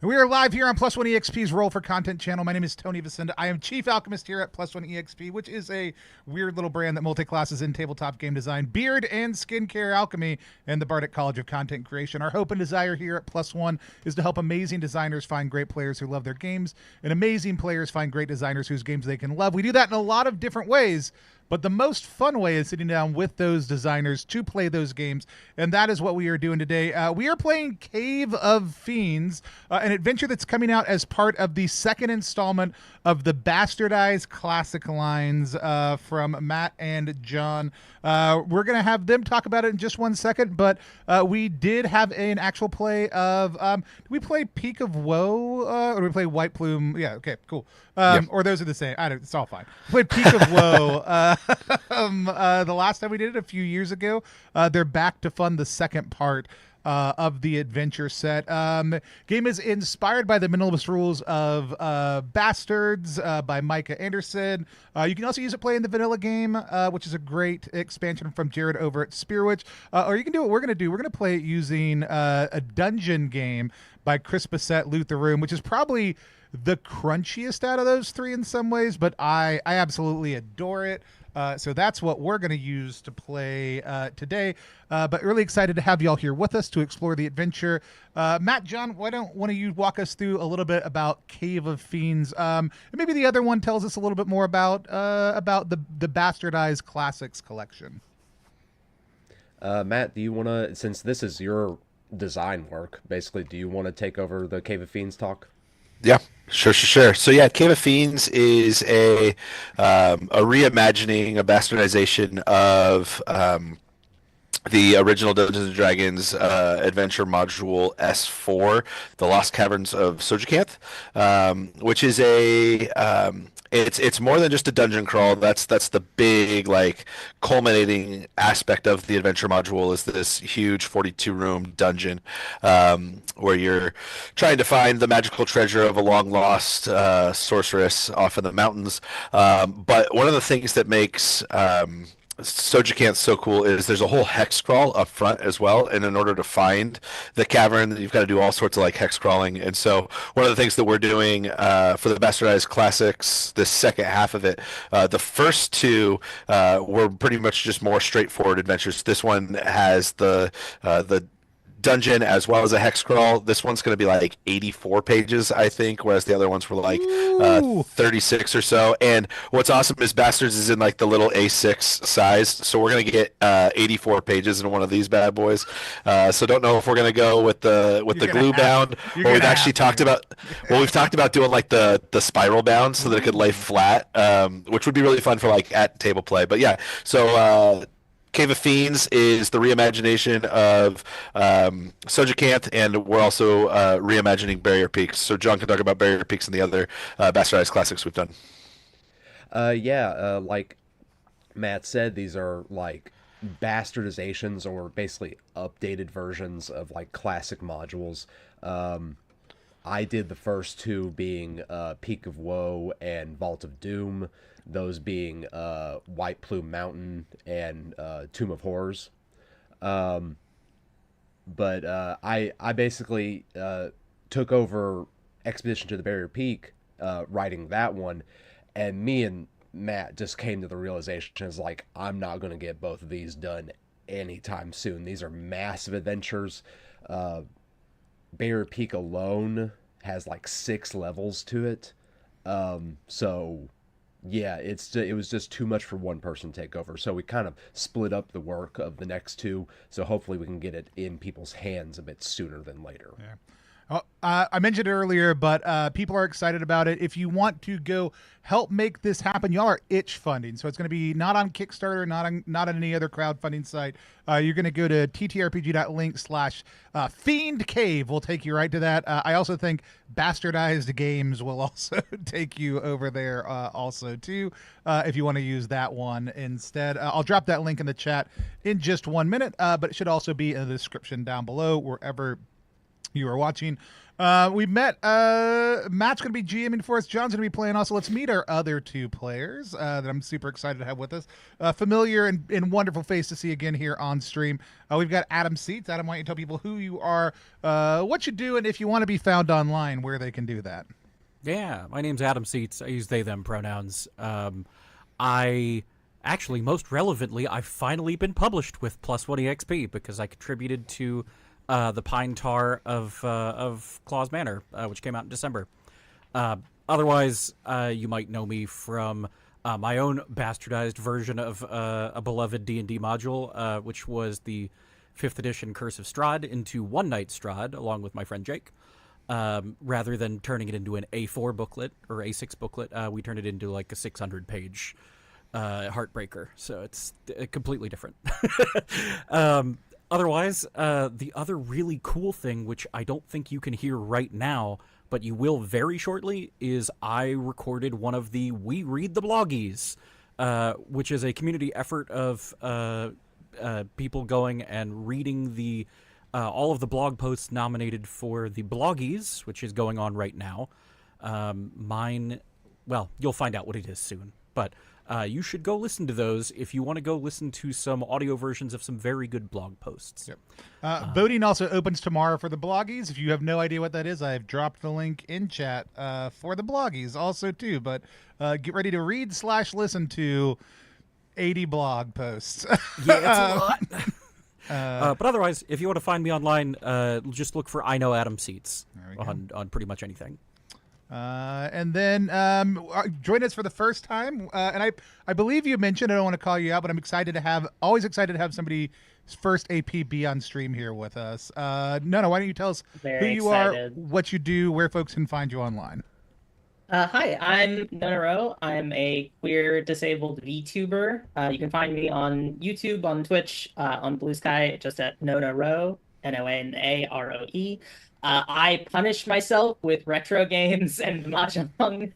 We are live here on Plus One EXP's Roll for Content channel. My name is Tony Vicinda. I am Chief Alchemist here at Plus One EXP, which is a weird little brand that multi-classes in tabletop game design, beard and skincare alchemy, and the Bardic College of Content Creation. Our hope and desire here at Plus One is to help amazing designers find great players who love their games, and amazing players find great designers whose games they can love. We do that in a lot of different ways, but the most fun way is sitting down with those designers to play those games, and that is what we are doing today. We are playing Cave of Fiends, an adventure that's coming out as part of the second installment of the Bastardized classic lines from Matt and John. We're going to have them talk about it in just 1 second, but we did have an actual play of, did we play Peak of Woe, or did we play White Plume? Yeah, okay, cool. Yep. Or those are the same. I don't, it's all fine. We played Peak of Woe the last time we did it a few years ago. They're back to fund the second part of the adventure set. Game is inspired by the minimalist rules of Bastards by Micah Anderson. You can also use it playing the vanilla game, which is a great expansion from Jared over at Spearwitch. Or you can do what we're going to do. We're going to play it using a dungeon game by Chris Bissett, Loot the Room, which is probably the crunchiest out of those three in some ways, but I absolutely adore it. So that's what we're going to use to play today. But really excited to have you all here with us to explore the adventure. Matt, John, why don't one of you walk us through a little bit about Cave of Fiends? And maybe the other one tells us a little bit more about the Bastardized Classics collection. Matt, do you want to, since this is your design work, basically, do you want to take over the Cave of Fiends talk? Yeah, sure. So yeah, Cave of Fiends is a reimagining, a bastardization of the original Dungeons and Dragons adventure module S4, the Lost Caverns of Tsojcanth, which is it's more than just a dungeon crawl. That's the big, like, culminating aspect of the adventure module is this huge 42-room dungeon where you're trying to find the magical treasure of a long-lost sorceress off in the mountains. But one of the things that makes Tsojcanth so cool is there's a whole hex crawl up front as well, and in order to find the cavern, you've got to do all sorts of like hex crawling. And so one of the things that we're doing for the Bastardized Classics, this second half of it, the first two were pretty much just more straightforward adventures. This one has the dungeon as well as a hex crawl. This one's going to be like 84 pages, I think, whereas the other ones were like 36 or so. And what's awesome is Bastards is in like the little A6 size, so we're going to get 84 pages in one of these bad boys. So don't know if we're going to go with the glue bound, or we've actually talked about we've talked about doing like the spiral bound so that it could lay flat, which would be really fun for like at table play. But yeah, so Cave of Fiends is the reimagination of Tsojcanth, and we're also reimagining Barrier Peaks. So John can talk about Barrier Peaks and the other Bastardized Classics we've done. Like Matt said, these are like bastardizations or basically updated versions of like classic modules. I did the first two being Peak of Woe and Vault of Doom, those being White Plume Mountain and Tomb of Horrors. But I basically took over Expedition to the Barrier Peak, writing that one, and me and Matt just came to the realization is like, I'm not going to get both of these done anytime soon. These are massive adventures. Barrier Peak alone has like 6 levels to it. So yeah, it was just too much for one person to take over. So we kind of split up the work of the next two. So hopefully we can get it in people's hands a bit sooner than later. Yeah. I mentioned it earlier, but people are excited about it. If you want to go help make this happen, y'all are itch funding. So it's going to be not on Kickstarter, not on any other crowdfunding site. You're going to go to ttrpg.link/Fiend Cave. We'll take you right to that. I also think Bastardized Games will also take you over there also too, if you want to use that one instead. I'll drop that link in the chat in just 1 minute, but it should also be in the description down below wherever You are watching. We met. Matt's going to be GMing for us. John's going to be playing also. Let's meet our other two players that I'm super excited to have with us. Familiar and wonderful face to see again here on stream. We've got Adam Seats. Adam, why don't you tell people who you are, what you do, and if you want to be found online, where they can do that. Yeah, my name's Adam Seats. I use they, them pronouns. I actually, most relevantly, I've finally been published with Plus One EXP because I contributed to the Pine Tar of Claw's Manor, which came out in December. Otherwise, you might know me from my own bastardized version of a beloved D&D module, which was the 5th edition Curse of Strahd into One Night Strahd, along with my friend Jake. Rather than turning it into an A4 booklet or A6 booklet, we turned it into like a 600-page heartbreaker. So it's completely different. Otherwise, the other really cool thing, which I don't think you can hear right now, but you will very shortly, is I recorded one of the We Read the Bloggies, which is a community effort of people going and reading the all of the blog posts nominated for the Bloggies, which is going on right now. Mine, well, you'll find out what it is soon, but you should go listen to those if you want to go listen to some audio versions of some very good blog posts. Yep. Voting also opens tomorrow for the Bloggies. If you have no idea what that is, I have dropped the link in chat for the Bloggies also too, but get ready to read/listen to 80 blog posts. Yeah, it's a lot. But otherwise, if you want to find me online, just look for I Know Adam Seats on pretty much anything. And then join us for the first time. And I believe you mentioned, I don't want to call you out, but I'm always excited to have somebody's first AP be on stream here with us. Nona, why don't you tell us who you are, what you do, where folks can find you online? Hi, I'm Nona Rowe. I'm a queer disabled VTuber. You can find me on YouTube, on Twitch, on Blue Sky, just at Nona Rowe, Nonaroe. I punish myself with retro games and mahjong.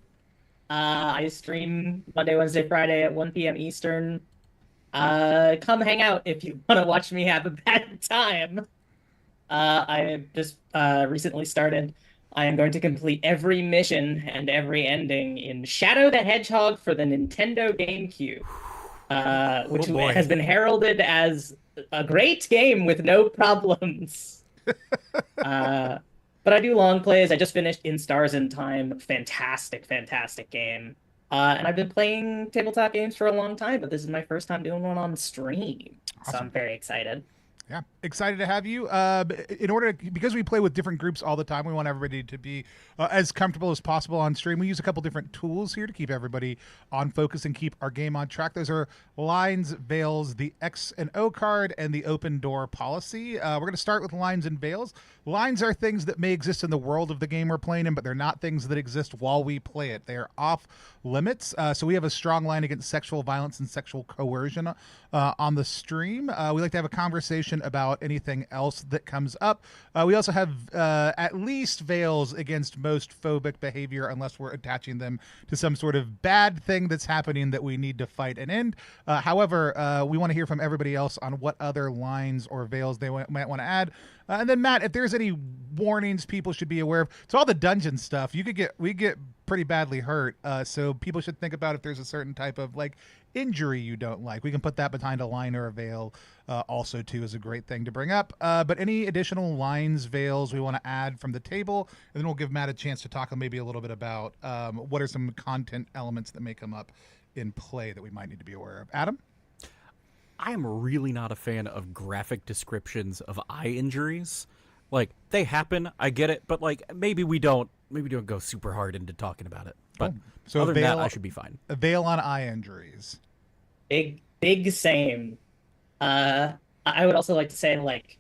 I stream Monday, Wednesday, Friday at 1 p.m. Eastern. Come hang out if you want to watch me have a bad time. I just recently started. I am going to complete every mission and every ending in Shadow the Hedgehog for the Nintendo GameCube, which has been heralded as a great game with no problems. But I do long plays. I just finished In Stars in Time. Fantastic, fantastic game. And I've been playing tabletop games for a long time, but this is my first time doing one on stream. Awesome. So I'm very excited. Yeah, excited to have you. Because we play with different groups all the time, we want everybody to be as comfortable as possible on stream. We use a couple different tools here to keep everybody on focus and keep our game on track. Those are lines, veils, the X and O card, and the open door policy. We're going to start with lines and veils. Lines are things that may exist in the world of the game we're playing in, but they're not things that exist while we play it. They are off limits. So we have a strong line against sexual violence and sexual coercion on the stream. We like to have a conversation about anything else that comes up. We also have at least veils against most phobic behavior unless we're attaching them to some sort of bad thing that's happening that we need to fight and end. However, we want to hear from everybody else on what other lines or veils they might want to add. And then Matt, if there's any warnings people should be aware of, it's all the dungeon stuff. We get pretty badly hurt, so people should think about if there's a certain type of like injury you don't like. We can put that behind a line or a veil. Also, too, is a great thing to bring up. But any additional lines, veils we want to add from the table, and then we'll give Matt a chance to talk maybe a little bit about what are some content elements that may come up in play that we might need to be aware of. Adam? I'm really not a fan of graphic descriptions of eye injuries. Like, they happen, I get it, but like maybe we don't go super hard into talking about it. But so other than that, I should be fine. A veil on eye injuries. Big same. I would also like to say like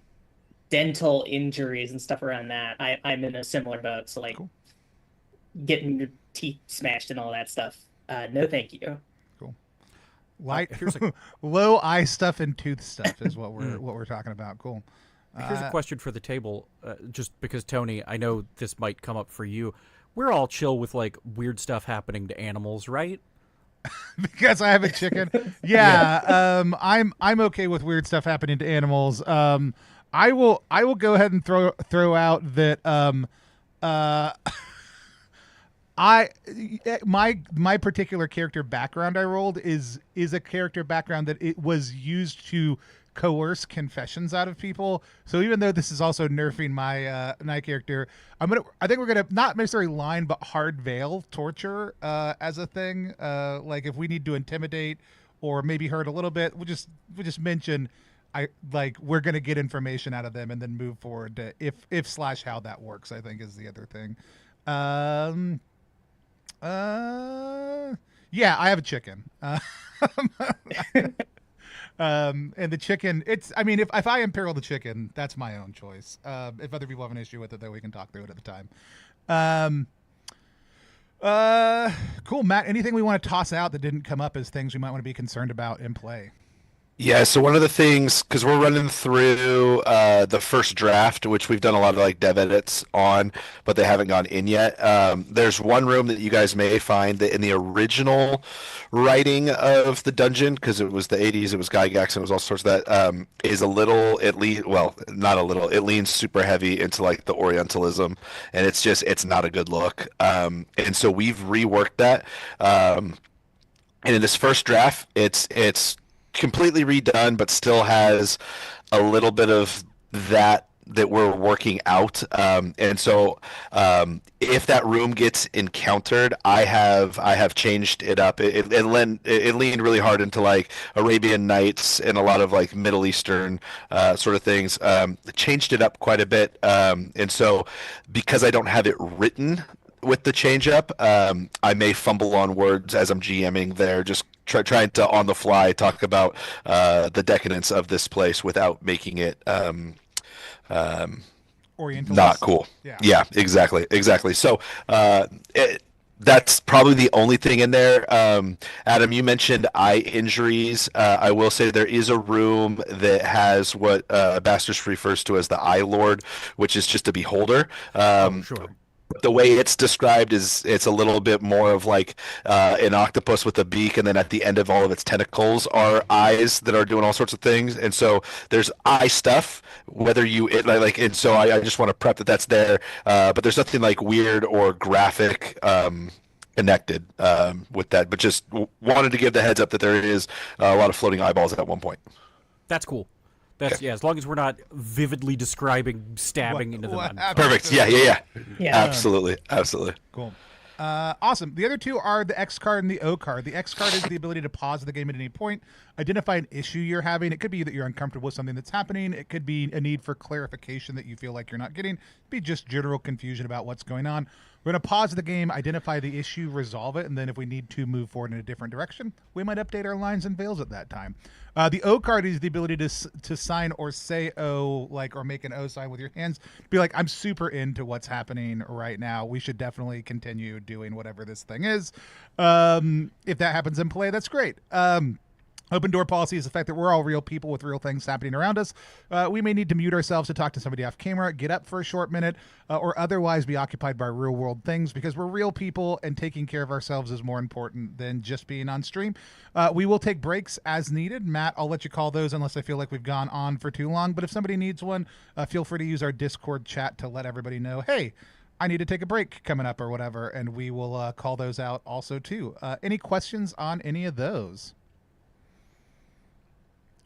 dental injuries and stuff around that. I'm in a similar boat, so like getting your teeth smashed and all that stuff. No, thank you. Light, low eye stuff and tooth stuff is what we're talking about. Cool. Here's a question for the table, just because Tony, I know this might come up for you. We're all chill with like weird stuff happening to animals, right? Because I have a chicken. Yeah. I'm okay with weird stuff happening to animals. I will go ahead and throw out that I my particular character background I rolled is a character background that it was used to coerce confessions out of people. So even though this is also nerfing my character, I think we're gonna not necessarily line but hard veil torture as a thing. Like if we need to intimidate or maybe hurt a little bit, we'll just mention we're gonna get information out of them and then move forward to if / how that works, I think is the other thing. Yeah, I have a chicken. And the chicken, if I imperil the chicken, that's my own choice. If other people have an issue with it, though, we can talk through it at the time. Cool, Matt. Anything we want to toss out that didn't come up as things we might want to be concerned about in play? Yeah, so one of the things, because we're running through the first draft, which we've done a lot of like dev edits on, but they haven't gone in yet. There's one room that you guys may find that in the original writing of the dungeon, because it was the 80s, it was Gygax, and it was all sorts of that, is a little, not a little, it leans super heavy into like the Orientalism, and it's not a good look. And so we've reworked that. And in this first draft, it's completely redone, but still has a little bit of that we're working out. And so if that room gets encountered, I have changed it up. It leaned really hard into like Arabian Nights and a lot of like Middle Eastern sort of things. Changed it up quite a bit. And so because I don't have it written with the change up, I may fumble on words as I'm GMing there, just trying to on the fly talk about the decadence of this place without making it Orientalist. not cool. Yeah, exactly. So that's probably the only thing in there. Adam, you mentioned eye injuries. I will say there is a room that has what Bastardized refers to as the Eye Lord, which is just a beholder. Sure. The way it's described is it's a little bit more of like an octopus with a beak, and then at the end of all of its tentacles are eyes that are doing all sorts of things. And so there's eye stuff, and so I just want to prep that that's there. But there's nothing like weird or graphic connected with that. But just wanted to give the heads up that there is a lot of floating eyeballs at one point. That's cool. Yeah, as long as we're not vividly describing stabbing into the men. Perfect. Yeah. Absolutely. Cool. Awesome. The other two are the X card and the O card. The X card is the ability to pause the game at any point, identify an issue you're having. It could be that you're uncomfortable with something that's happening. It could be a need for clarification that you feel like you're not getting. It could be just general confusion about what's going on. We're going to pause the game, identify the issue, resolve it, and then if we need to move forward in a different direction, we might update our lines and veils at that time. The O card is the ability to sign or say O, or make an O sign with your hands. Be like, I'm super into what's happening right now. We should definitely continue doing whatever this thing is. If that happens in play, that's great. Open door policy is the fact that we're all real people with real things happening around us. We may need to mute ourselves to talk to somebody off camera, get up for a short minute, or otherwise be occupied by real world things because we're real people and taking care of ourselves is more important than just being on stream. We will take breaks as needed. Matt, I'll let you call those unless I feel like we've gone on for too long. But if somebody needs one, feel free to use our Discord chat to let everybody know, hey, I need to take a break coming up or whatever, and we will call those out also too. Any questions on any of those?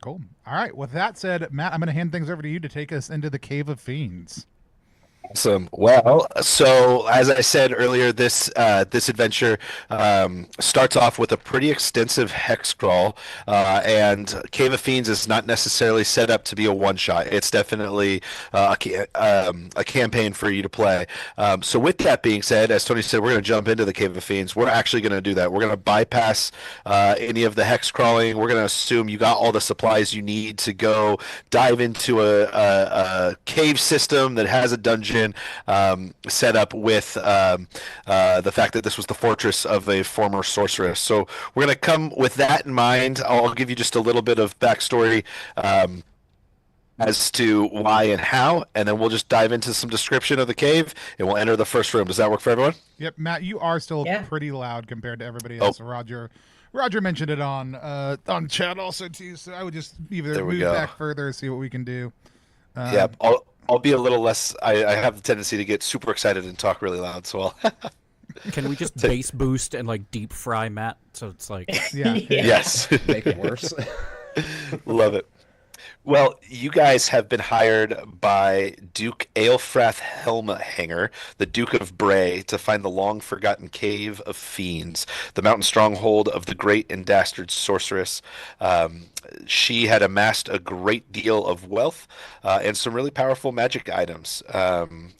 Cool. All right. With that said, Matt, I'm going to hand things over to you to take us into the Cave of Fiends. Awesome. Well, so as I said earlier, this adventure starts off with a pretty extensive hex crawl, and Cave of Fiends is not necessarily set up to be a one-shot. It's definitely a campaign for you to play. So with that being said, as Tony said, we're going to jump into the Cave of Fiends. We're actually going to do that. We're going to bypass any of the hex crawling. We're going to assume you got all the supplies you need to go dive into a cave system that has a dungeon set up with the fact that this was the fortress of a former sorceress. So we're going to come with that in mind. I'll give you just a little bit of backstory as to why and how, and then we'll just dive into some description of the cave, and we'll enter the first room. Does that work for everyone? Yep, Matt, you are still pretty loud compared to everybody else. Roger mentioned it on chat also too, so I would just either move back further and see what we can do. Yeah, I'll be a little less. I have the tendency to get super excited and talk really loud, so I'll Can we just take. base boost and like deep fry Matt so it's like Yeah. Yes, Make it worse. love it. Well, you guys have been hired by Duke Aelfrath Helmhanger, the Duke of Bray, to find the long-forgotten Cave of Fiends, the mountain stronghold of the great and dastard sorceress. Um, she had amassed a great deal of wealth and some really powerful magic items,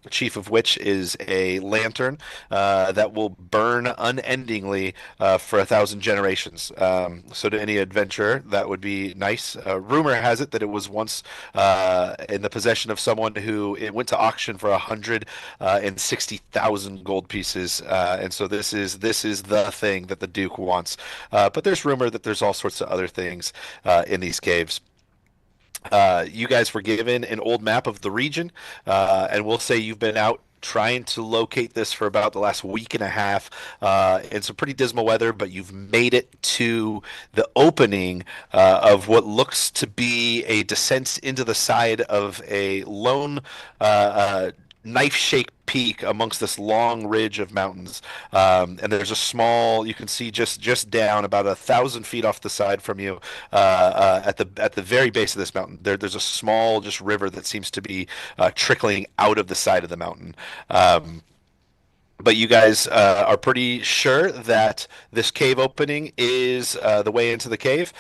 chief of which is a lantern that will burn unendingly for 1,000 generations. So to any adventurer, that would be nice. Rumor has it that it was once in the possession of someone who it went to auction for 160,000 gold pieces, and so this is the thing that the Duke wants. But there's rumor that there's all sorts of other things in these caves. You guys were given an old map of the region, and we'll say you've been out trying to locate this for about the last week and a half in some pretty dismal weather, but you've made it to the opening of what looks to be a descent into the side of a lone knife-shaped peak amongst this long ridge of mountains. And there's a small, you can see just down about 1,000 feet off the side from you, at the very base of this mountain. There's a small just river that seems to be trickling out of the side of the mountain. But you guys are pretty sure that this cave opening is the way into the cave.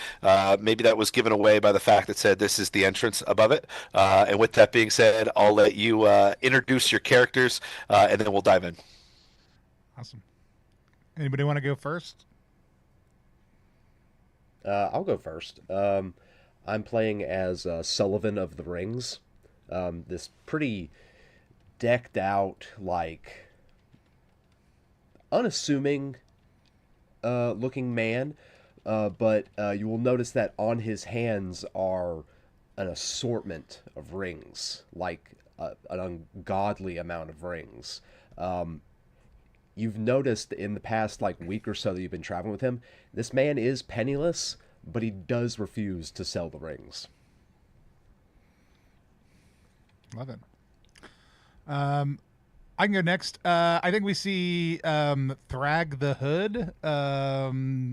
Maybe that was given away by the fact that said this is the entrance above it. And with that being said, I'll let you introduce your characters, and then we'll dive in. Awesome. Anybody want to go first? I'll go first. I'm playing as Sullivan of the Rings. This pretty decked out, like unassuming looking man, but you will notice that on his hands are an assortment of rings, like an ungodly amount of rings. You've noticed in the past like week or so that you've been traveling with him, this man is penniless, but he does refuse to sell the rings. Love it. I can go next. I think we see Thrag the Hood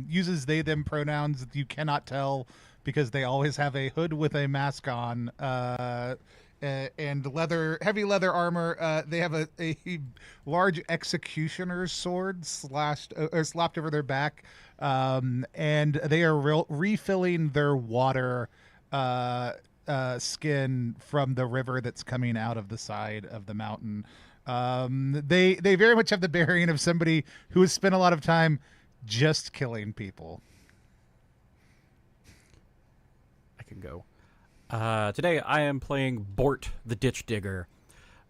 uses they them pronouns. You cannot tell because they always have a hood with a mask on and heavy leather armor. They have a large executioner's sword slapped over their back, and they are refilling their water skin from the river that's coming out of the side of the mountain. They very much have the bearing of somebody who has spent a lot of time just killing people. I can go. Today I am playing Bort the Ditch Digger.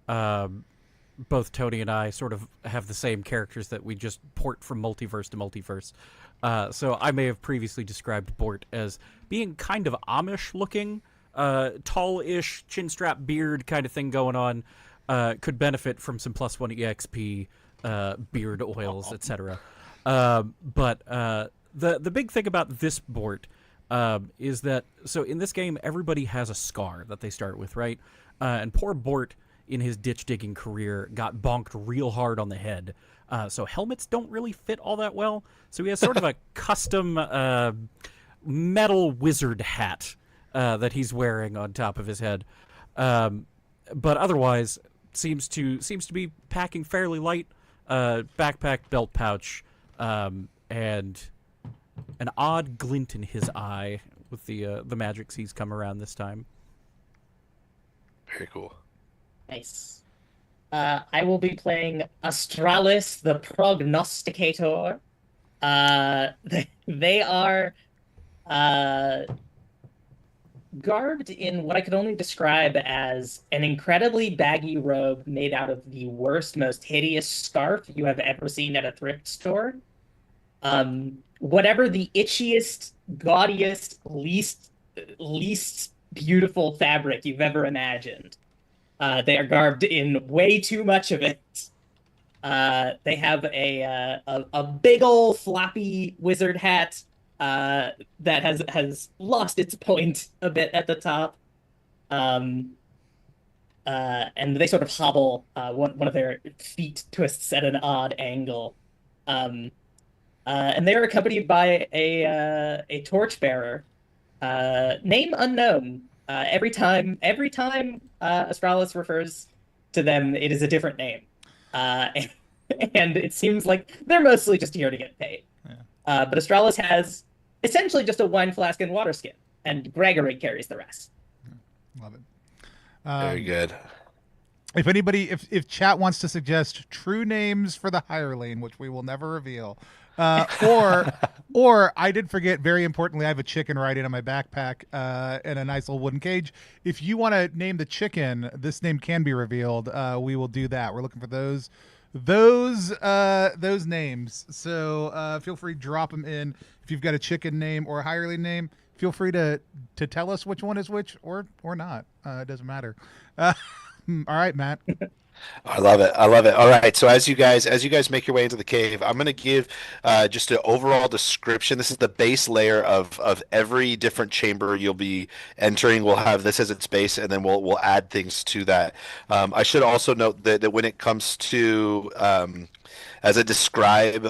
Both Tony and I sort of have the same characters that we just port from multiverse to multiverse. So I may have previously described Bort as being kind of Amish looking, tall-ish, chin strap beard kind of thing going on. Could benefit from some +1 EXP, beard oils, etc. But the big thing about this Bort is that, so in this game, everybody has a scar that they start with, right? And poor Bort, in his ditch-digging career, got bonked real hard on the head. So helmets don't really fit all that well. So he has sort of a custom metal wizard hat that he's wearing on top of his head. But otherwise, seems to be packing fairly light, backpack, belt pouch, and an odd glint in his eye with the magic he's come around this time. Very cool. Nice. I will be playing Astralis, the Prognosticator. They are garbed in what I could only describe as an incredibly baggy robe made out of the worst, most hideous scarf you have ever seen at a thrift store. Whatever the itchiest, gaudiest, least beautiful fabric you've ever imagined. They are garbed in way too much of it. They have a big old floppy wizard hat that has lost its point a bit at the top. and they sort of hobble. One of their feet twists at an odd angle, um, and they are accompanied by a torchbearer, name unknown. Every time Astralis refers to them, it is a different name, and, and it seems like they're mostly just here to get paid. Yeah. But Astralis has essentially just a wine flask and water skin, and Gregory carries the rest. Love it. Very good. If chat wants to suggest true names for the hireling, which we will never reveal, or I did forget, very importantly, I have a chicken right in on my backpack and a nice little wooden cage. If you want to name the chicken, this name can be revealed. We will do that. We're looking for those names. So feel free to drop them in. If you've got a chicken name or a hireling name, feel free to tell us which one is which or not. It doesn't matter. All right, Matt. I love it. I love it. All right. So as you guys make your way into the cave, I'm going to give just an overall description. This is the base layer of every different chamber you'll be entering. We'll have this as its base, and then we'll add things to that. I should also note that when it comes to as I describe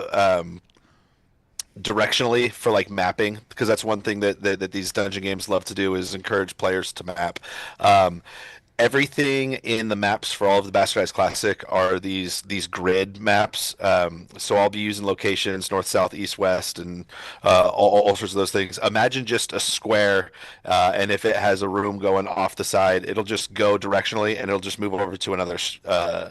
directionally for like mapping, because that's one thing that these dungeon games love to do is encourage players to map. Everything in the maps for all of the Bastardized Classic are these grid maps. So I'll be using locations north, south, east, west, and all sorts of those things. Imagine just a square, and if it has a room going off the side, it'll just go directionally, and it'll just move over to another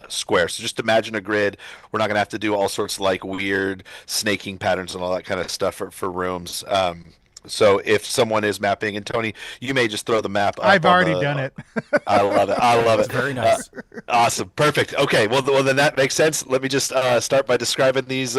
square. So just imagine a grid. We're not going to have to do all sorts of like weird snaking patterns and all that kind of stuff for rooms. So if someone is mapping, and Tony, you may just throw the map up. I've already done it. I love it. I love it. Very nice. Awesome. Perfect. Okay. Well, then that makes sense. Let me just start by describing these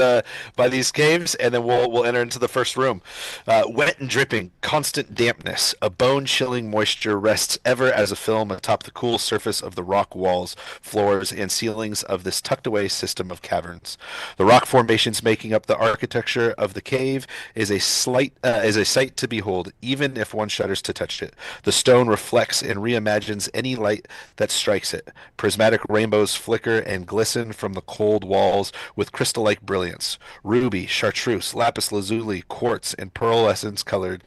caves, and then we'll enter into the first room. Wet and dripping, constant dampness, a bone-chilling moisture rests ever as a film atop the cool surface of the rock walls, floors, and ceilings of this tucked-away system of caverns. The rock formations making up the architecture of the cave is a sight to behold, even if one shudders to touch it. The stone reflects and reimagines any light that strikes it. Prismatic rainbows flicker and glisten from the cold walls with crystal-like brilliance. Ruby, chartreuse, lapis lazuli, quartz, and pearlescence colored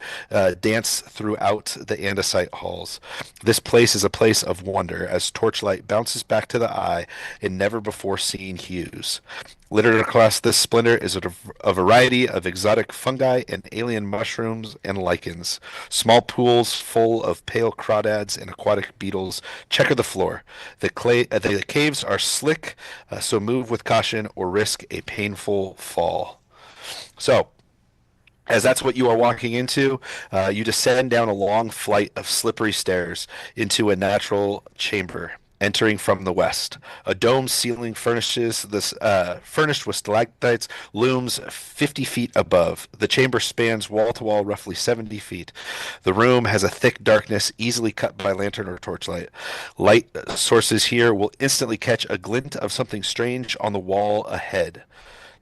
dance throughout the andesite halls. This place is a place of wonder as torchlight bounces back to the eye in never-before-seen hues. Littered across this splendor is a variety of exotic fungi and alien mushrooms and lichens. Small pools full of pale crawdads and aquatic beetles checker the floor. The caves are slick, so move with caution or risk a painful fall. So, as that's what you are walking into, you descend down a long flight of slippery stairs into a natural chamber. Entering from the west, a domed ceiling furnished with stalactites looms 50 feet above. The chamber spans wall to wall roughly 70 feet. The room has a thick darkness easily cut by lantern or torchlight. Light sources here will instantly catch a glint of something strange on the wall ahead.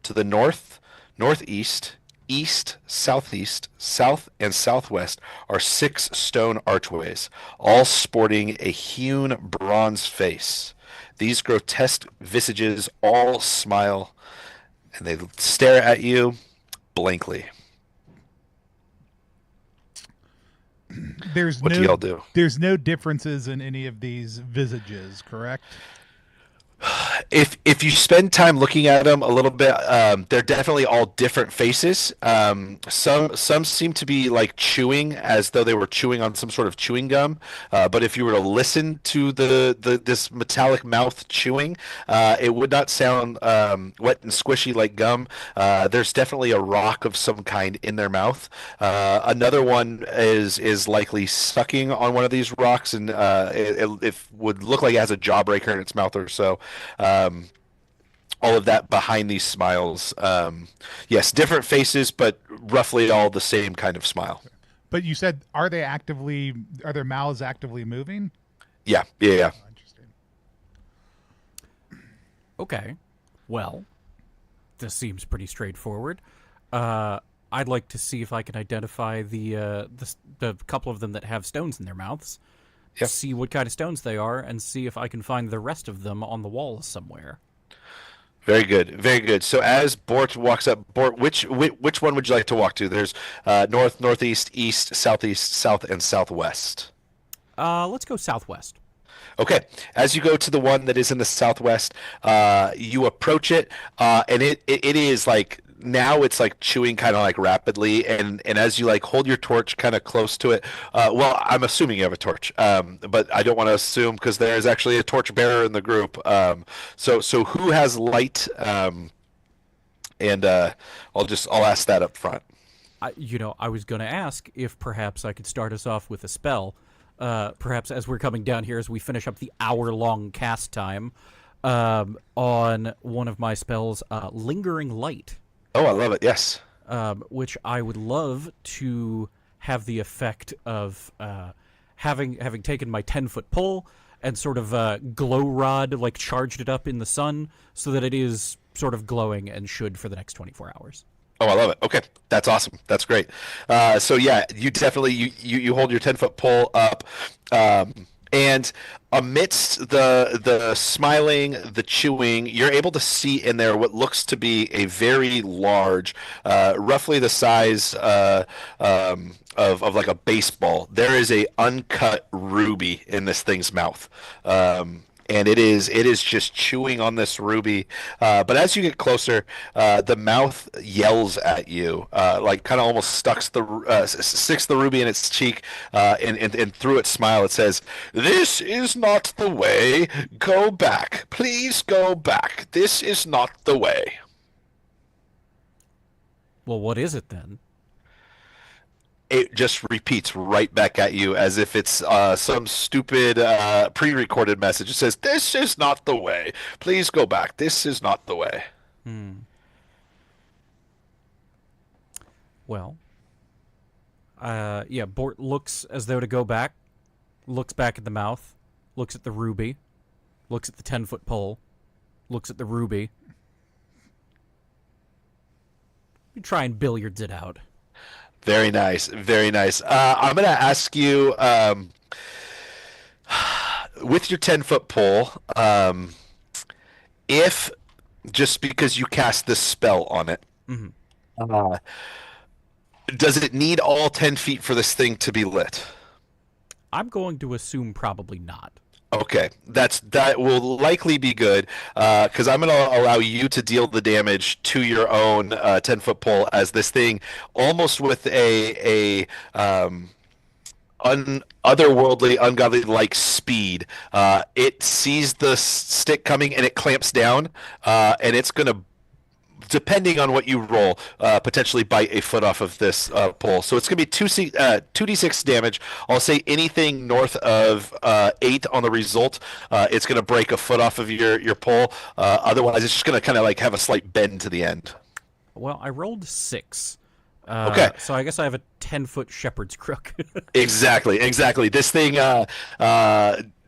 To the north, northeast, east, southeast, south, and southwest are 6 stone archways, all sporting a hewn bronze face. These grotesque visages all smile, and they stare at you blankly. What do y'all do? There's no differences in any of these visages, correct? If you spend time looking at them a little bit, they're definitely all different faces. Some seem to be like chewing as though they were chewing on some sort of chewing gum. But if you were to listen to this metallic mouth chewing, it would not sound wet and squishy like gum. There's definitely a rock of some kind in their mouth. Another one is likely sucking on one of these rocks, and it would look like it has a jawbreaker in its mouth or so. All of that behind these smiles. Yes, different faces, but roughly all the same kind of smile. But you said, are their mouths actively moving? Yeah. Oh, interesting. Okay. Well, this seems pretty straightforward. I'd like to see if I can identify the couple of them that have stones in their mouths. Yeah. see what kind of stones they are, and see if I can find the rest of them on the wall somewhere. Very good, very good. So as Bort walks up, Bort, which one would you like to walk to? There's north, northeast, east, southeast, south, and southwest. Let's go southwest. Okay, as you go to the one that is in the southwest, you approach it, and it is like now it's like chewing kind of like rapidly, and as you like hold your torch kind of close to it, well, I'm assuming you have a torch, but I don't want to assume because there is actually a torch bearer in the group. So who has light? And I'll ask that up front. I was going to ask if perhaps I could start us off with a spell. Perhaps as we're coming down here, as we finish up the hour-long cast time, on one of my spells, Lingering Light. Oh, I love it. Yes. Which I would love to have the effect of having taken my 10-foot pole and sort of glow rod, like charged it up in the sun so that it is sort of glowing and should for the next 24 hours. Oh, I love it. Okay, that's awesome. That's great. So yeah, you definitely you hold your 10-foot pole up, and amidst the smiling, the chewing, you're able to see in there what looks to be a very large, roughly the size of like a baseball. There is a uncut ruby in this thing's mouth. And it is just chewing on this ruby. But as you get closer, the mouth yells at you, like kind of almost sticks the ruby in its cheek, and through its smile it says, "This is not the way. Go back. Please go back. This is not the way." Well, what is it then? It just repeats right back at you as if it's some stupid pre-recorded message. It says, "This is not the way. Please go back. This is not the way." Well, yeah, Bort looks as though to go back, looks back at the mouth, looks at the ruby, looks at the 10-foot pole, looks at the ruby. You try and billiards it out. Very nice, very nice. I'm going to ask you, with your 10-foot pole, if just because you cast this spell on it, does it need all 10 feet for this thing to be lit? I'm going to assume probably not. Okay, that will likely be good, because I'm going to allow you to deal the damage to your own 10-foot pole as this thing, almost with a otherworldly, ungodly-like speed. It sees the stick coming and it clamps down, and it's going to, depending on what you roll, potentially bite a foot off of this pole. So it's going to be 2d6 damage. I'll say anything north of 8 on the result, it's going to break a foot off of your pole. Otherwise, it's just going to kind of like have a slight bend to the end. Well, I rolled 6. Okay. So I guess I have a 10-foot shepherd's crook. Exactly. This thing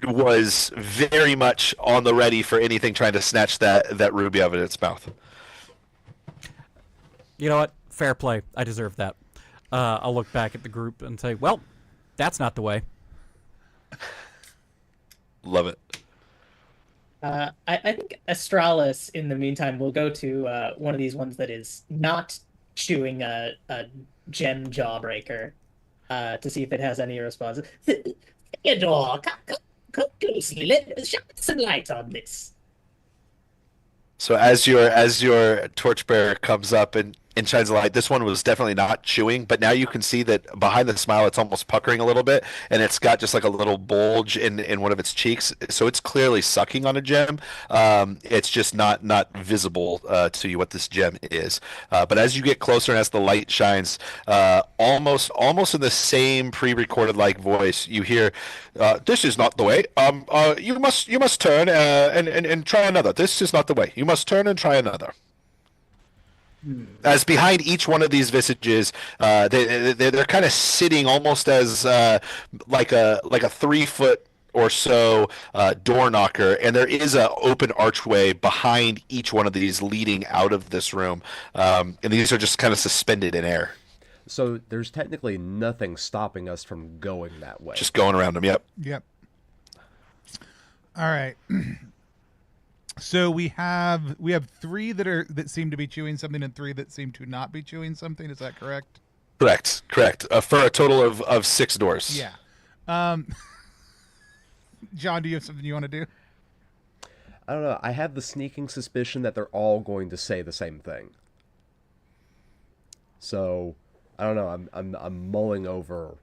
was very much on the ready for anything trying to snatch that ruby out of its mouth. You know what? Fair play. I deserve that. I'll look back at the group and say, well, that's not the way. Love it. I think Astralis, in the meantime, will go to one of these ones that is not chewing a gem jawbreaker to see if it has any responses. Theodore, come closely. Let shine some light on this. So as your torchbearer comes up and shines a light, this one was definitely not chewing, but now you can see that behind the smile it's almost puckering a little bit, and it's got just like a little bulge in one of its cheeks, so it's clearly sucking on a gem. It's just not visible to you what this gem is. But as you get closer and as the light shines, almost in the same pre-recorded like voice, you hear, "This is not the way. You must turn and try another. This is not the way. You must turn and try another." As behind each one of these visages, they're kind of sitting almost as like a 3-foot or so door knocker, and there is an open archway behind each one of these leading out of this room, and these are just kind of suspended in air. So there's technically nothing stopping us from going that way. Just going around them. Yep. All right. So we have 3 that seem to be chewing something and 3 that seem to not be chewing something. Is that correct? Correct. For a total of 6 doors. Yeah. John, do you have something you want to do? I don't know. I have the sneaking suspicion that they're all going to say the same thing. So, I don't know. I'm mulling over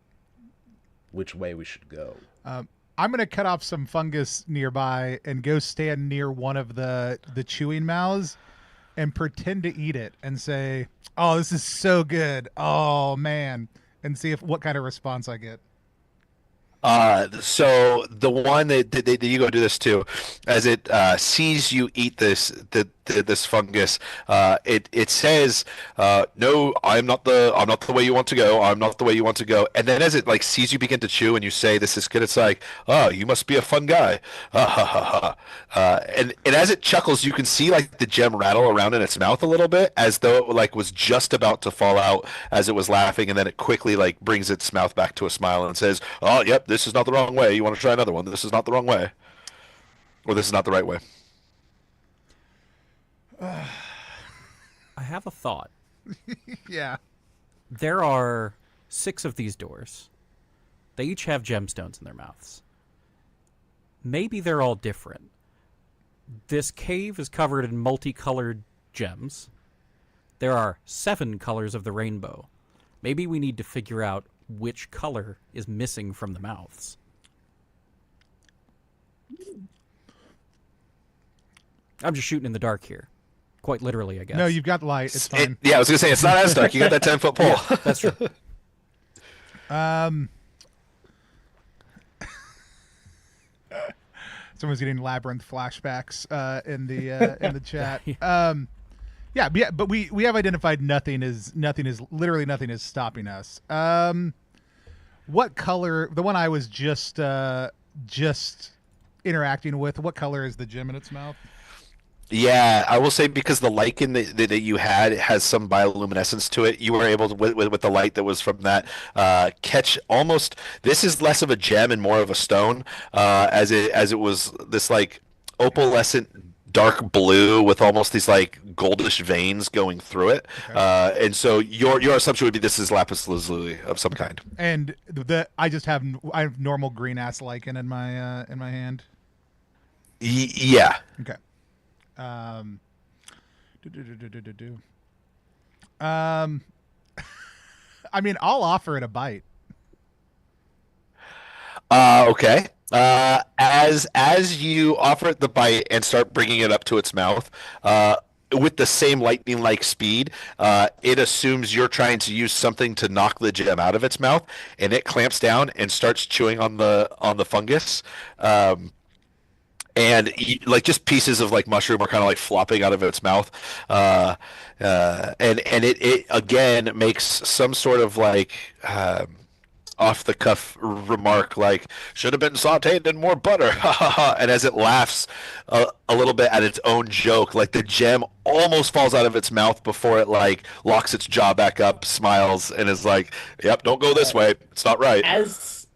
which way we should go. I'm going to cut off some fungus nearby and go stand near one of the chewing mouths and pretend to eat it and say, "Oh, this is so good. Oh, man." And see what kind of response I get. So the one that you go do this to, as it sees you eat this fungus, it says, "No, I'm not the way you want to go. I'm not the way you want to go." And then as it like sees you begin to chew and you say, "This is good," it's like, "Oh, you must be a fun guy." And as it chuckles, you can see like the gem rattle around in its mouth a little bit, as though it like was just about to fall out as it was laughing, and then it quickly like brings its mouth back to a smile and says, "Oh, yep. This is not the wrong way. You want to try another one? This is not the wrong way, or this is not the right way." I have a thought. Yeah. There are 6 of these doors. They each have gemstones in their mouths. Maybe they're all different. This cave is covered in multicolored gems. There are 7 colors of the rainbow. Maybe we need to figure out which color is missing from the mouths. I'm just shooting in the dark here. Quite literally, I guess. No, you've got light. It's fine. Yeah, I was gonna say it's not as dark. You got that 10-foot pole. Yeah, that's true. Someone's getting labyrinth flashbacks in the chat. Yeah, but we have identified nothing is literally nothing is stopping us. What color? The one I was just interacting with. What color is the gem in its mouth? Yeah, I will say because the lichen that you had has some bioluminescence to it, you were able to, with the light that was from that, catch almost. This is less of a gem and more of a stone, as it was this like opalescent dark blue with almost these like goldish veins going through it. Okay. And so your assumption would be this is lapis lazuli of some kind. And I have normal green ass lichen in my hand. Yeah. Okay. I mean, I'll offer it a bite. Okay. As you offer it the bite and start bringing it up to its mouth, with the same lightning-like speed, it assumes you're trying to use something to knock the gem out of its mouth, and it clamps down and starts chewing on the fungus. And like just pieces of like mushroom are kind of like flopping out of its mouth, and it again makes some sort of like off the cuff remark like should have been sautéed in more butter, and as it laughs a little bit at its own joke, like the gem almost falls out of its mouth before it like locks its jaw back up, smiles, and is like, "Yep, don't go this way. It's not right."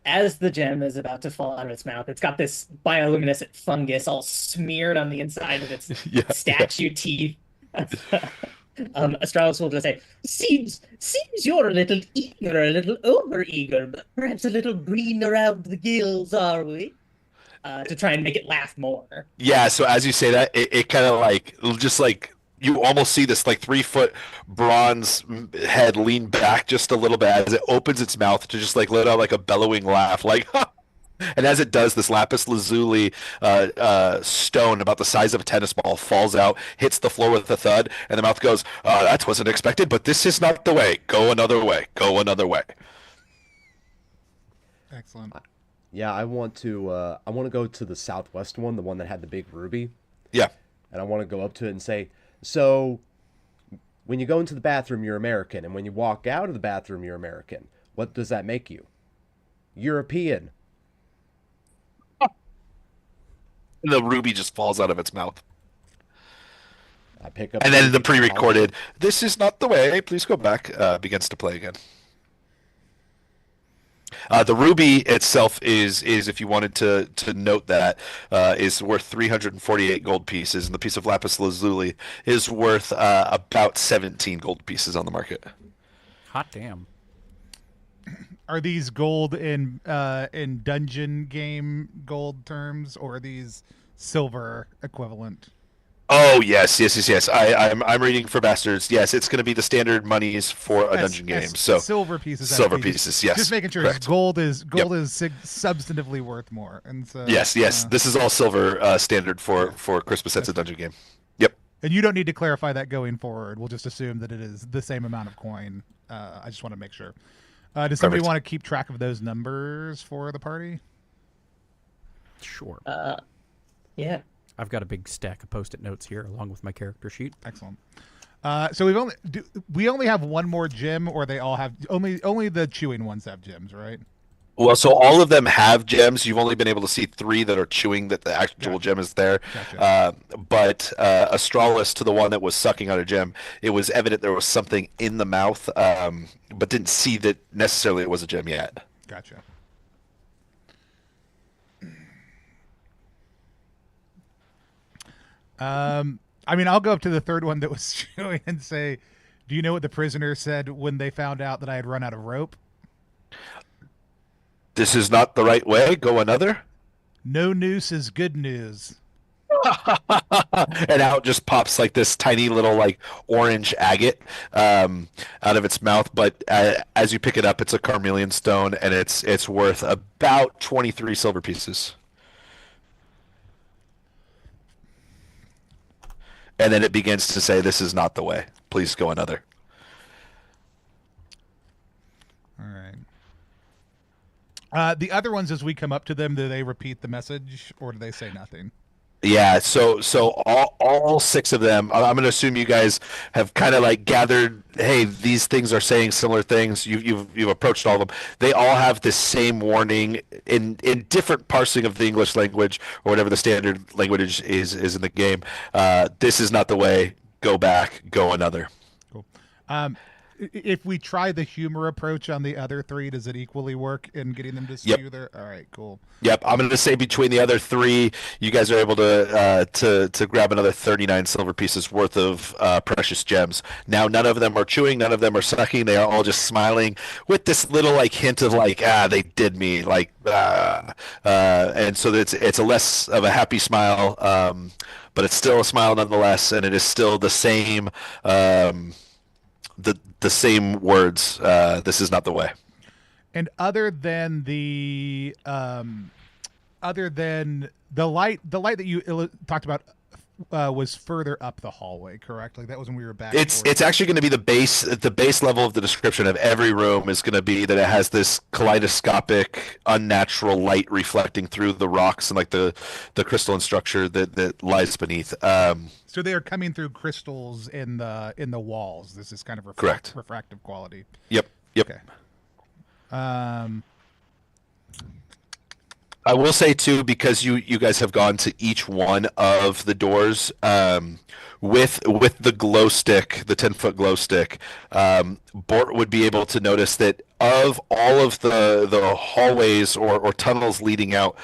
As the gem is about to fall out of its mouth, it's got this bioluminescent fungus all smeared on the inside of its statue teeth. Astralis will just say, seems you're a little eager, a little over-eager, but perhaps a little green around the gills, are we? To try and make it laugh more. Yeah, so as you say that, it kind of like, just like, you almost see this like 3-foot bronze head lean back just a little bit as it opens its mouth to just like let out like a bellowing laugh, like, and as it does, this lapis lazuli stone about the size of a tennis ball falls out, hits the floor with a thud, and the mouth goes, "That wasn't expected, but this is not the way. Go another way. Go another way." Excellent. Yeah, I want to go to the southwest one, the one that had the big ruby. Yeah. And I want to go up to it and say, so when you go into the bathroom, you're American, and when you walk out of the bathroom, you're American. What does that make you? European. The ruby just falls out of its mouth. I pick up, and then the pre-recorded, "This is not the way. Please go back," begins to play again. The ruby itself is if you wanted to note that is worth 348 gold pieces, and the piece of lapis lazuli is worth about 17 gold pieces on the market. Hot damn. Are these gold in dungeon game gold terms, or are these silver equivalent? Oh yes. I'm reading for bastards. Yes, it's going to be the standard monies for a dungeon game. So silver pieces. Silver pieces. Yes. Just making sure. Correct. Gold is substantively worth more, and so Yes. This is all silver standard for Christmas sets of dungeon game. Yep. And you don't need to clarify that going forward. We'll just assume that it is the same amount of coin. I just want to make sure. Does somebody Perfect. want to keep track of those numbers for the party? Sure. Yeah. I've got a big stack of post-it notes here along with my character sheet. Excellent. So we only have one more gem, or they all have only the chewing ones have gems, right? Well, so all of them have gems. You've only been able to see 3 that are chewing that the actual gem is there. Gotcha. But Astralis, to the one that was sucking on a gem, it was evident there was something in the mouth, but didn't see that necessarily it was a gem yet. Gotcha. I mean, I'll go up to the third one that was chewing and say, do you know what the prisoner said when they found out that I had run out of rope? This is not the right way. Go another. No noose is good news. And out just pops like this tiny little like orange agate out of its mouth. But as you pick it up, it's a carmelian stone, and it's worth about 23 silver pieces. And then it begins to say, "This is not the way. Please go another." All right. The other ones, as we come up to them, do they repeat the message, or do they say nothing? Yeah, so all 6 of them, I'm going to assume you guys have kind of like gathered, hey, these things are saying similar things. You've approached all of them. They all have the same warning in different parsing of the English language, or whatever the standard language is in the game. This is not the way. Go back. Go another. Cool. If we try the humor approach on the other 3, does it equally work in getting them to spew there? All right, cool. Yep, I'm going to say between the other 3, you guys are able to grab another 39 silver pieces worth of precious gems. Now, none of them are chewing, none of them are sucking. They are all just smiling with this little like hint of like, they did me, like, and so it's a less of a happy smile, but it's still a smile nonetheless, and it is still the same. The same words. This is not the way. And other than the light that you talked about was further up the hallway, correct? Like that was when we were back. It's actually going to be the base level of the description of every room is going to be that it has this kaleidoscopic, unnatural light reflecting through the rocks and like the crystalline structure that lies beneath. So they are coming through crystals in the walls. This is kind of Correct. Refractive quality. Yep. Okay. I will say too, because you guys have gone to each one of the doors with the glow stick, the 10-foot glow stick, Bort would be able to notice that of all of the hallways or tunnels leading out,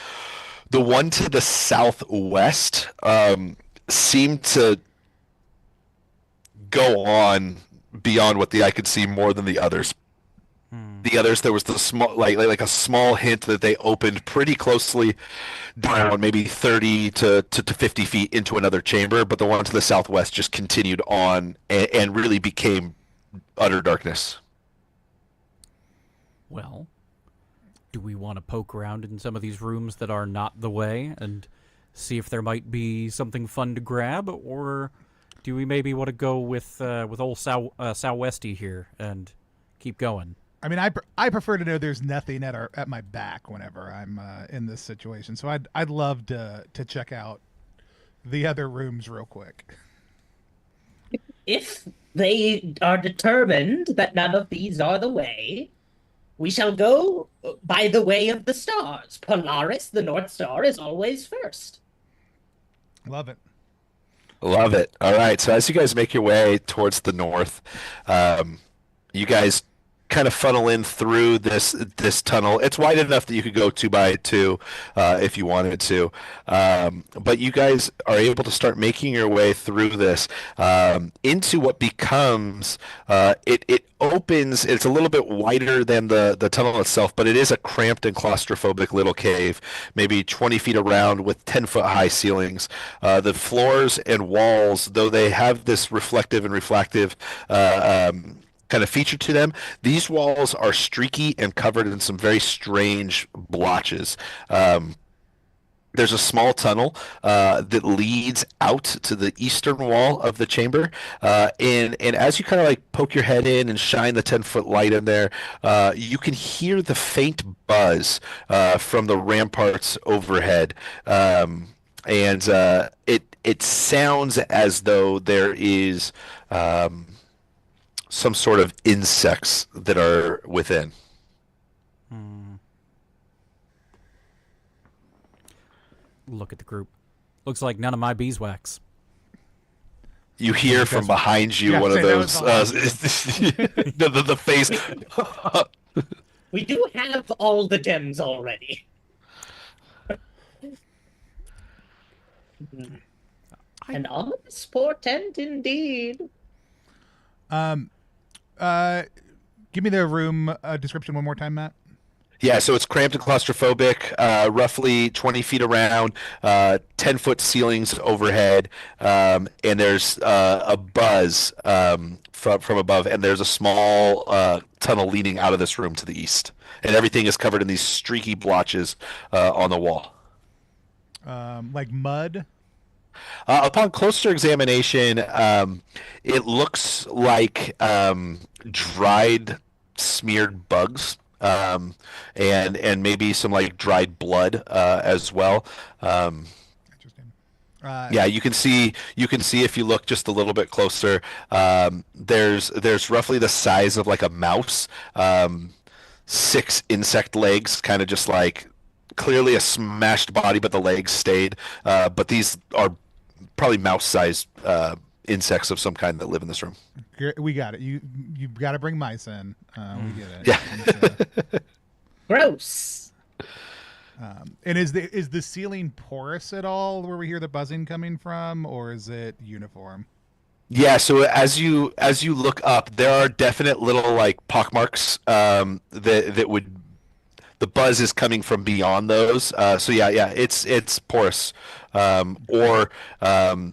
the one to the southwest seemed to go on beyond what the eye could see more than the others. The others, there was the small, like a small hint that they opened pretty closely down, maybe 30 to 50 feet into another chamber, but the one to the southwest just continued on and really became utter darkness. Well, do we want to poke around in some of these rooms that are not the way and see if there might be something fun to grab, or do we maybe want to go with old Southwesty here and keep going? I mean, I prefer to know there's nothing at my back whenever I'm in this situation. So I'd love to check out the other rooms real quick. If they are determined that none of these are the way, we shall go by the way of the stars. Polaris, the North Star, is always first. Love it. Love it. All right. So as you guys make your way towards the north, you guys kind of funnel in through this tunnel. It's wide enough that you could go 2 by 2 if you wanted to. But you guys are able to start making your way through this into what becomes it opens. It's a little bit wider than the tunnel itself, but it is a cramped and claustrophobic little cave, maybe 20 feet around with 10-foot high ceilings. The floors and walls, though they have this reflective and refractive kind of feature to them, these walls are streaky and covered in some very strange blotches. There's a small tunnel that leads out to the eastern wall of the chamber, and as you kind of like poke your head in and shine the 10-foot light in there, you can hear the faint buzz from the ramparts overhead, and it sounds as though there is some sort of insects that are within. Look at the group. Looks like none of my beeswax. You hear from behind you one of those the face. We do have all the gems already. An ominous portent indeed. Give me the room description one more time, Matt. Yeah, so it's cramped and claustrophobic, roughly 20 feet around, 10-foot ceilings overhead, and there's a buzz from above, and there's a small tunnel leading out of this room to the east, and everything is covered in these streaky blotches on the wall. Like mud? Upon closer examination, it looks like dried, smeared bugs. And maybe some like dried blood as well. Interesting. Yeah, you can see if you look just a little bit closer. There's roughly the size of like a mouse. 6 insect legs, kind of just like clearly a smashed body, but the legs stayed. But these are probably mouse-sized insects of some kind that live in this room. We got it. You've got to bring mice in. We get it. Yeah. Gross. And is the ceiling porous at all, where we hear the buzzing coming from, or is it uniform? Yeah. So as you look up, there are definite little like pockmarks that would. The buzz is coming from beyond those. So yeah, it's porous. Or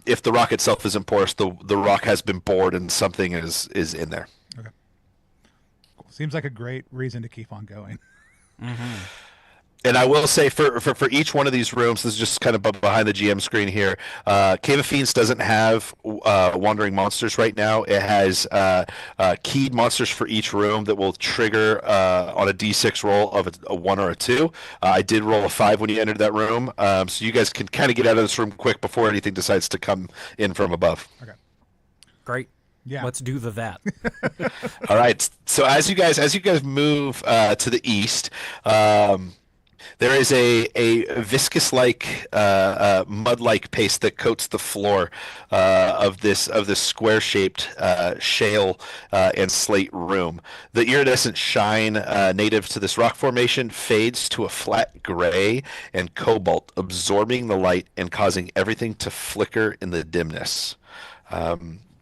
if the rock itself isn't porous, the rock has been bored and something is in there. Okay. Cool. Seems like a great reason to keep on going. Mm-hmm. And I will say for each one of these rooms, this is just kind of behind the GM screen here. Cave of Fiends doesn't have wandering monsters right now. It has keyed monsters for each room that will trigger on a D6 roll of a 1 or a 2. I did roll a 5 when you entered that room, so you guys can kind of get out of this room quick before anything decides to come in from above. Okay. Great. Yeah. Let's do that. All right. So as you guys move to the east. There is a viscous-like, mud-like paste that coats the floor of this square-shaped shale and slate room. The iridescent shine native to this rock formation fades to a flat gray and cobalt, absorbing the light and causing everything to flicker in the dimness.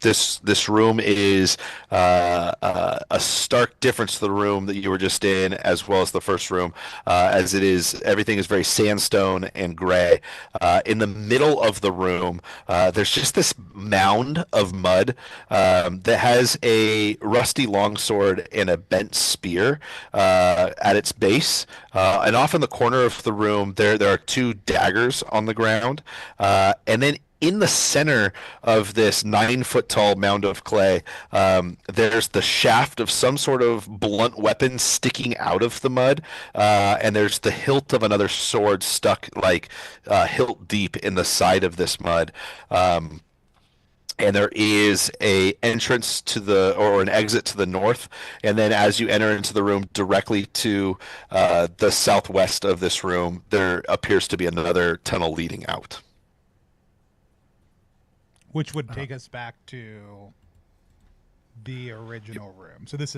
This room is a stark difference to the room that you were just in, as well as the first room, as everything is very sandstone and gray. In the middle of the room, there's just this mound of mud that has a rusty longsword and a bent spear at its base. And off in the corner of the room, there are 2 daggers on the ground, and then in the center of this 9-foot tall mound of clay, there's the shaft of some sort of blunt weapon sticking out of the mud, and there's the hilt of another sword stuck like hilt deep in the side of this mud. And there is a entrance to or an exit to the north, and then as you enter into the room directly to the southwest of this room, there appears to be another tunnel leading out. Which would take us back to the original room. So this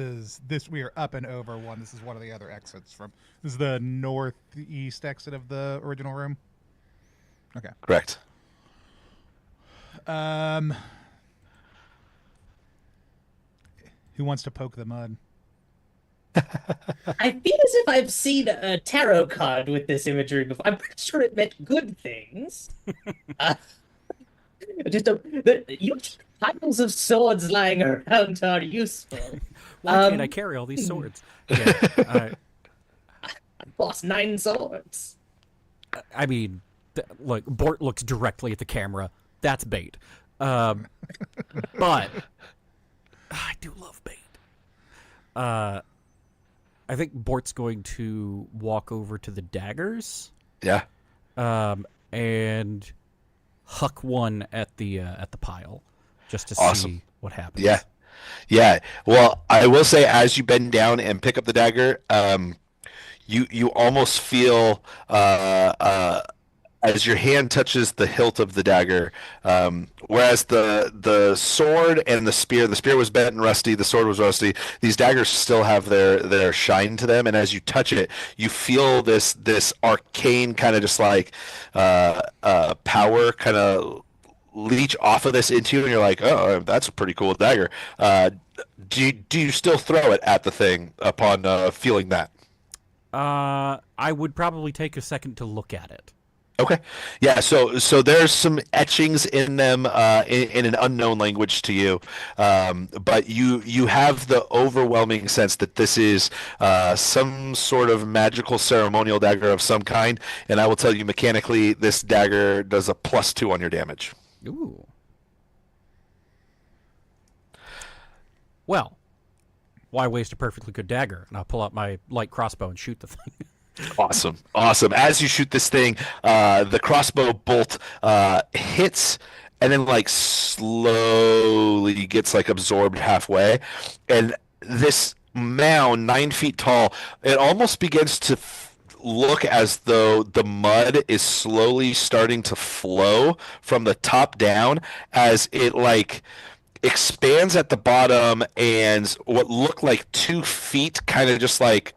we are up and over one. This is one of the other exits from. This is the northeast exit of the original room. Okay. Correct. Who wants to poke the mud? I feel as if I've seen a tarot card with this imagery before. I'm pretty sure it meant good things. Piles of swords lying around are useful. Why can't I carry all these swords? Yeah, I lost 9 swords. I mean, look, Bort looks directly at the camera. That's bait. But I do love bait. I think Bort's going to walk over to the daggers. Yeah. And huck one at the pile, just to Awesome. see what happens. Yeah. Yeah. Well, I will say, as you bend down and pick up the dagger, you almost feel as your hand touches the hilt of the dagger, whereas the sword and the spear was bent and rusty, the sword was rusty. These daggers still have their shine to them, and as you touch it, you feel this arcane kind of just like power kind of leech off of this into you, and you're like, oh, that's a pretty cool dagger. Do you still throw it at the thing upon feeling that? I would probably take a second to look at it. Okay. Yeah, so there's some etchings in them in an unknown language to you, but you have the overwhelming sense that this is some sort of magical ceremonial dagger of some kind, and I will tell you mechanically this dagger does a +2 on your damage. Ooh. Well, why waste a perfectly good dagger? And I'll pull out my light crossbow and shoot the thing. Awesome. As you shoot this thing, the crossbow bolt hits and then like slowly gets like absorbed halfway, and this mound 9 feet tall, it almost begins to look as though the mud is slowly starting to flow from the top down as it like expands at the bottom, and what look like 2 feet kind of just like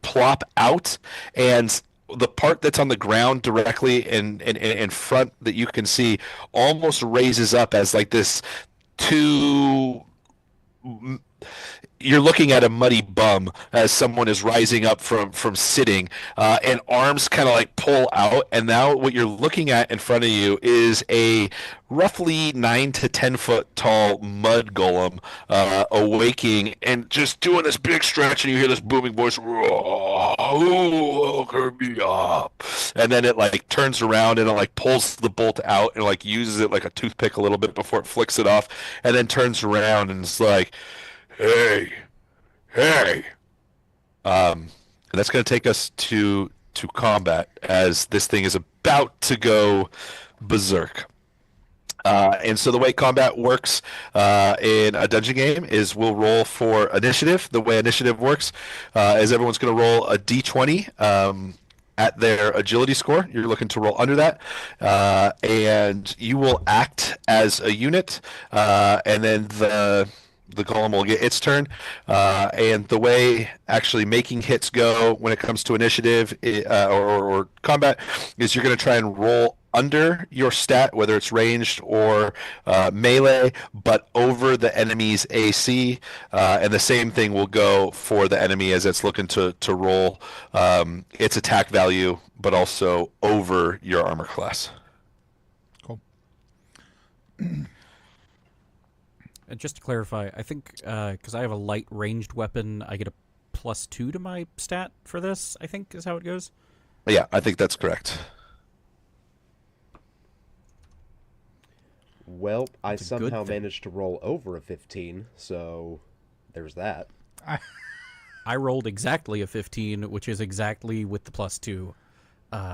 plop out, and the part that's on the ground directly in front that you can see almost raises up as like this you're looking at a muddy bum as someone is rising up from sitting, and arms kind of like pull out, and now what you're looking at in front of you is a roughly 9 to 10 foot tall mud golem awaking and just doing this big stretch, and you hear this booming voice, "Oh, look me up," and then it like turns around and it like pulls the bolt out and like uses it like a toothpick a little bit before it flicks it off, and then turns around and it's like, hey. And that's going to take us to combat as this thing is about to go berserk. And so the way combat works in a dungeon game is we'll roll for initiative. The way initiative works is everyone's going to roll a d20 at their agility score. You're looking to roll under that, and you will act as a unit, and then the golem will get its turn, and the way actually making hits go when it comes to initiative or combat is you're going to try and roll under your stat, whether it's ranged or melee, but over the enemy's AC, and the same thing will go for the enemy as it's looking to roll its attack value, but also over your armor class. Cool. And just to clarify, I think because I have a light ranged weapon, I get a +2 to my stat for this, I think is how it goes. Yeah, I think that's correct. Well, I That's a good somehow thing. managed to roll over a 15, so there's that. I rolled exactly a 15, which is exactly with the +2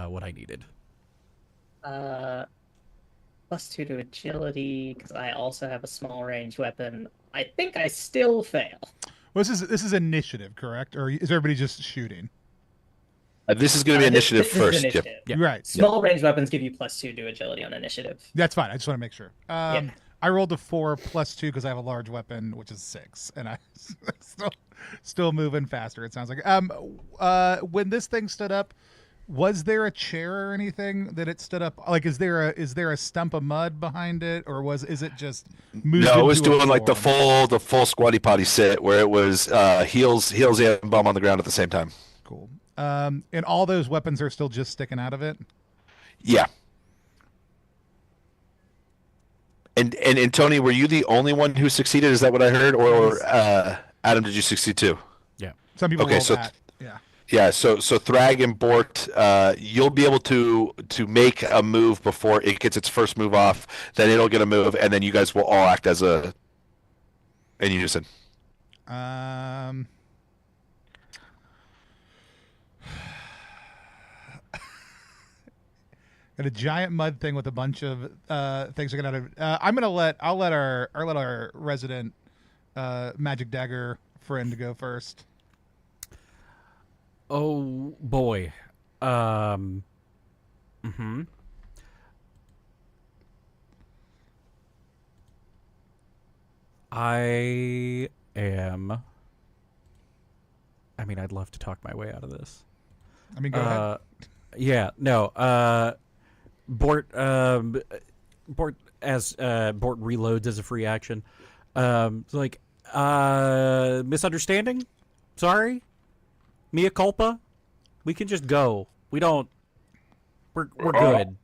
what I needed. +2 to agility, because I also have a small range weapon. I think I still fail. Well, this is initiative, correct? Or is everybody just shooting? This is going to be initiative This is first. initiative. Yeah. Right. Small range weapons give you +2 to agility on initiative. That's fine. I just want to make sure. Yeah. I rolled a 4 plus 2 because I have a large weapon, which is 6, and I still moving faster. It sounds like. When this thing stood up, was there a chair or anything that it stood up? Like, is there a stump of mud behind it, or is it just moved? No, it was into a doing like the form? full squatty potty sit where it was heels and bum on the ground at the same time. Cool. And all those weapons are still just sticking out of it. Yeah. And Tony, were you the only one who succeeded? Is that what I heard? Or Adam, did you succeed too? Yeah. Some people Okay, roll so that. Yeah. Yeah, so Thrag and Bort, you'll be able to make a move before it gets its first move off. Then it'll get a move, and then you guys will all act as a in unison. Got a giant mud thing with a bunch of things are gonna. I'll let our resident magic dagger friend go first. Oh boy. I am. I mean, I'd love to talk my way out of this. I mean, go ahead. Yeah, no. Bort reloads as a free action. It's like, misunderstanding? Sorry? Mea culpa? We can just go. We don't. We're good.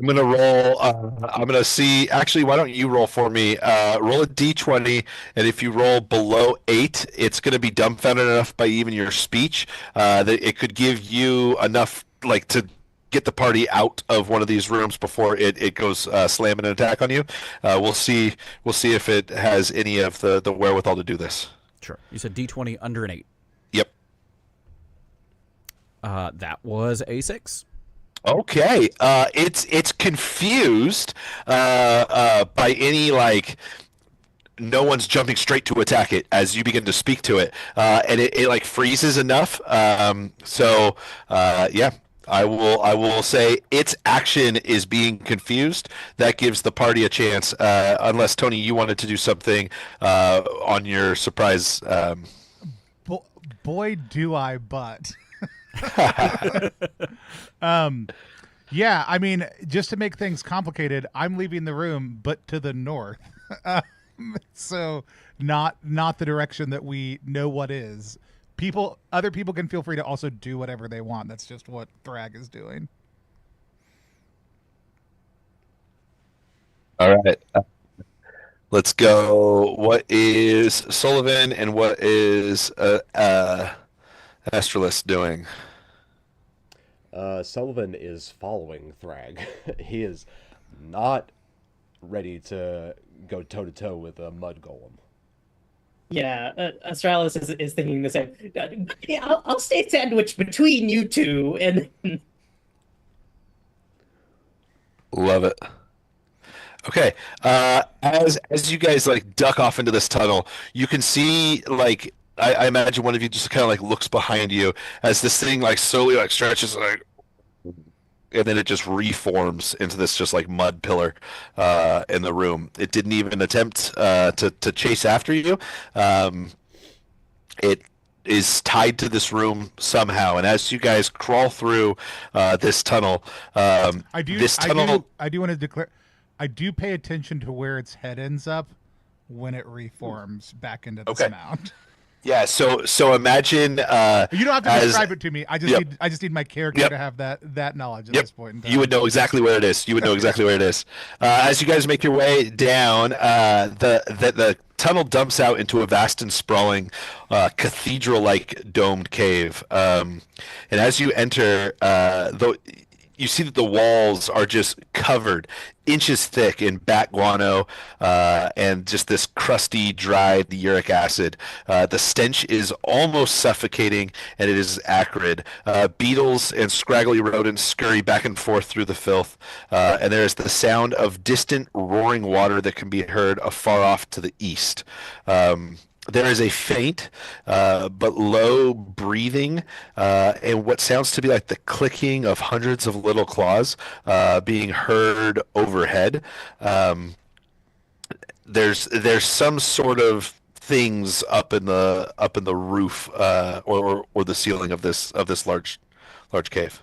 I'm gonna roll. I'm gonna see. Actually, why don't you roll for me? Roll a d20, and if you roll below 8, it's gonna be dumbfounded enough by even your speech that it could give you enough, like, to get the party out of one of these rooms before it goes slamming an attack on you. We'll see. We'll see if it has any of the wherewithal to do this. Sure. You said D20 under an 8. Yep. That was a 6. Okay, it's confused by any, like, no one's jumping straight to attack it as you begin to speak to it, and it like freezes enough. Yeah, I will say its action is being confused. That gives the party a chance, unless Tony, you wanted to do something on your surprise. Boy, do I! But. Yeah, I mean, just to make things complicated, I'm leaving the room, but to the north. So not the direction that we know what is. Other people can feel free to also do whatever they want. That's just what Thrag is doing. All right. Let's go. What is Sullivan and what is Astralis doing? Sullivan is following Thrag. He is not ready to go toe-to-toe with a mud golem. Yeah, Astralis is thinking the same. Yeah, I'll stay sandwiched between you two, and Love it. Okay, as you guys like duck off into this tunnel, you can see, like, I imagine one of you just kind of like looks behind you as this thing like slowly like stretches, like, and then it just reforms into this just like mud pillar in the room. It didn't even attempt to chase after you. It is tied to this room somehow, and as you guys crawl through this tunnel, I do want to declare, I do pay attention to where its head ends up when it reforms back into the mound. Yeah, so imagine you don't have to describe it to me. I just need my character to have that knowledge at this point in time. You would know exactly where it is. As you guys make your way down, the tunnel dumps out into a vast and sprawling cathedral-like domed cave. And as you enter, you see that the walls are just covered inches thick in bat guano and just this crusty, dried uric acid. The stench is almost suffocating, and it is acrid. Beetles and scraggly rodents scurry back and forth through the filth, and there is the sound of distant roaring water that can be heard afar off to the east. There is a faint but low breathing and what sounds to be like the clicking of hundreds of little claws being heard overhead. Um, there's some sort of things up in the roof or the ceiling of this large cave.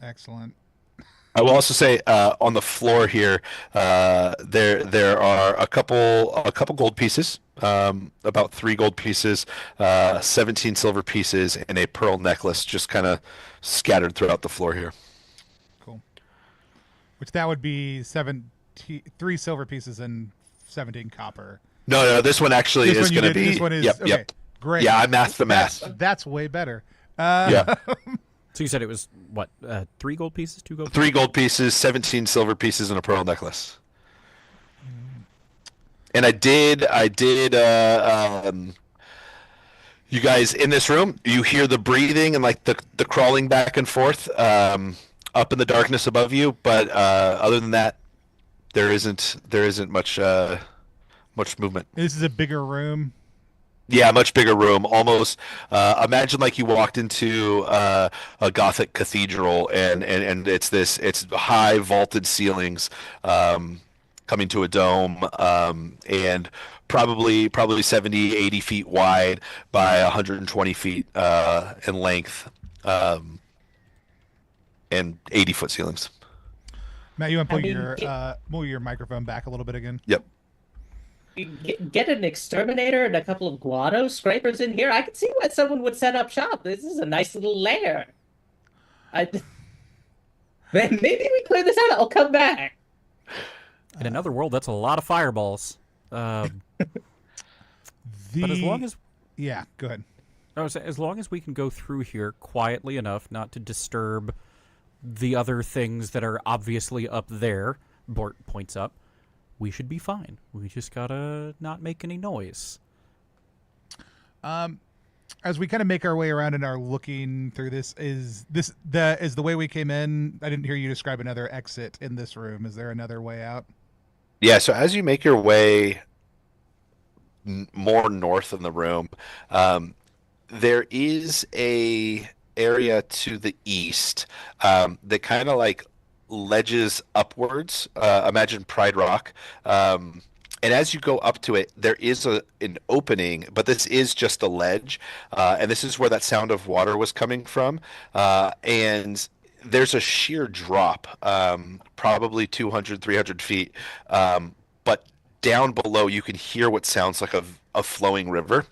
Excellent. I will also say on the floor here, there are a couple gold pieces, about 3 gold pieces, 17 silver pieces, and a pearl necklace just kind of scattered throughout the floor here. Cool. Which that would be 3 silver pieces and 17 copper. No, this one actually This is one you going to did- be. this one is- Yep, okay. yep. Great. Yeah, I mathed the math. That's way better. Yeah, So you said it was what? 3 gold pieces, 2 gold. 3 gold pieces, 17 silver pieces, and a pearl necklace. And I did. You guys in this room, you hear the breathing and like the crawling back and forth up in the darkness above you. But other than that, there isn't much movement. This is a bigger room. Yeah, much bigger room. Almost imagine like you walked into a Gothic cathedral and it's high vaulted ceilings coming to a dome and probably 70, 80 feet wide by 120 feet in length and 80-foot ceilings. Matt, you want to I pull mean, move your microphone back a little bit again? Yep. Get an exterminator and a couple of guano scrapers in here. I can see why someone would set up shop. This is a nice little lair. Maybe we clear this out. I'll come back. In another world, that's a lot of fireballs. But as long as Yeah, go ahead. I was saying, as long as we can go through here quietly enough not to disturb the other things that are obviously up there, Bort points up, we should be fine. We just gotta not make any noise. As we kind of make our way around and are looking through this, is the way we came in? I didn't hear you describe another exit in this room. Is there another way out? Yeah, so as you make your way more north in the room, there is a area to the east that kind of like ledges upwards. Imagine Pride Rock. And as you go up to it, there is an opening, but this is just a ledge. And this is where that sound of water was coming from. And there's a sheer drop, probably 200, 300 feet. But down below, you can hear what sounds like a flowing river.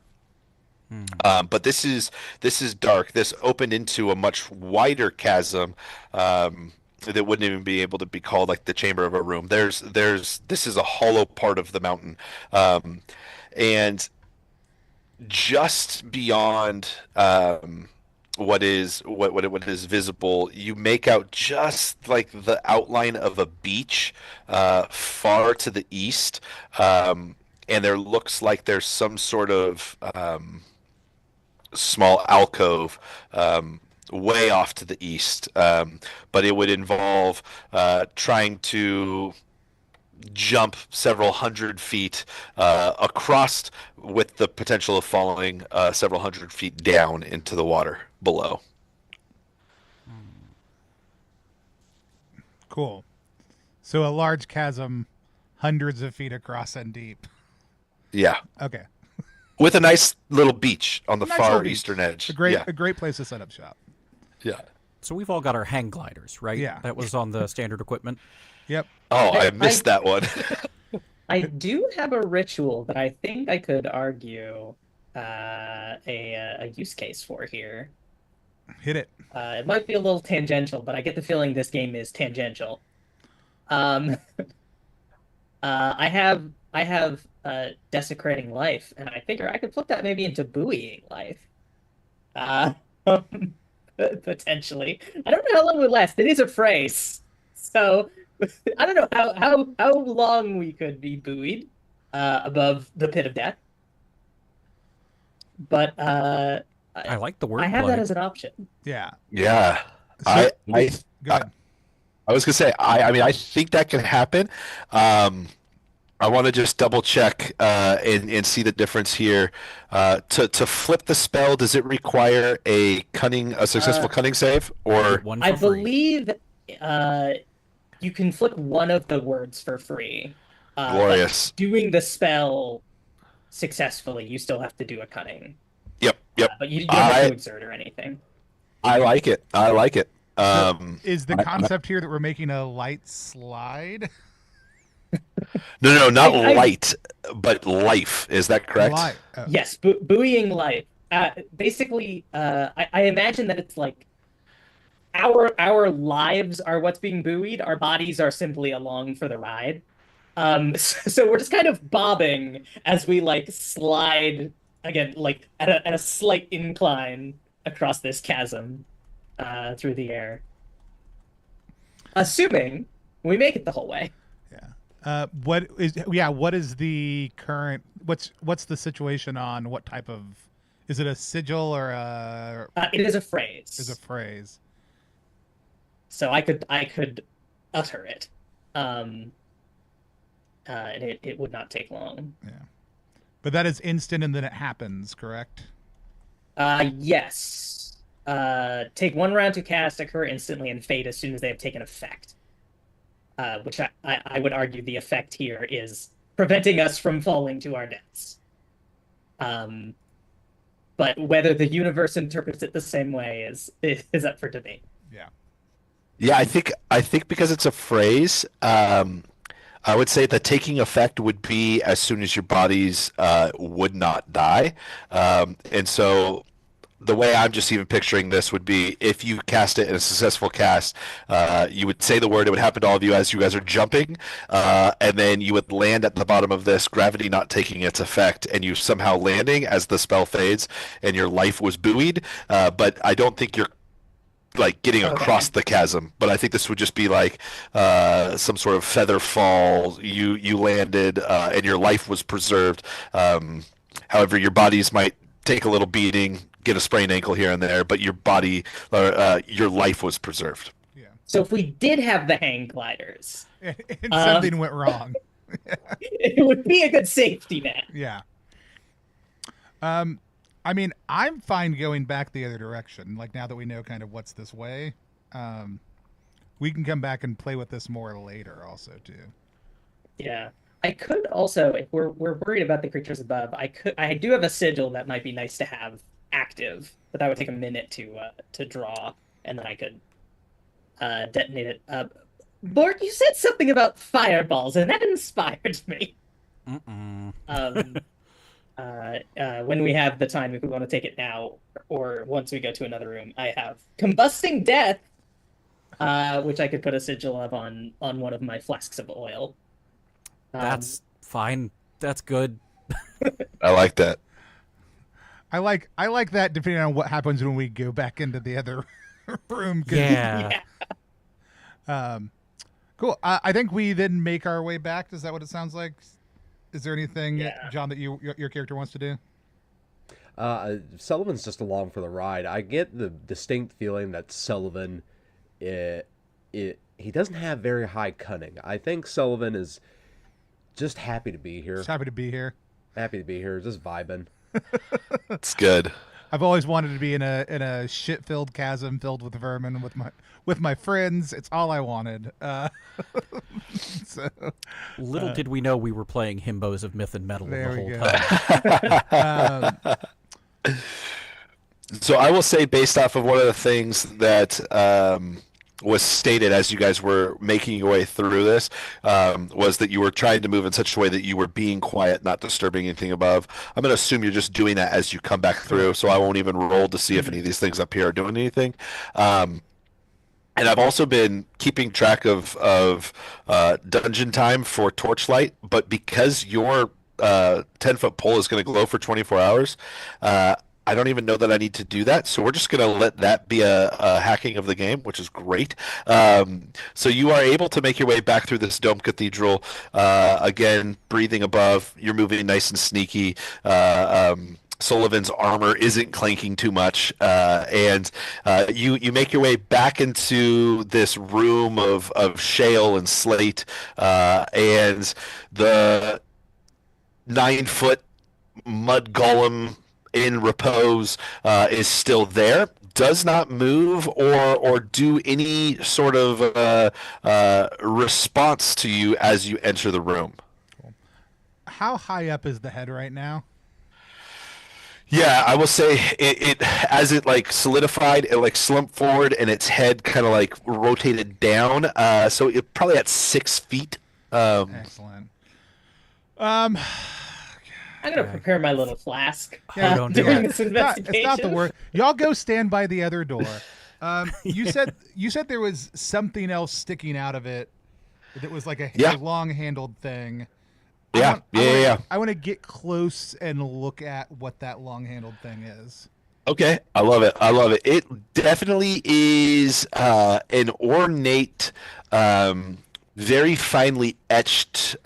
But this is dark. This opened into a much wider chasm that wouldn't even be able to be called like the chamber of a room. This is a hollow part of the mountain, and just beyond what is visible, you make out just like the outline of a beach far to the east, and there looks like there's some sort of small alcove way off to the east, but it would involve trying to jump several hundred feet across with the potential of falling several hundred feet down into the water below. Cool. So a large chasm, hundreds of feet across and deep. Yeah, Okay. with a nice little beach on the Nice far little beach. eastern edge. A great Yeah, place to set up shop. yeah. So we've all got our hang gliders, right? Yeah. That was on the standard equipment. Yep. Oh, I I- missed that one. I do have a ritual that I think I could argue a use case for here. Hit it. It might be a little tangential, but I get the feeling this game is tangential. I have desecrating life, and I figure I could put that maybe into buoying life. Potentially. I don't know how long it would last. It is a phrase, so I don't know how long we could be buoyed above the pit of death. But I like the word. I have that as an option. Yeah. Yeah, So- I Go ahead. I was gonna say, I mean, I think that can happen. Um, I want to just double check and see the difference here. To flip the spell, does it require a successful Uh, cunning save, You get or one I for free. believe uh, you can flip one of the words for free, but glorious? doing the spell successfully, you still have to do a cunning. Yep, yep. But you don't have to I exert or anything. I like it. I like it. So is the I concept here that we're making a light slide? no, not I light, but life. Is that correct? Light. Yes, buoying life. Basically, I imagine that it's like our lives are what's being buoyed. Our bodies are simply along for the ride. So we're just kind of bobbing as we like slide again, like at a slight incline across this chasm, through the air. Assuming we make it the whole way. Yeah. What is the current what's the situation on what type of is it a sigil or It is a phrase. is a phrase? So I could utter it. And it would not take long. Yeah. But that is instant and then it happens, correct? Yes. Take 1 round to cast, occur instantly, and fade as soon as they have taken effect. Which I would argue the effect here is preventing us from falling to our deaths. But whether the universe interprets it the same way is up for debate. Yeah. Yeah, I think because it's a phrase, I would say the taking effect would be as soon as your bodies would not die, and so the way I'm just even picturing this would be if you cast it in a successful cast, you would say the word, it would happen to all of you as you guys are jumping, and then you would land at the bottom of this, gravity not taking its effect, and you somehow landing as the spell fades, and your life was buoyed. But I don't think you're like getting across the chasm, but I think this would just be like some sort of feather fall. You landed, and your life was preserved. However, your bodies might take a little beating, get a sprained ankle here and there, but your body, your life was preserved. Yeah. So if we did have the hang gliders, And something went wrong. it would be a good safety net. Yeah. I mean, I'm fine going back the other direction. Like now that we know kind of what's this way, we can come back and play with this more later, also too. Yeah. I could also, if we're worried about the creatures above, I do have a sigil that might be nice to have active, but that would take a minute to draw, and then I could detonate it. Bort, you said something about fireballs, and that inspired me. When we have the time, if we want to take it now, or once we go to another room, I have combusting death, which I could put a sigil of on one of my flasks of oil. That's fine. That's good. I like that. I like that depending on what happens when we go back into the other room. Yeah. Cool. I think we then make our way back. Is that what it sounds like? Is there anything, John, that your character wants to do? Sullivan's just along for the ride. I get the distinct feeling that Sullivan, he doesn't have very high cunning. I think Sullivan is just happy to be here. Just happy to be here. Happy to be here, just vibing. It's good. I've always wanted to be in a shit-filled chasm filled with vermin with my friends. It's all I wanted. So, Little did we know we were playing Himbos of Myth and Metal the there we whole go. time. So I will say, based off of one of the things that was stated as you guys were making your way through this, was that you were trying to move in such a way that you were being quiet, not disturbing anything above. I'm going to assume you're just doing that as you come back through, so I won't even roll to see if any of these things up here are doing anything. And I've also been keeping track of dungeon time for Torchlight, but because your 10-foot pole is going to glow for 24 hours, I don't even know that I need to do that, so we're just going to let that be a hacking of the game, which is great. So you are able to make your way back through this dome cathedral, again, breathing above. You're moving nice and sneaky. Sullivan's armor isn't clanking too much, and you make your way back into this room of shale and slate, and the 9 foot mud golem in repose is still there. Does not move or do any sort of response to you as you enter the room. How high up is the head right now? Yeah, I will say it as it like solidified, it like slumped forward and its head kind of like rotated down. So it probably at 6 feet. Excellent. I'm gonna prepare my little flask don't do during it. this investigation. It's not the word. Y'all go stand by the other door. You said there was something else sticking out of it that was like a long-handled thing. I want to get close and look at what that long-handled thing is. Okay, I love it. I love it. It definitely is an ornate, very finely etched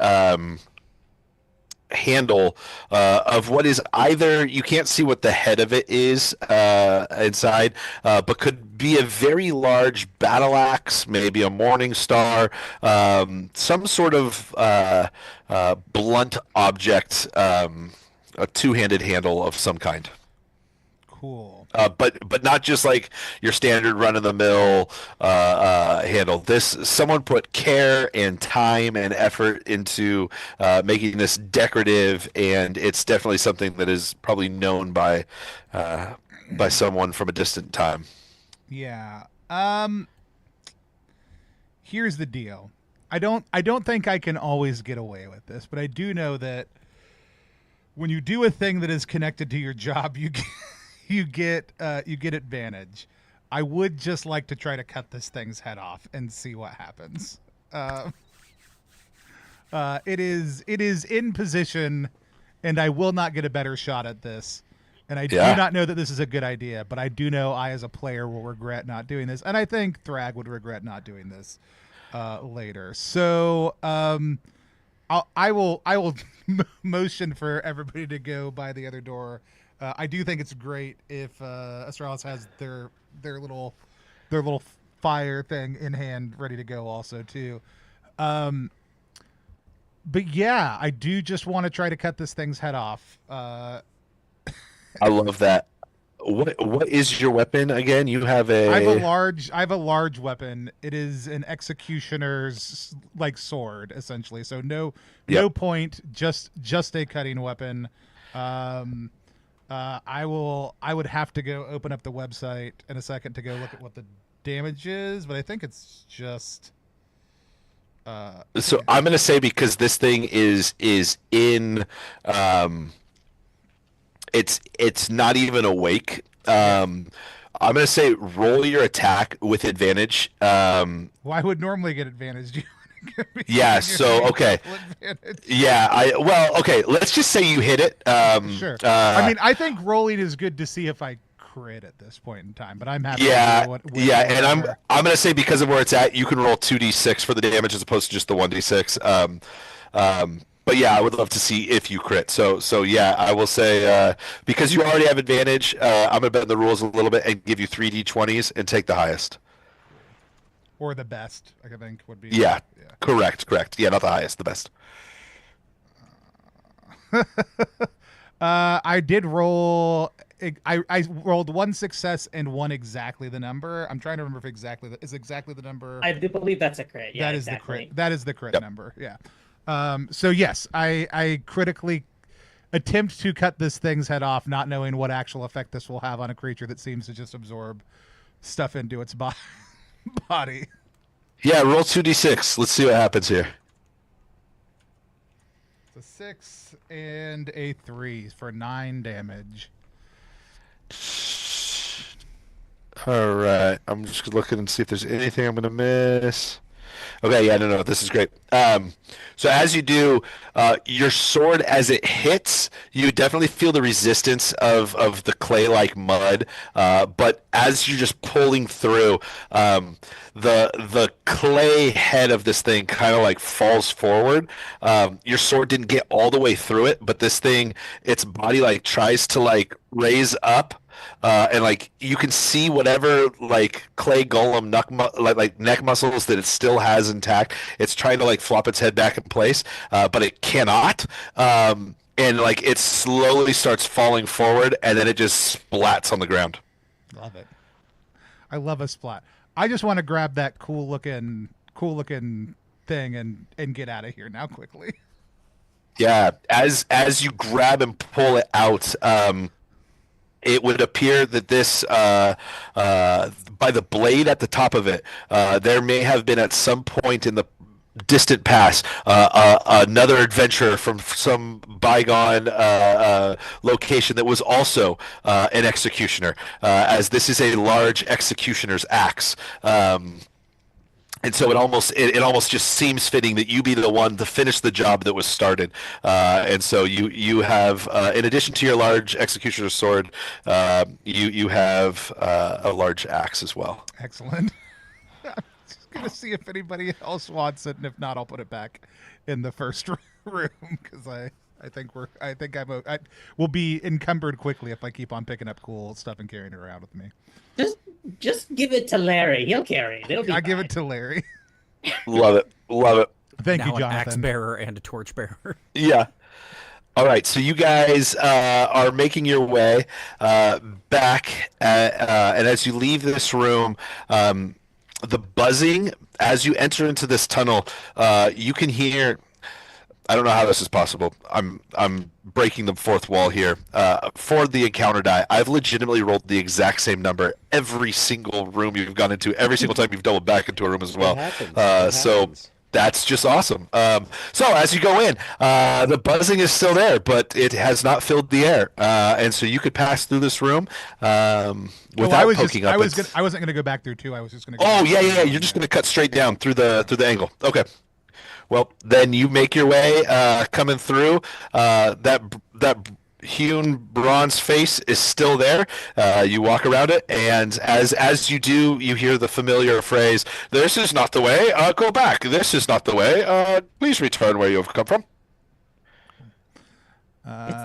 handle of what is either, you can't see what the head of it is inside, but could be a very large battle axe, maybe a morning star, some sort of blunt object, a two-handed handle of some kind. Cool. But not just like your standard run-of-the-mill handle. Someone put care and time and effort into making this decorative, and it's definitely something that is probably known by someone from a distant time. Yeah. Here's the deal. I don't think I can always get away with this, but I do know that when you do a thing that is connected to your job, you get advantage. I would just like to try to cut this thing's head off and see what happens. It is in position, and I will not get a better shot at this. And I do not know that this is a good idea, but I do know I, as a player, will regret not doing this, and I think Thrag would regret not doing this later. So I will motion for everybody to go by the other door. I do think it's great if Astralis has their little fire thing in hand, ready to go, also too. But yeah, I do just want to try to cut this thing's head off. I love that. What is your weapon again? You have a. I have a large weapon. It is an executioner's like sword, essentially. So no point, just a cutting weapon. I would have to go open up the website in a second to go look at what the damage is, but I think it's just. So I'm gonna say, because this thing is in, it's not even awake. I'm gonna say roll your attack with advantage. Well, I would normally get advantage. Yeah. So okay. Yeah. Okay. Let's just say you hit it. Sure. I mean, I think rolling is good to see if I crit at this point in time, but I'm happy. And I'm gonna say, because of where it's at, you can roll 2d6 for the damage as opposed to just the 1d6. But yeah, I would love to see if you crit. So yeah, I will say, because you already have advantage, I'm gonna bend the rules a little bit and give you 3d20s and take the highest. Or the best, I think would be. Yeah. Correct. Yeah, not the highest, the best. I did roll. I rolled one success and one exactly the number. I'm trying to remember if is exactly the number. I do believe that's a crit. Yeah, that is exactly. the crit. That is the crit number. Yeah. So yes, I critically attempt to cut this thing's head off, not knowing what actual effect this will have on a creature that seems to just absorb stuff into its body. Yeah, roll 2d6. Let's see what happens here. It's a 6 and a 3 for 9 damage. All right. I'm just looking and see if there's anything I'm going to miss. Okay, yeah, no, this is great. So as you do, your sword as it hits, you definitely feel the resistance of the clay-like mud. But as you're just pulling through, the clay head of this thing kind of like falls forward. Your sword didn't get all the way through it, but this thing, its body like tries to like raise up. And like you can see whatever like clay golem like neck muscles that it still has intact. It's trying to like flop its head back in place, but it cannot. And like it slowly starts falling forward, and then it just splats on the ground. Love it. I love a splat. I just want to grab that cool looking thing and get out of here now quickly. Yeah, as you grab and pull it out, it would appear that this, by the blade at the top of it, there may have been at some point in the distant past another adventurer from some bygone location that was also an executioner, as this is a large executioner's axe. And so it almost just seems fitting that you be the one to finish the job that was started. And so you have, in addition to your large executioner sword, you have a large axe as well. Excellent. Just gonna see if anybody else wants it, and if not, I'll put it back in the first room because I will be encumbered quickly if I keep on picking up cool stuff and carrying it around with me. Just give it to Larry. He'll carry it. It'll be give fine. it to Larry. Love it. Thank now you, an Jonathan. axe bearer and a torch bearer. Yeah. All right, so you guys are making your way back, and as you leave this room, the buzzing as you enter into this tunnel, you can hear. I don't know how this is possible. I'm breaking the fourth wall here. For the encounter die, I've legitimately rolled the exact same number every single room you've gone into, every single time you've doubled back into a room as well. So that's just awesome. So as you go in, the buzzing is still there, but it has not filled the air, and so you could pass through this room without poking up. I wasn't going to go back through too. I was just going to. Oh yeah. You're just going to cut straight down through the angle. Okay. Well, then you make your way coming through. That hewn bronze face is still there. You walk around it, and as you do, you hear the familiar phrase, "This is not the way. Go back. This is not the way. Please return where you have come from."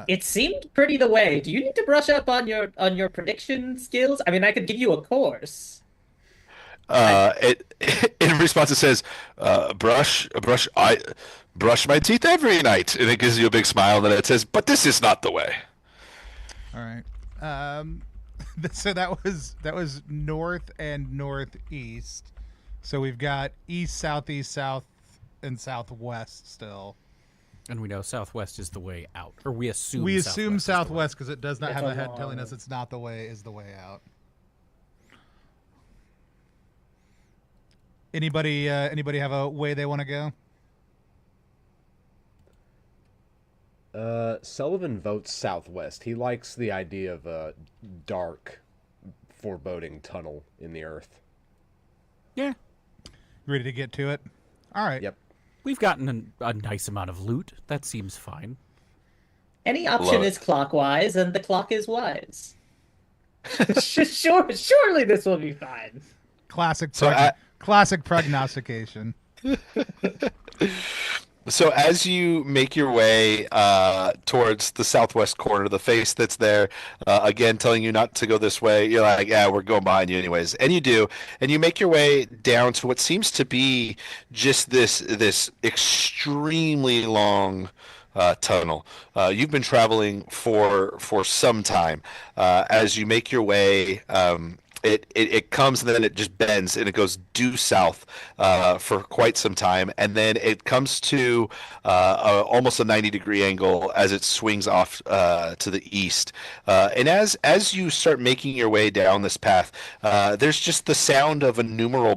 It seemed pretty the way. Do you need to brush up on your prediction skills? I mean, I could give you a course. It in response it says, I brush my teeth every night, and it gives you a big smile, and then it says, "But this is not the way." All right. So that was north and northeast. So we've got east, southeast, south, and southwest still. And we know southwest is the way out, or we assume southwest because it does not have a head telling us it's not the way is the way out. Anybody have a way they want to go? Sullivan votes southwest. He likes the idea of a dark, foreboding tunnel in the earth. Yeah. Ready to get to it? All right. Yep. We've gotten a nice amount of loot. That seems fine. Any option is clockwise, and the clock is wise. Surely this will be fine. Classic prognostication. So as you make your way towards the southwest corner, the face that's there, again telling you not to go this way, you're like, yeah, we're going behind you anyways. And you do, and you make your way down to what seems to be just this extremely long tunnel. You've been traveling for some time. As you make your way, it comes and then it just bends and it goes due south for quite some time, and then it comes to almost a 90-degree angle as it swings off to the east. And as you start making your way down this path, there's just the sound of innumerable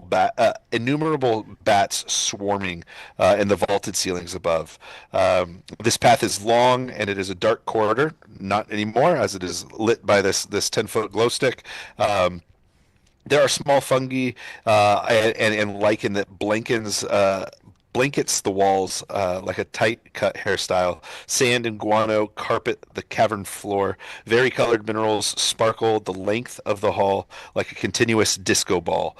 bats swarming in the vaulted ceilings above. This path is long and it is a dark corridor, not anymore as it is lit by this 10-foot glow stick. There are small fungi and lichen that blankets the walls like a tight cut hairstyle. Sand and guano carpet the cavern floor. Varicolored minerals sparkle the length of the hall like a continuous disco ball.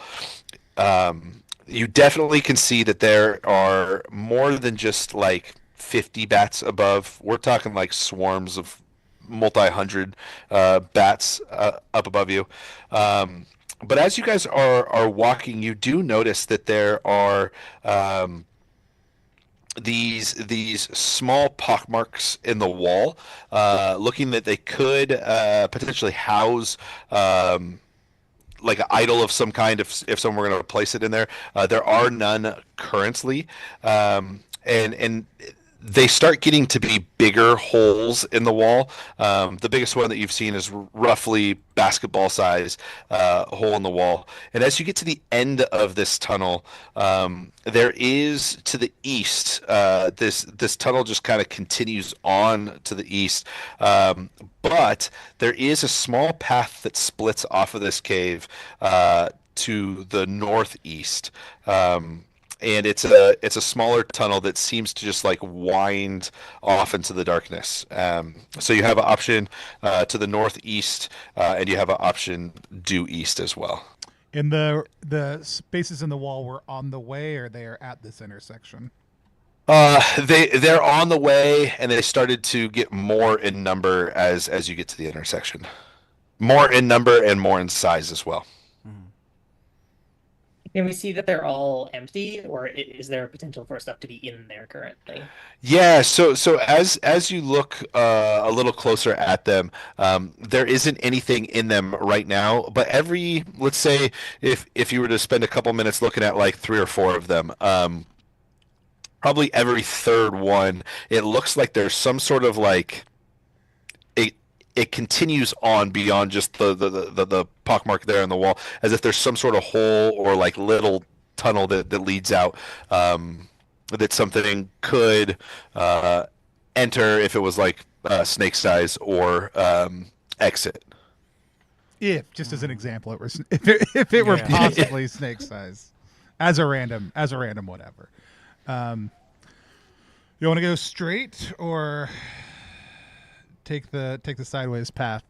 You definitely can see that there are more than just like 50 bats above. We're talking like swarms of multi-hundred bats up above you. But as you guys are walking, you do notice that there are these small pockmarks in the wall, looking that they could potentially house like an idol of some kind if someone were going to place it in there. There are none currently, and they start getting to be bigger holes in the wall. The biggest one that you've seen is roughly basketball size hole in the wall. And as you get to the end of this tunnel, there is to the east. This tunnel just kind of continues on to the east, but there is a small path that splits off of this cave to the northeast. And it's a smaller tunnel that seems to just like wind off into the darkness. So you have an option to the northeast, and you have an option due east as well. And the spaces in the wall were on the way, or they are at this intersection? They're on the way, and they started to get more in number as you get to the intersection. More in number and more in size as well. Can we see that they're all empty, or is there a potential for stuff to be in there currently? Yeah, so as you look a little closer at them, there isn't anything in them right now. But let's say if you were to spend a couple minutes looking at like three or four of them, probably every third one, it looks like there's some sort of like it continues on beyond just the pockmark there on the wall, as if there's some sort of hole or like little tunnel that leads out, that something could enter if it was like snake size or exit. If, just as an example, if it were possibly snake size, as a random whatever. You want to go straight or take the sideways path?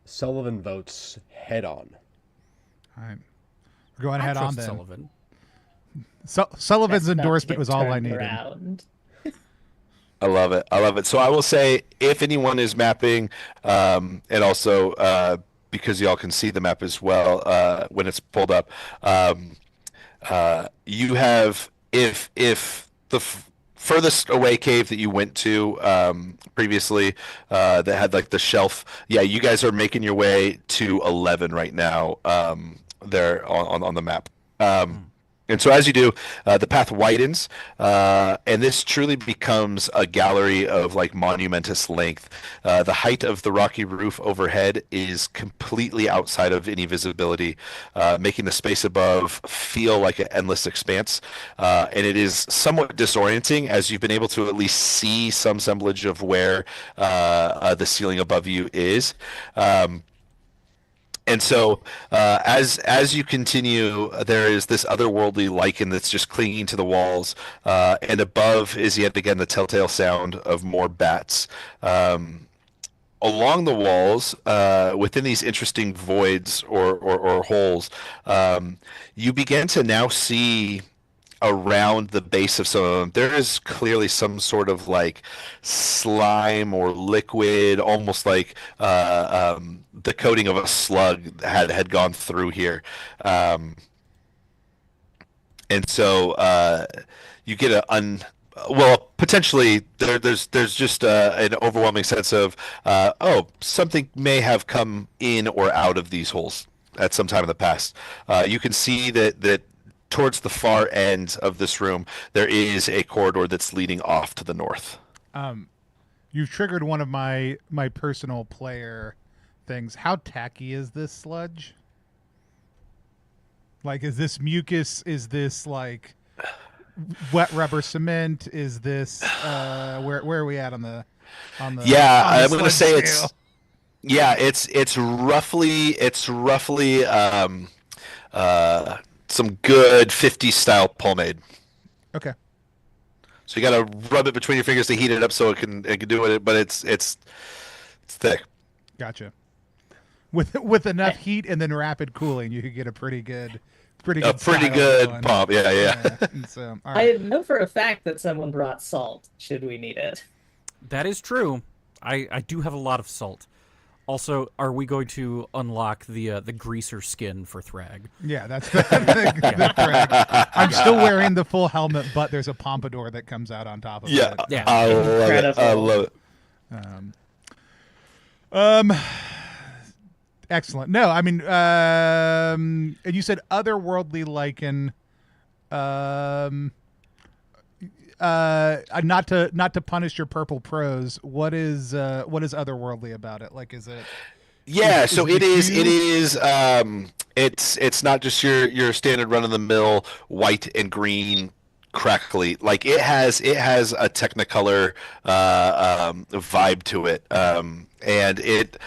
Sullivan votes head on. All right, we're going head on then. Sullivan. Sullivan's That's not endorsement get was all I turned needed. around. I love it. So I will say, if anyone is mapping, and also because y'all can see the map as well when it's pulled up, you have if the furthest away cave that you went to previously that had like the shelf, yeah, you guys are making your way to 11 right now there on the map. And so as you do, the path widens, and this truly becomes a gallery of like monumentous length. The height of the rocky roof overhead is completely outside of any visibility, making the space above feel like an endless expanse. And it is somewhat disorienting, as you've been able to at least see some semblance of where the ceiling above you is. And so, as you continue, there is this otherworldly lichen that's just clinging to the walls, and above is yet again the telltale sound of more bats. Along the walls, within these interesting voids or holes, you begin to now see around the base of some of them, there is clearly some sort of like slime or liquid, almost like the coating of a slug had gone through here. And so you get potentially there's just an overwhelming sense of something may have come in or out of these holes at some time in the past. You can see that towards the far end of this room, there is a corridor that's leading off to the north. You've triggered one of my personal player things. How tacky is this sludge? Like, is this mucus? Is this like wet rubber cement? Is this where are we at on the Yeah, on the I'm going to sludge say scale? Yeah, it's roughly uh some good 50s style pomade. Okay, So you got to rub it between your fingers to heat it up so it can do it, but it's thick. gotcha. With enough I, heat and then rapid cooling, you could get a pretty A good pretty style good going. pump. Yeah, yeah. Yeah. And so, all I right. know for a fact that someone brought salt, should we need it. That is true. I do have a lot of salt. Also, are we going to unlock the greaser skin for Thrag? Yeah, that's the correct. I'm still wearing the full helmet, but there's a pompadour that comes out on top of Yeah, it. Yeah. I love it. I Incredible. love it. Um, excellent. No, I mean, and you said otherworldly lichen. Not to punish your purple prose. What is otherworldly about it? Like, is it? Yeah, Is so it it the is. hue? It is. It's not just your standard run of the mill white and green crackly. Like it has a Technicolor vibe to it. And it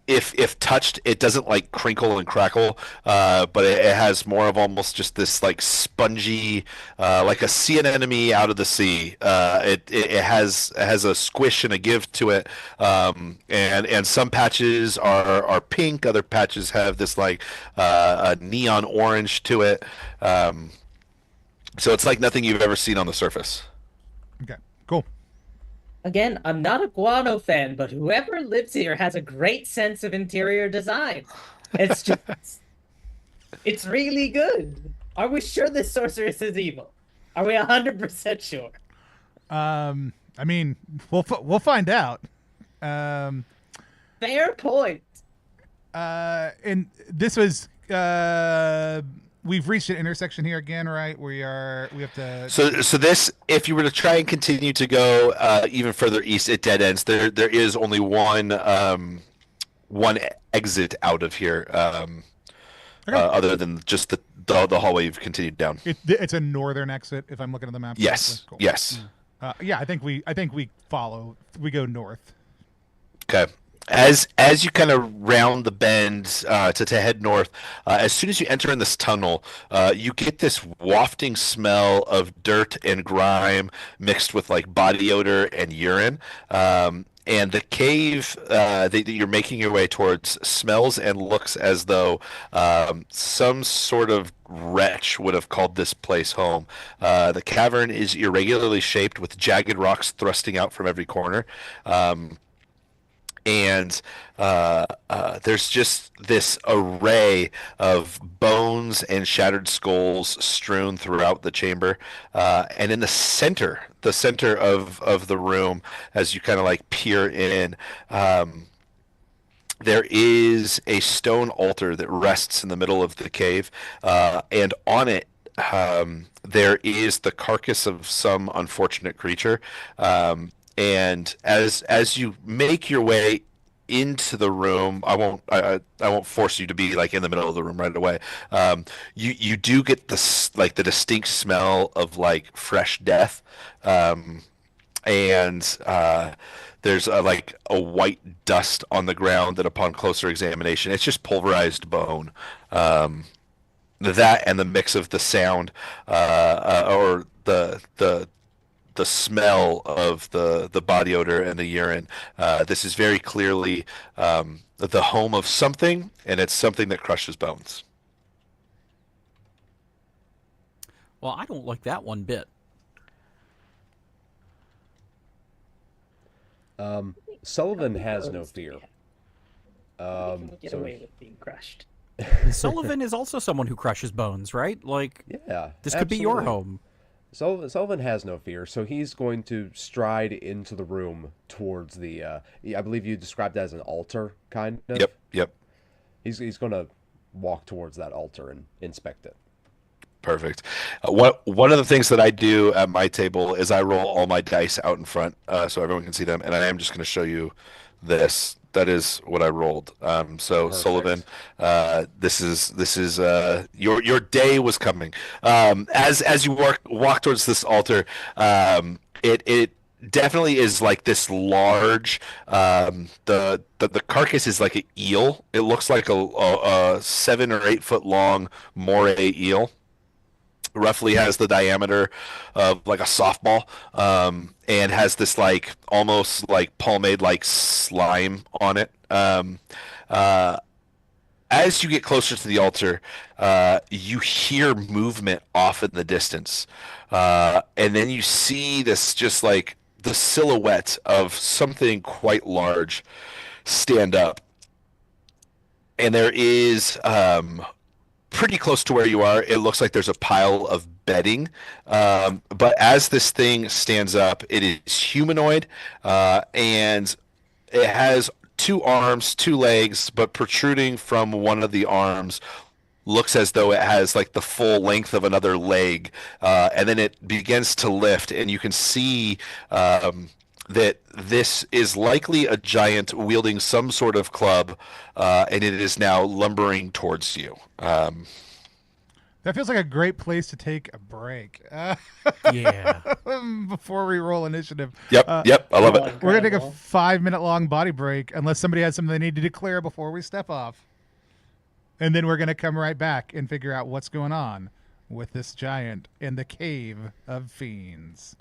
if touched, it doesn't like crinkle and crackle. But it has more of almost just this like spongy, like a sea anemone out of the sea. It has a squish and a give to it. And some patches are pink, other patches have this like a neon orange to it. So it's like nothing you've ever seen on the surface. Okay, cool. Again, I'm not a Guano fan, but whoever lives here has a great sense of interior design. It's just, it's really good. Are we sure this sorceress is evil? Are we 100% sure? I mean, we'll find out. Fair point. And this was we've reached an intersection here again, right? We have to. So this, if you were to try and continue to go even further east, it dead ends. There is only one exit out of here, Okay. other than just the hallway you've continued down. It's a northern exit if I'm looking at the map. Yes, correctly. Cool. yes. Yeah, I think we follow. We go north. Okay. As you kind of round the bend to head north, as soon as you enter in this tunnel, you get this wafting smell of dirt and grime mixed with like body odor and urine. And the cave that you're making your way towards smells and looks as though some sort of wretch would have called this place home. The cavern is irregularly shaped with jagged rocks thrusting out from every corner. And there's just this array of bones and shattered skulls strewn throughout the chamber. And in the center of the room, as you kind of like peer in, there is a stone altar that rests in the middle of the cave, and on it there is the carcass of some unfortunate creature. And as you make your way into the room, I won't force you to be like in the middle of the room right away. You do get the distinct smell of like fresh death, and there's like a white dust on the ground that, upon closer examination, it's just pulverized bone. That and the mix of the sound, or the smell of the body odor and the urine. This is very clearly the home of something, and it's something that crushes bones. Well, I don't like that one bit. Sullivan has no fear. We can get So away with being crushed. Sullivan is also someone who crushes bones, right? Like, yeah, this could be your absolutely. home. Sullivan has no fear, so he's going to stride into the room towards the. I believe you described that as an altar, kind of. Yep, yep. He's going to walk towards that altar and inspect it. Perfect. One of the things that I do at my table is I roll all my dice out in front, so everyone can see them, and I am just going to show you this. That is what I rolled. So Perfect. Sullivan, this is your day was coming. As you walk towards this altar, it definitely is like this large. The carcass is like an eel. It looks like a 7 or 8 foot long moray eel. Roughly has the diameter of like a softball, and has this like almost like pomade like slime on it. Uh, as you get closer to the altar, you hear movement off in the distance, and then you see this just like the silhouette of something quite large stand up, and there is pretty close to where you are. It looks like there's a pile of bedding. But as this thing stands up, it is humanoid, and it has 2 arms, 2 legs, but protruding from one of the arms looks as though it has like the full length of another leg, and then it begins to lift, and you can see that this is likely a giant wielding some sort of club, and it is now lumbering towards you. That feels like a great place to take a break Yeah. before we roll initiative. Yep, I love Oh, it. We're going to take a incredible. 5-minute long body break unless somebody has something they need to declare before we step off. And then we're going to come right back and figure out what's going on with this giant in the Cave of Fiends.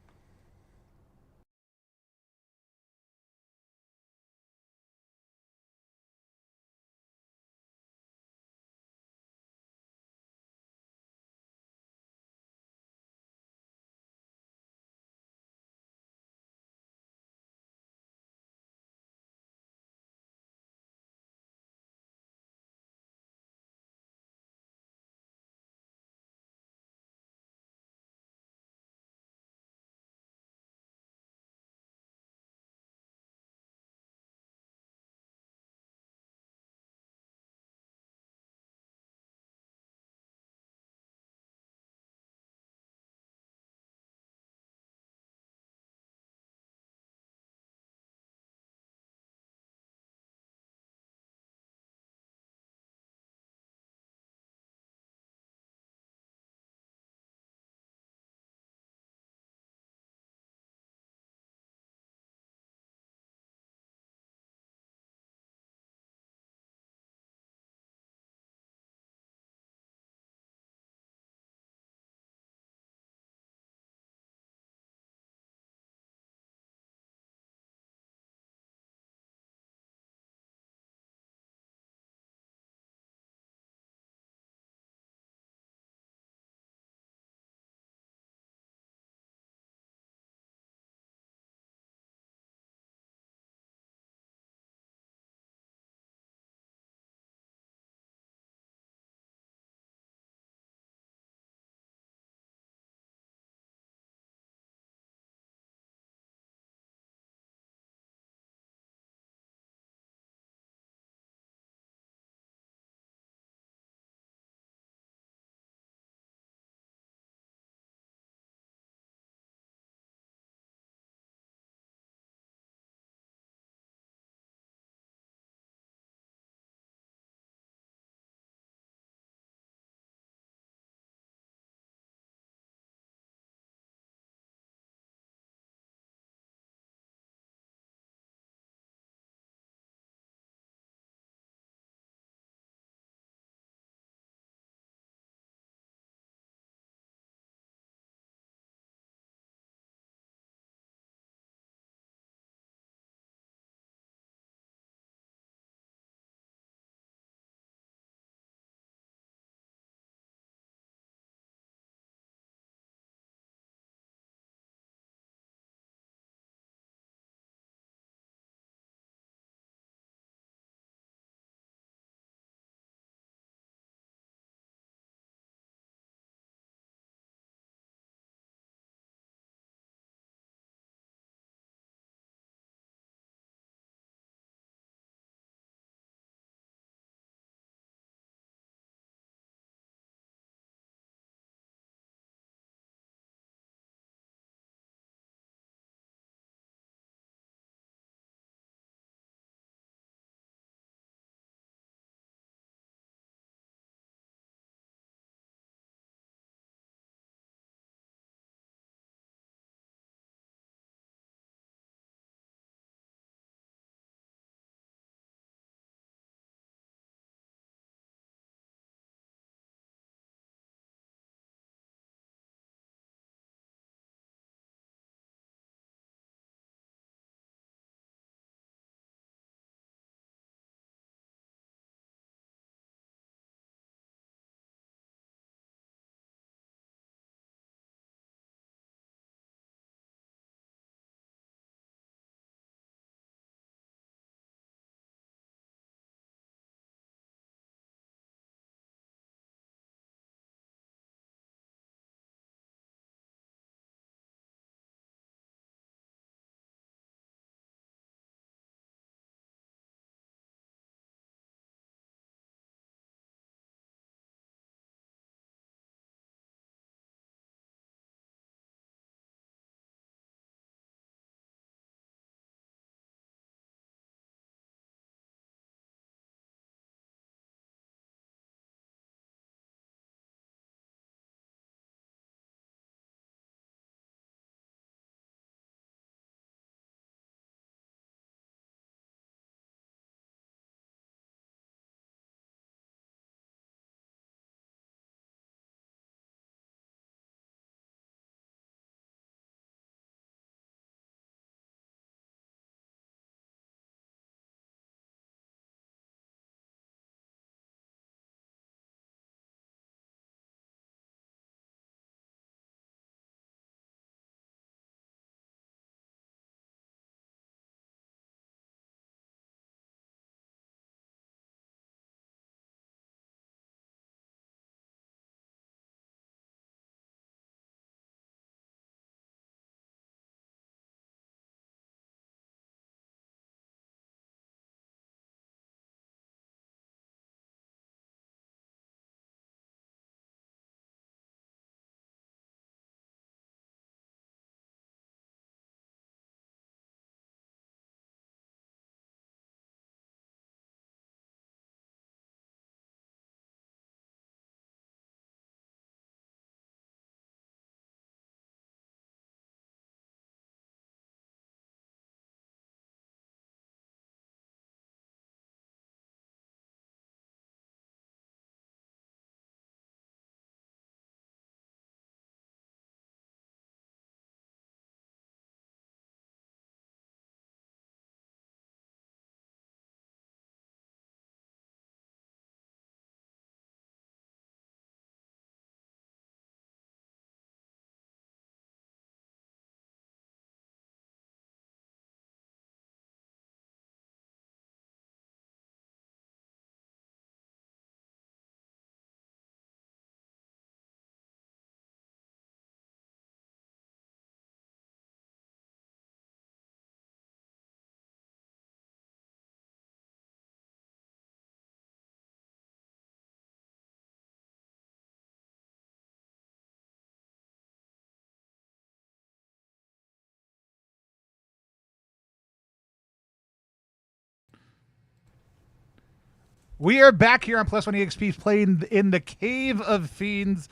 We are back here on Plus One EXP playing in the Cave of Fiends.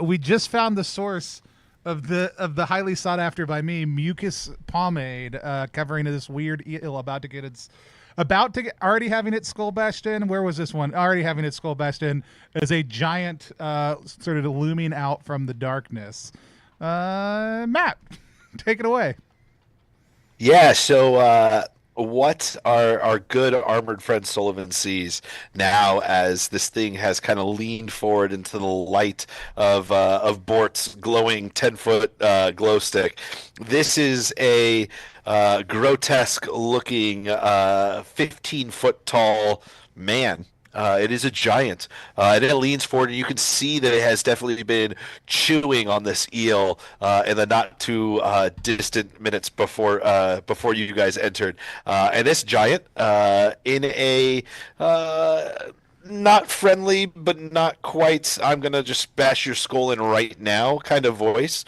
We just found the source of the highly sought after by me mucus pomade, covering this weird eel already having its skull bashed in. Where was this one? Already having its skull bashed in as a giant sort of looming out from the darkness. Matt, take it away. Yeah, so what our good armored friend Sullivan sees now, as this thing has kind of leaned forward into the light of Bort's glowing 10-foot glow stick. This is a grotesque looking 15-foot tall man. It is a giant, and it leans forward, and you can see that it has definitely been chewing on this eel in the not too distant minutes before you guys entered. And this giant, in a not friendly but not quite, I'm gonna just bash your skull in right now kind of voice,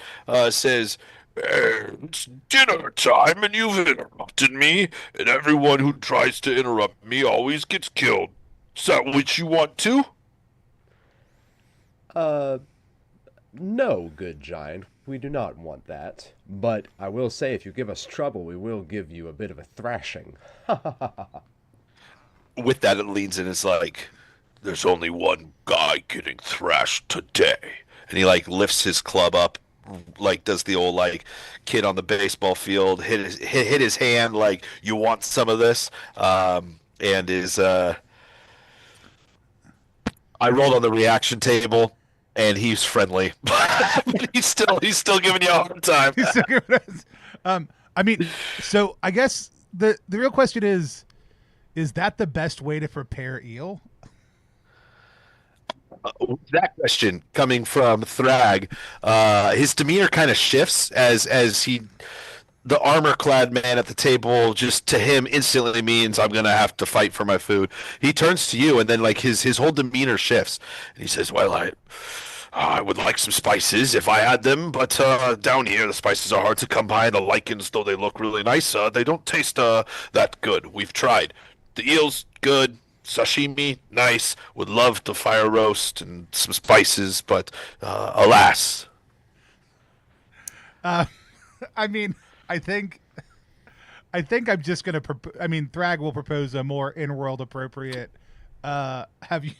says, "It's dinner time, and you've interrupted me, and everyone who tries to interrupt me always gets killed. Is that what you want to?" No, good giant. We do not want that. But I will say, if you give us trouble, we will give you a bit of a thrashing. With that, it leans in and is like, "There's only one guy getting thrashed today." And he like lifts his club up, like does the old like kid on the baseball field, hit his hand like, "You want some of this?" And is I rolled on the reaction table, and he's friendly, but he's still giving you a hard time. He's still giving us- I mean, so I guess the real question is that the best way to prepare eel? That question coming from Thrag, his demeanor kind of shifts as the armor-clad man at the table, just to him instantly means, "I'm gonna have to fight for my food." He turns to you, and then like his whole demeanor shifts, and he says, "Well, I would like some spices if I had them, but down here the spices are hard to come by. The lichens, though they look really nice, they don't taste that good. We've tried. The eel's good. Sashimi, nice. Would love to fire roast and some spices, but alas." I mean, I think I'm just gonna. Thrag will propose a more in-world appropriate. Have you,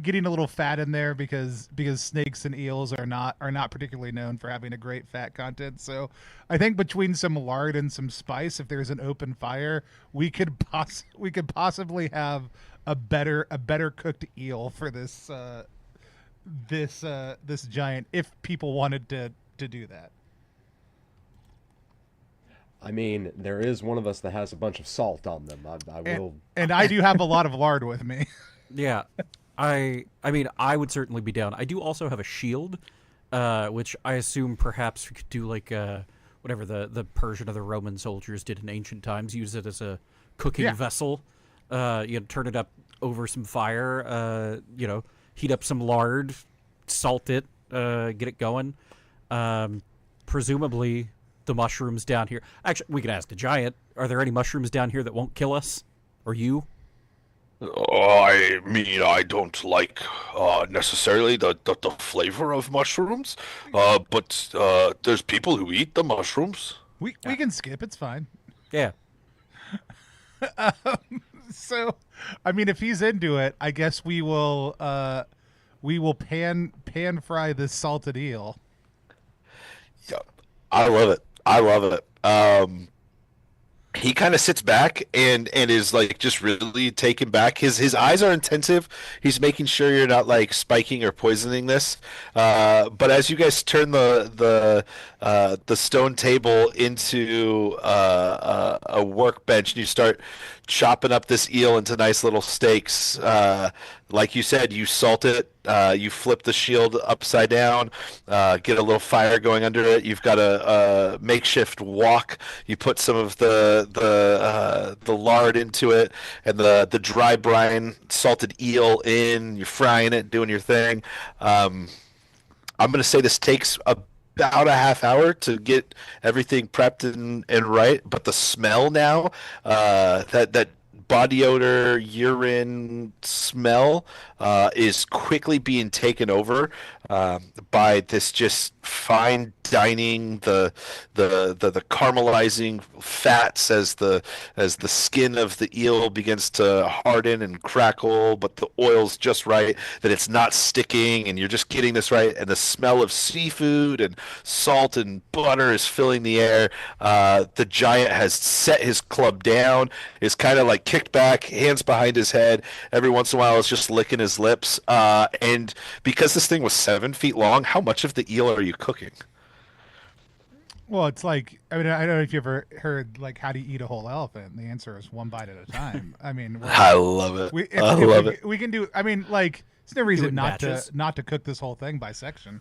getting a little fat in there because snakes and eels are not particularly known for having a great fat content. So I think between some lard and some spice, if there's an open fire, we could possibly have a better cooked eel for this giant, if people wanted to do that. I mean, there is one of us that has a bunch of salt on them. I will. And I do have a lot of lard with me. Yeah, I mean, I would certainly be down. I do also have a shield, which I assume perhaps we could do like whatever the Persian or the Roman soldiers did in ancient times, use it as a cooking vessel. Turn it up over some fire. Heat up some lard, salt it, get it going. Presumably the mushrooms down here. Actually, we could ask the giant. Are there any mushrooms down here that won't kill us? Or you? I mean, I don't like necessarily the flavor of mushrooms, but there's people who eat the mushrooms. We can skip. It's fine. Yeah. So, I mean, if he's into it, I guess we will pan fry this salted eel. Yeah, I love it. He kind of sits back and is like just really taken back. His eyes are intensive. He's making sure you're not like spiking or poisoning this. But as you guys turn the stone table into a workbench and you start chopping up this eel into nice little steaks, like you said, you salt it. You flip the shield upside down, get a little fire going under it. You've got a makeshift wok. You put some of the lard into it, and the dry brine salted eel in. You're frying it, doing your thing. I'm gonna say this takes about a half hour to get everything prepped and right. But the smell now, that body odor, urine smell is quickly being taken over by this just fine dining, the caramelizing fats as the skin of the eel begins to harden and crackle, but the oil's just right that it's not sticking, and you're just getting this right, and the smell of seafood and salt and butter is filling the air. The giant has set his club down, is kind of like kicked back, hands behind his head. Every once in a while, is just licking his lips. And because this thing was 7 feet long, how much of the eel are you cooking? Well, it's like, I mean, I don't know if you ever heard, like, how do you eat a whole elephant? And the answer is one bite at a time. I mean, I love it. I love it. We can do, I mean, like, there's no reason not batches. to cook this whole thing by section.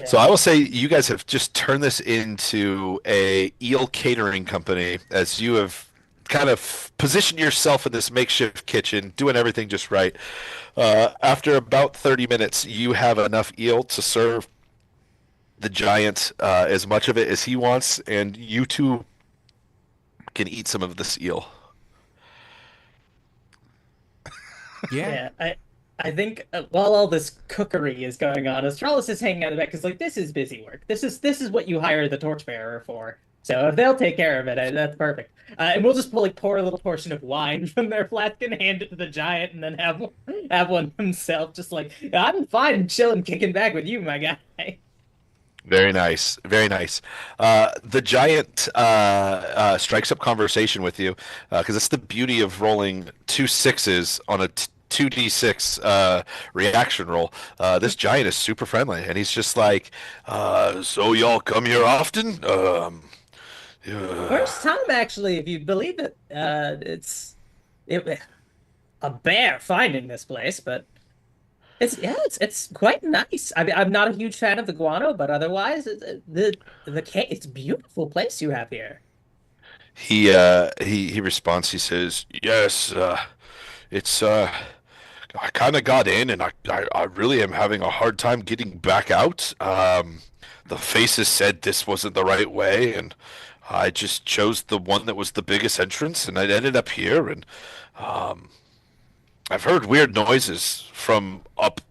So I will say you guys have just turned this into a eel catering company, as you have kind of positioned yourself in this makeshift kitchen, doing everything just right. After about 30 minutes, you have enough eel to serve the giant as much of it as he wants, and you two can eat some of this eel. Yeah. I think while all this cookery is going on, Astralis is hanging out in the back because like this is busy work. This is what you hire the torchbearer for. So if they'll take care of it, that's perfect. And we'll just pour a little portion of wine from their flask and hand it to the giant, and then have one himself. Just like, I'm fine, chilling, kicking back with you, my guy. Very nice, very nice. The giant strikes up conversation with you because it's the beauty of rolling 2 6s on a 2d6 reaction roll. This giant is super friendly, and he's just like, "So y'all come here often?" First time, actually, if you believe it. It's a bear finding this place, but it's quite nice. I mean, I'm not a huge fan of the guano, but otherwise, it's a beautiful place you have here. He responds. He says, "Yes, it's I kind of got in, and I really am having a hard time getting back out. The faces said this wasn't the right way, and I just chose the one that was the biggest entrance, and I ended up here. And I've heard weird noises from up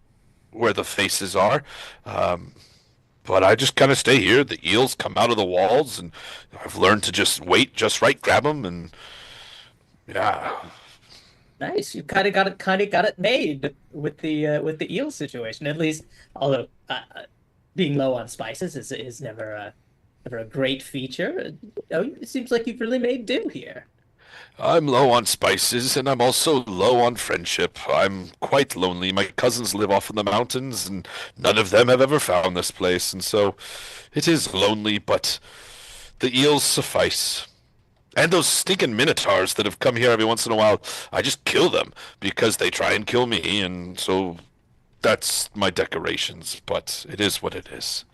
where the faces are, but I just kind of stay here. The eels come out of the walls, and I've learned to just wait just right, grab them, and yeah." Nice. You kind of got it made with the eel situation. At least, although being low on spices is never a great feature. It seems like you've really made do here. I'm low on spices, and I'm also low on friendship. I'm quite lonely. My cousins live off in the mountains, and none of them have ever found this place, and so it is lonely, but the eels suffice. And those stinking minotaurs that have come here every once in a while, I just kill them because they try and kill me, and so that's my decorations, but it is what it is.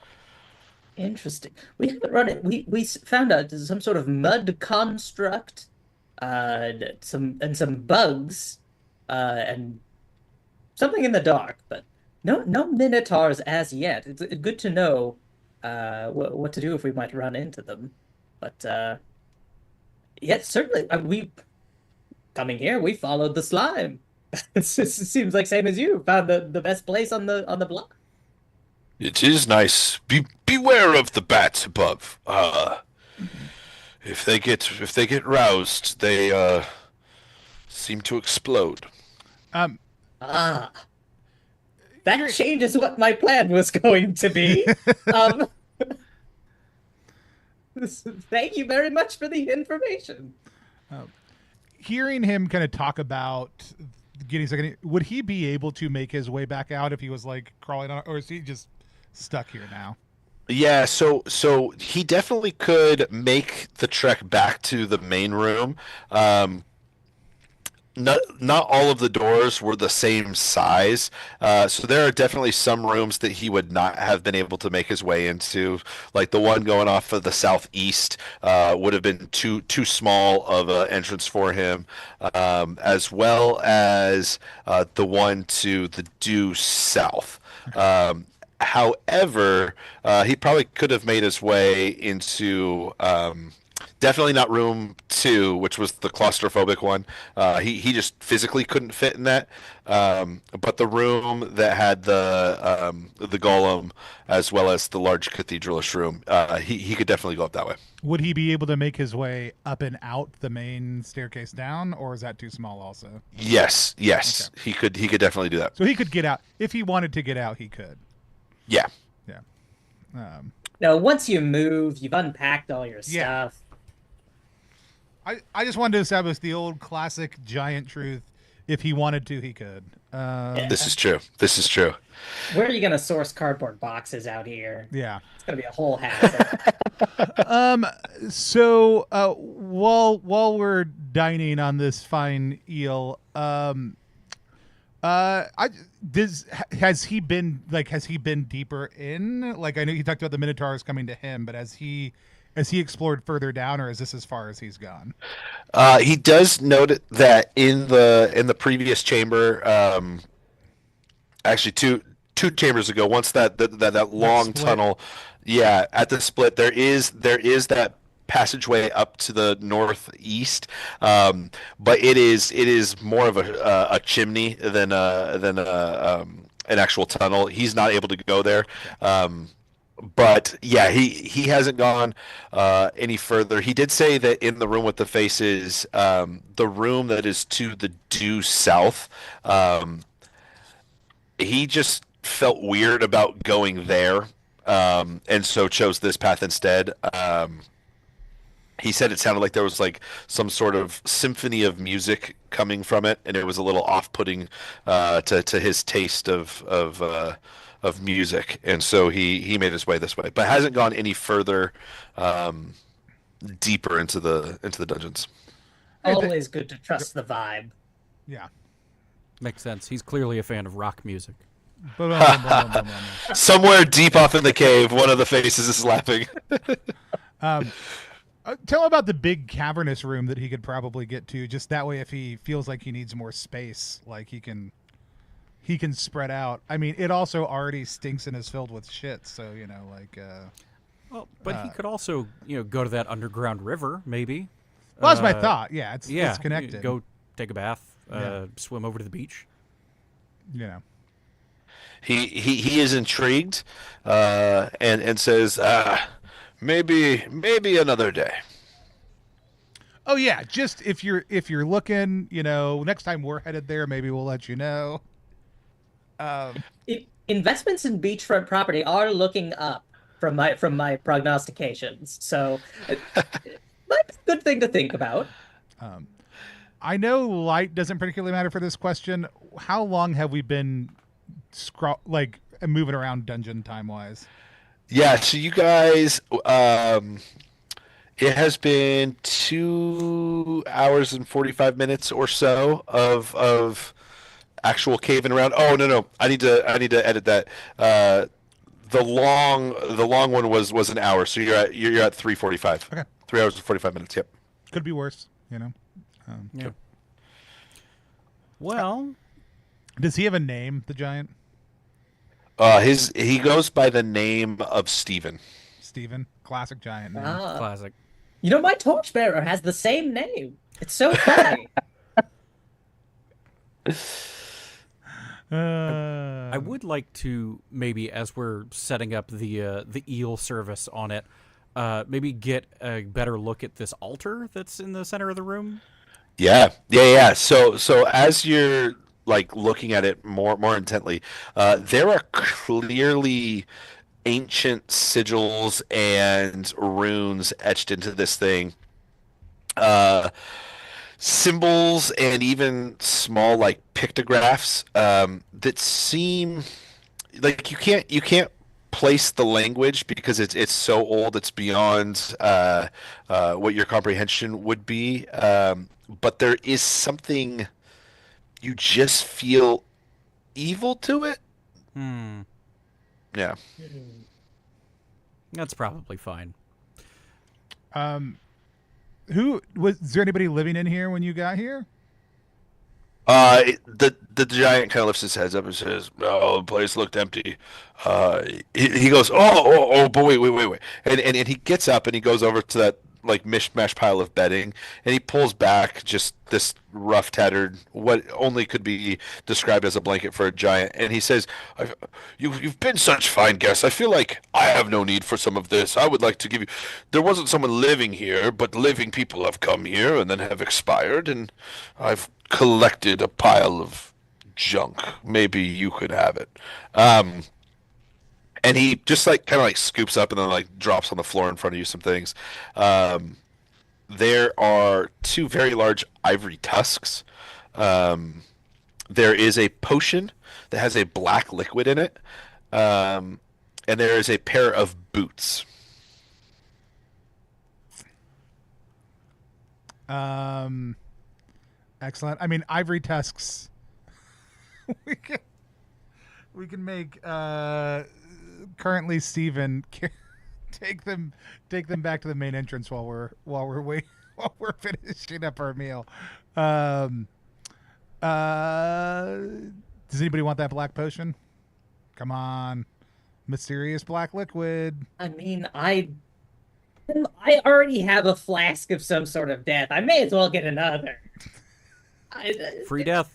Interesting. We haven't run it. We found out there's some sort of mud construct, some bugs, and something in the dark, but no minotaurs as yet. It's good to know what to do if we might run into them. But yes, certainly. We coming here, we followed the slime. It seems like same as you found the best place on the block. It is nice. Beware of the bats above. If they get roused, they seem to explode. That changes what my plan was going to be. Thank you very much for the information. Hearing him kind of talk about getting second, would he be able to make his way back out if he was like crawling on, or is he just stuck here now? Yeah, so he definitely could make the trek back to the main room. Not all of the doors were the same size, so there are definitely some rooms that he would not have been able to make his way into. Like the one going off of the southeast would have been too small of an entrance for him, as well as the one to the due south. However, he probably could have made his way into Definitely not room 2, which was the claustrophobic one. He just physically couldn't fit in that. But the room that had the golem as well as the large cathedralish room, he could definitely go up that way. Would he be able to make his way up and out the main staircase down, or is that too small also? Yes, Okay. he could definitely do that. So he could get out. If he wanted to get out, he could. Yeah. Yeah. No, once you move, you've unpacked all your Yeah. stuff. I just wanted to establish the old classic giant truth. If he wanted to, he could. This is true. This is true. Where are you gonna source cardboard boxes out here? Yeah. It's gonna be a whole hassle. So while we're dining on this fine eel, has he been deeper in? Like, I know he talked about the Minotaurs coming to him, but has he explored further down, or is this as far as he's gone? He does note that in the previous chamber, actually two chambers ago, once that long split. tunnel, yeah, at the split, there is that passageway up to the northeast, but it is more of a chimney than an actual tunnel. He's not able to go there. But yeah, he hasn't gone any further. He did say that in the room with the faces, the room that is to the due south, he just felt weird about going there, and so chose this path instead. He said it sounded like there was like some sort of symphony of music coming from it, and it was a little off-putting to his taste of music, and so he made his way this way, but hasn't gone any further deeper into the dungeons. Always good to trust the vibe. Yeah. Makes sense. He's clearly a fan of rock music. Somewhere deep off in the cave, one of the faces is laughing. Tell him about the big cavernous room that he could probably get to. Just that way, if he feels like he needs more space, like he can spread out. I mean, it also already stinks and is filled with shit. So Well, but he could also, go to that underground river, maybe. Well, that's my thought. Yeah, it's connected. Go take a bath, swim over to the beach. He is intrigued, and says, maybe another day. Oh yeah, just if you're looking, next time we're headed there, maybe we'll let you know. Investments in beachfront property are looking up from my prognostications, so it might be a good thing to think about. I know light doesn't particularly matter for this question. How long have we been moving around dungeon time wise? Yeah, so you guys, it has been 2 hours and 45 minutes or so of actual caving around. Oh no, I need to edit that. The long one was an hour, so you're at 3:45. Okay, 3 hours and 45 minutes. Yep. Could be worse, Yeah. Well, does he have a name, the giant? He goes by the name of Steven. Steven, classic giant name. classic. My torchbearer has the same name. It's so funny. I would like to maybe, as we're setting up the eel service on it, maybe get a better look at this altar that's in the center of the room. Yeah. So as you're looking at it more intently, there are clearly ancient sigils and runes etched into this thing. Symbols and even small pictographs that seem like you can't place the language because it's so old, it's beyond what your comprehension would be. But there is something, you just feel evil to it. Yeah. That's probably fine. Is there anybody living in here when you got here? The giant kind of lifts his head up and says, "Oh, the place looked empty." He goes, "Oh, but wait," and he gets up and he goes over to that like mishmash pile of bedding, and he pulls back just this rough, tattered, what only could be described as a blanket for a giant, and he says, You've been such fine guests. I feel like I have no need for some of this. I would like to give you. There wasn't someone living here, but living people have come here and then have expired, and I've collected a pile of junk. Maybe you could have it." And he just like kind of like scoops up and then like drops on the floor in front of you some things. There are two very large ivory tusks. There is a potion that has a black liquid in it, and there is a pair of boots. Excellent. I mean, ivory tusks. we can make currently Steven take them back to the main entrance while we're finishing up our meal. Does anybody want that black potion? Come on, mysterious black liquid. I mean, I already have a flask of some sort of death. I may as well get another. Free death.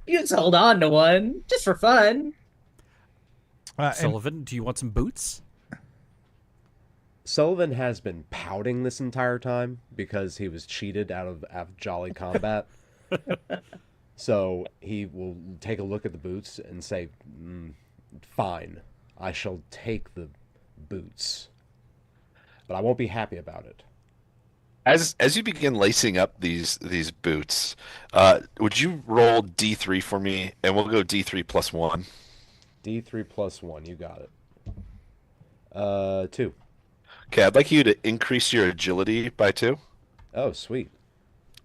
You just hold on to one just for fun. Sullivan, do you want some boots? Sullivan has been pouting this entire time because he was cheated out of Jolly Combat. So he will take a look at the boots and say, "Fine, I shall take the boots, but I won't be happy about it." As you begin lacing up these boots, would you roll D3 for me, and we'll go D3 plus 1. D3 plus 1, you got it. 2. Okay, I'd like you to increase your agility by 2. Oh, sweet.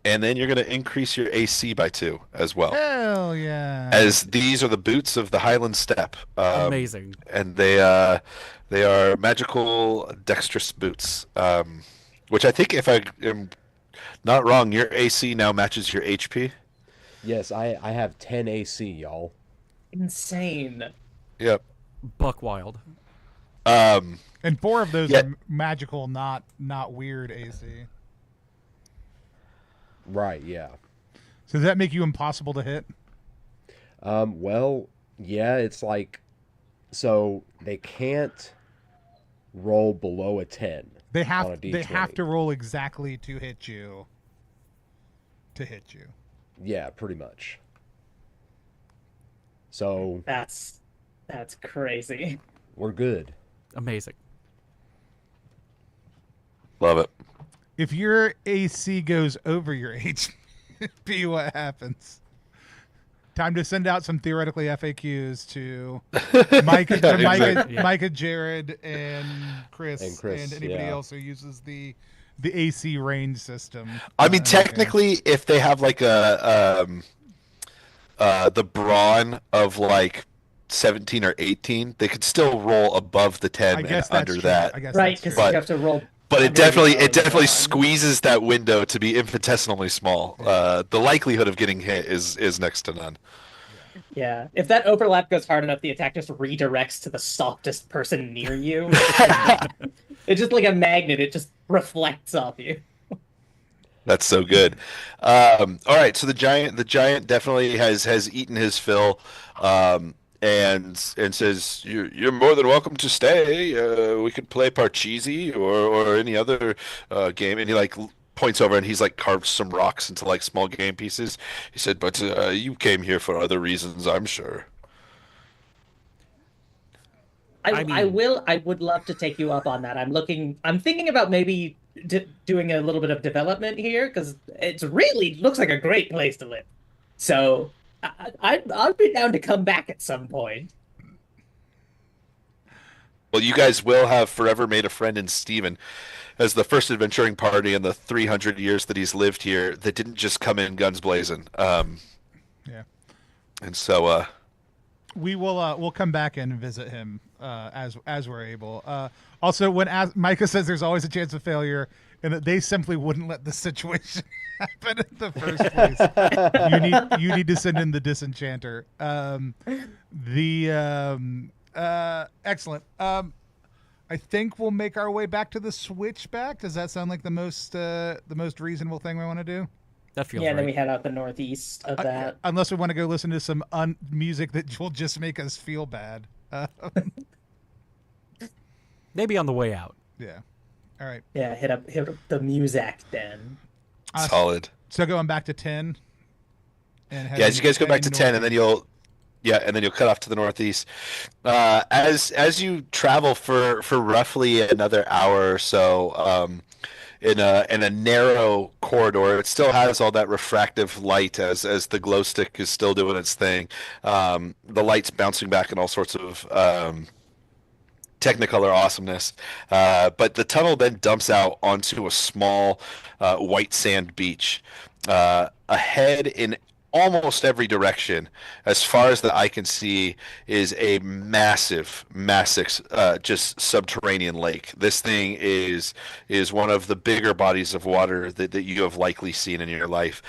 And then you're going to increase your AC by 2 as well. Hell yeah! As these are the boots of the Highland Steppe. Amazing. And they are magical dexterous boots. Which I think, if I am not wrong, your AC now matches your HP. Yes, I have 10 AC, y'all. Insane. Yep. Buck wild. And 4 of those Yeah. are magical, not weird AC. Right, yeah. So does that make you impossible to hit? Well, yeah, it's like, so they can't roll below a 10. They on a have D20. to roll exactly to hit you. Yeah, pretty much. So That's crazy. we're good. Amazing. Love it. If your AC goes over your HP, what happens? Time to send out some theoretically FAQs to Micah, Jared, and Chris, and anybody else who uses the AC range system. I mean, technically, if they have like the brawn of like 17 or 18, they could still roll above the 10 I guess and under true. that. I guess Right, that's true. because you have to roll. But it under definitely the squeezes that window to be infinitesimally small. The likelihood of getting hit is next to none. Yeah, if that overlap goes hard enough, the attack just redirects to the softest person near you. It's just like a magnet; it just reflects off you. That's so good. All right, so the giant definitely has eaten his fill, and says, "You're more than welcome to stay. We could play Parcheesi or any other game." And he like points over and he's like carved some rocks into like small game pieces. He said, "But you came here for other reasons, I'm sure." I would love to take you up on that. I'm thinking about maybe doing a little bit of development here because it's really looks like a great place to live. So I'd be down to come back at some point. Well, you guys will have forever made a friend in Steven as the first adventuring party in the 300 years that he's lived here that didn't just come in guns blazing. Yeah. And so We will we'll come back and visit him as we're able. Also, when Micah says there's always a chance of failure, and that they simply wouldn't let the situation happen in the first place, you need to send in the disenchanter. Excellent. I think we'll make our way back to the switchback. Does that sound like the most reasonable thing we want to do? That feels Yeah, and then right. we head out the northeast of that. Unless we want to go listen to some music that will just make us feel bad. Maybe on the way out. Yeah. All right. Yeah, hit up the music den. Solid. So going back to 10. As you guys go back to 10, and then you'll cut off to the northeast. As you travel for roughly another hour or so, in a narrow corridor, it still has all that refractive light as the glow stick is still doing its thing. The light's bouncing back in all sorts of Technicolor awesomeness. But the tunnel then dumps out onto a small white sand beach. Ahead in almost every direction, as far as the eye can see, is a massive just subterranean lake. This thing is one of the bigger bodies of water that you have likely seen in your life.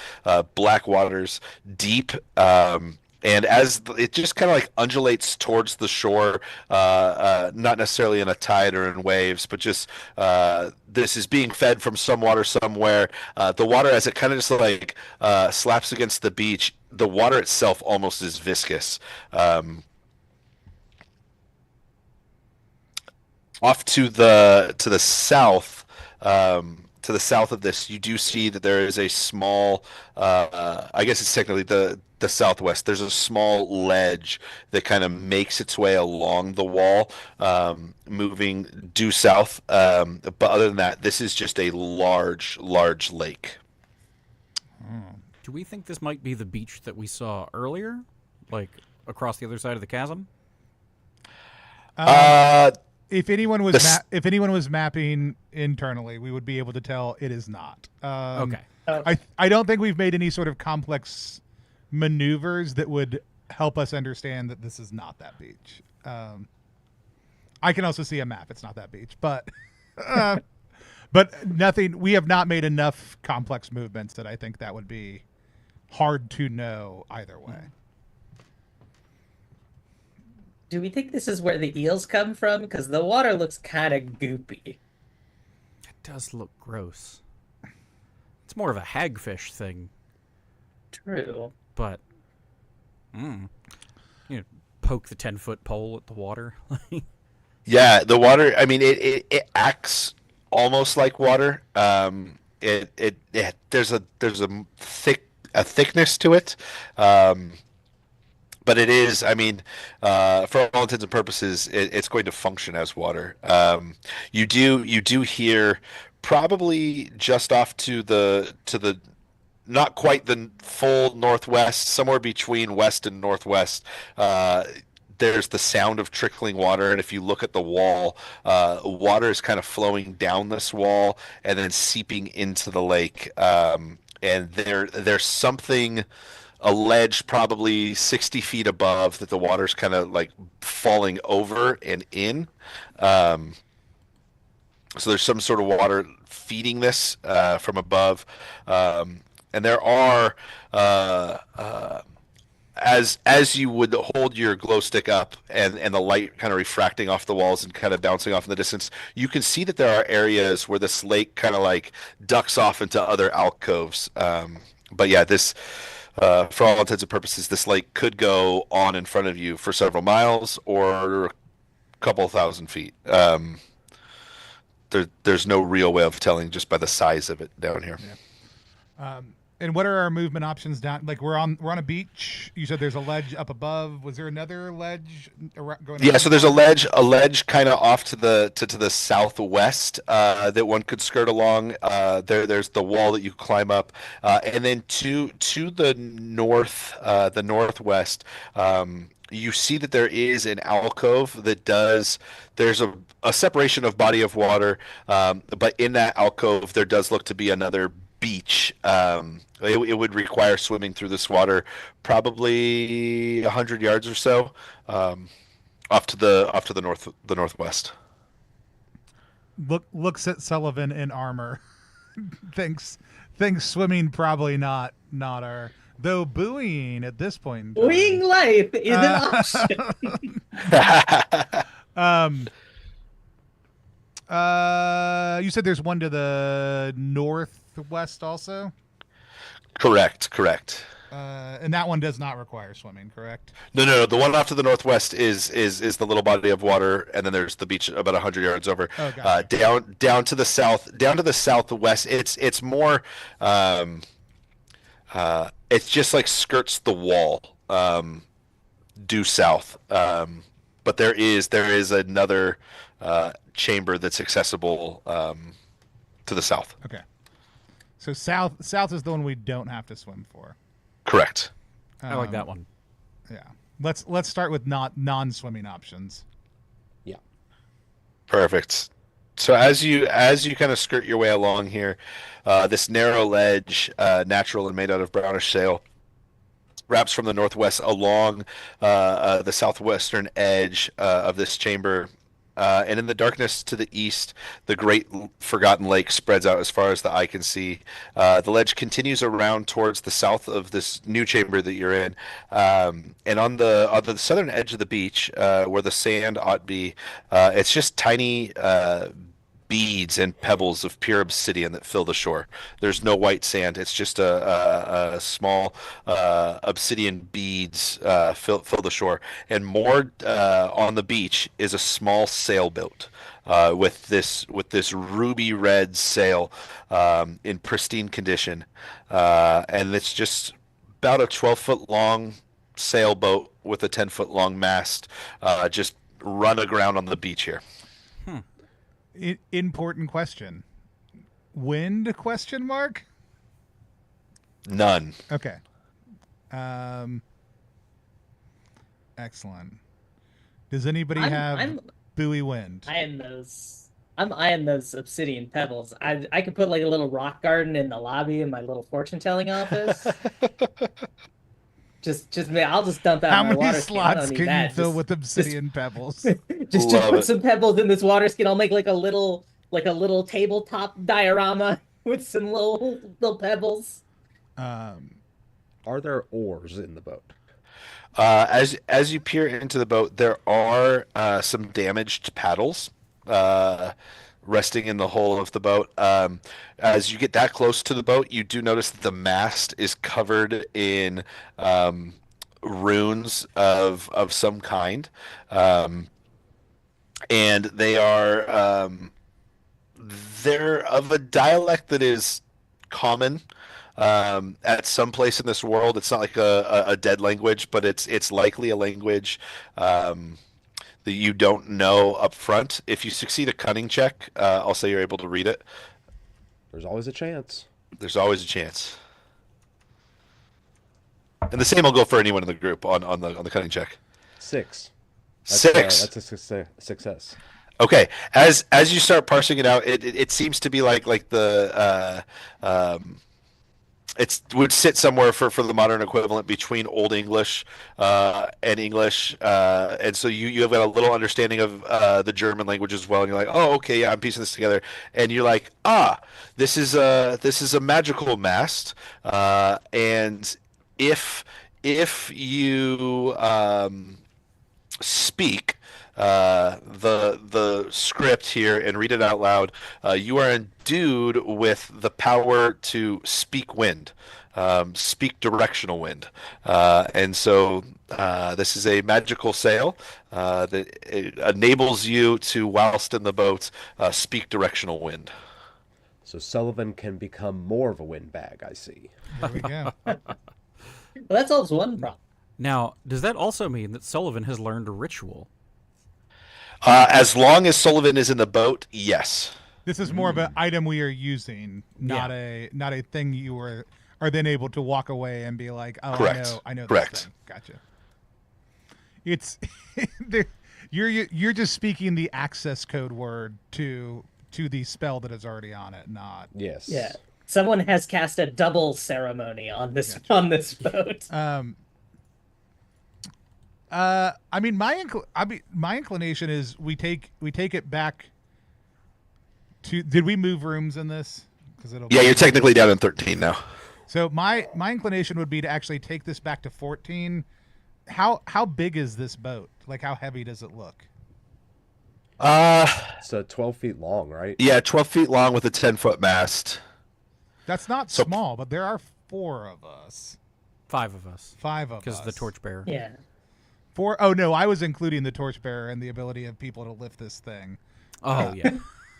Black waters, deep, and as it just kind of like undulates towards the shore, not necessarily in a tide or in waves, but just this is being fed from some water somewhere. The water, as it kind of just like slaps against the beach, the water itself almost is viscous. Off to the south. To the south of this, you do see that there is a small, I guess it's technically the southwest. There's a small ledge that kind of makes its way along the wall, moving due south. But other than that, this is just a large lake. Do we think this might be the beach that we saw earlier, like across the other side of the chasm? If anyone was mapping internally, we would be able to tell it is not. Okay. I don't think we've made any sort of complex maneuvers that would help us understand that this is not that beach. I can also see a map. It's not that beach, but nothing. We have not made enough complex movements that I think that would be hard to know either way. Do we think this is where the eels come from? Because the water looks kind of goopy. It does look gross. It's more of a hagfish thing. True. But, poke the 10-foot pole at the water. Yeah, the water. I mean, it acts almost like water. There's a thickness to it. But it is, I mean, for all intents and purposes, it's going to function as water. You do hear probably just off to the not quite the full northwest, somewhere between west and northwest. There's the sound of trickling water, and if you look at the wall, water is kind of flowing down this wall and then seeping into the lake. And there's something. A ledge probably 60 feet above that the water's kind of like falling over and in. So there's some sort of water feeding this from above. And there are, as you would hold your glow stick up and the light kind of refracting off the walls and kind of bouncing off in the distance, you can see that there are areas where this lake kind of like ducks off into other alcoves. But yeah, this... for all intents and purposes, this lake could go on in front of you for several miles or a couple thousand feet. There's no real way of telling just by the size of it down here. Yeah. And what are our movement options down? Like we're on a beach. You said there's a ledge up above. Was there another ledge going? Yeah, so there's a ledge kind of off to the southwest that one could skirt along. There's the wall that you climb up, and then to the northwest. You see that there is an alcove that there's a separation of body of water, but in that alcove there does look to be another beach. It would require swimming through this water probably 100 yards or so, off to the northwest. Looks at Sullivan in armor. thinks swimming probably not our, though buoying at this point in time. Buoying life is an option. You said there's one to the northwest also? Correct. And that one does not require swimming, correct? No. The one off to the northwest is the little body of water, and then there's the beach about 100 yards over. Oh, gotcha. Down to the southwest. It's more. It's just like skirts the wall, due south. But there is another chamber that's accessible to the south. Okay. So south is the one we don't have to swim for. Correct. I like that one. Yeah. Let's start with non-swimming options. Yeah. Perfect. So as you kind of skirt your way along here, this narrow ledge, natural and made out of brownish sail, wraps from the northwest along the southwestern edge of this chamber. And in the darkness to the east, the great forgotten lake spreads out as far as the eye can see. The ledge continues around towards the south of this new chamber that you're in. And on the southern edge of the beach, where the sand ought be, it's just tiny beads and pebbles of pure obsidian that fill the shore. There's no white sand. It's just a small obsidian beads fill the shore. And moored on the beach is a small sailboat with this ruby red sail in pristine condition, and it's just about a 12-foot long sailboat with a 10-foot long mast, just run aground on the beach here. Important question. Wind? Question mark. None. Okay. Excellent. Does anybody have buoy wind? I'm eyeing those obsidian pebbles. I could put like a little rock garden in the lobby in my little fortune telling office. I'll just dump out How my many water skin. I slots don't need can you that. fill with obsidian pebbles? Just Love put it. some pebbles in this water skin. I'll make like a little tabletop diorama with some little pebbles. Are there oars in the boat? As you peer into the boat, there are some damaged paddles resting in the hull of the boat. As you get that close to the boat, you do notice that the mast is covered in runes of some kind, and they're of a dialect that is common at some place in this world. It's not like a dead language, but it's likely a language that you don't know up front. If you succeed a cunning check, I'll say you're able to read it. There's always a chance. There's always a chance. And the same will go for anyone in the group on the cunning check. 6. Six. That's a success. Okay. As you start parsing it out, it seems to be like the it would sit somewhere for the modern equivalent between Old English and English, and so you have got a little understanding of the German language as well, and you're like, oh, okay, yeah, I'm piecing this together, and you're like, this is a magical mast, and if you speak the script here and read it out loud, you are endued with the power to speak wind, speak directional wind, and so this is a magical sail that it enables you to, whilst in the boat, speak directional wind. So Sullivan can become more of a windbag, I see. There we go. Well, that solves one problem. Now, does that also mean that Sullivan has learned a ritual? As long as Sullivan is in the boat, yes. This is more of an item we are using, not a thing you are then able to walk away and be like, oh, Correct. I know Correct. this thing. Gotcha. It's you're just speaking the access code word to the spell that is already on it, not. Yes. Yeah. Someone has cast a double ceremony on this boat. I mean, my inclination is we take it back to. Did we move rooms in this? Yeah, you're technically down in 13 now. So my inclination would be to actually take this back to 14. How big is this boat? Like, how heavy does it look? Uh, It's 12 feet long, right? yeah, 12 feet long with a 10-foot mast. That's not So- small, but there are 4 of us. 5 of us. 5 of us. Because of the torchbearer. Yeah. 4. Oh no, I was including the torchbearer and the ability of people to lift this thing. Oh, yeah.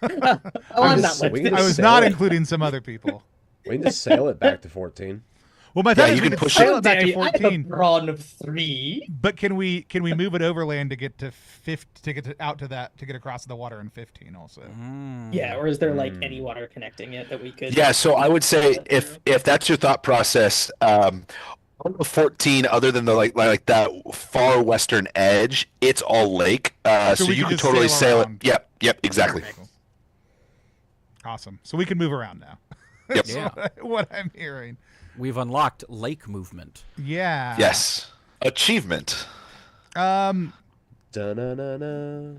Oh, I'm not we lifting. can I was sail not it. including some other people. We can just sail it back to 14. Well, my thought Yeah, is you we can could push sail How it back dare to you? I have a 14. brawn of 3. But can we move it overland to get to 50 to get out to that to get across the water in 15 also? Yeah, or is there like any water connecting it that we could? Yeah, so I would say if that's your thought process, on the 14, other than the like that far western edge, it's all lake. So we you can could just totally sail sail around. it. Yep, exactly. Cool. Awesome. So we can move around now. Yep. That's Yeah. what I'm hearing. We've unlocked lake movement. Yeah. Yes. Achievement. Da-na-na-na.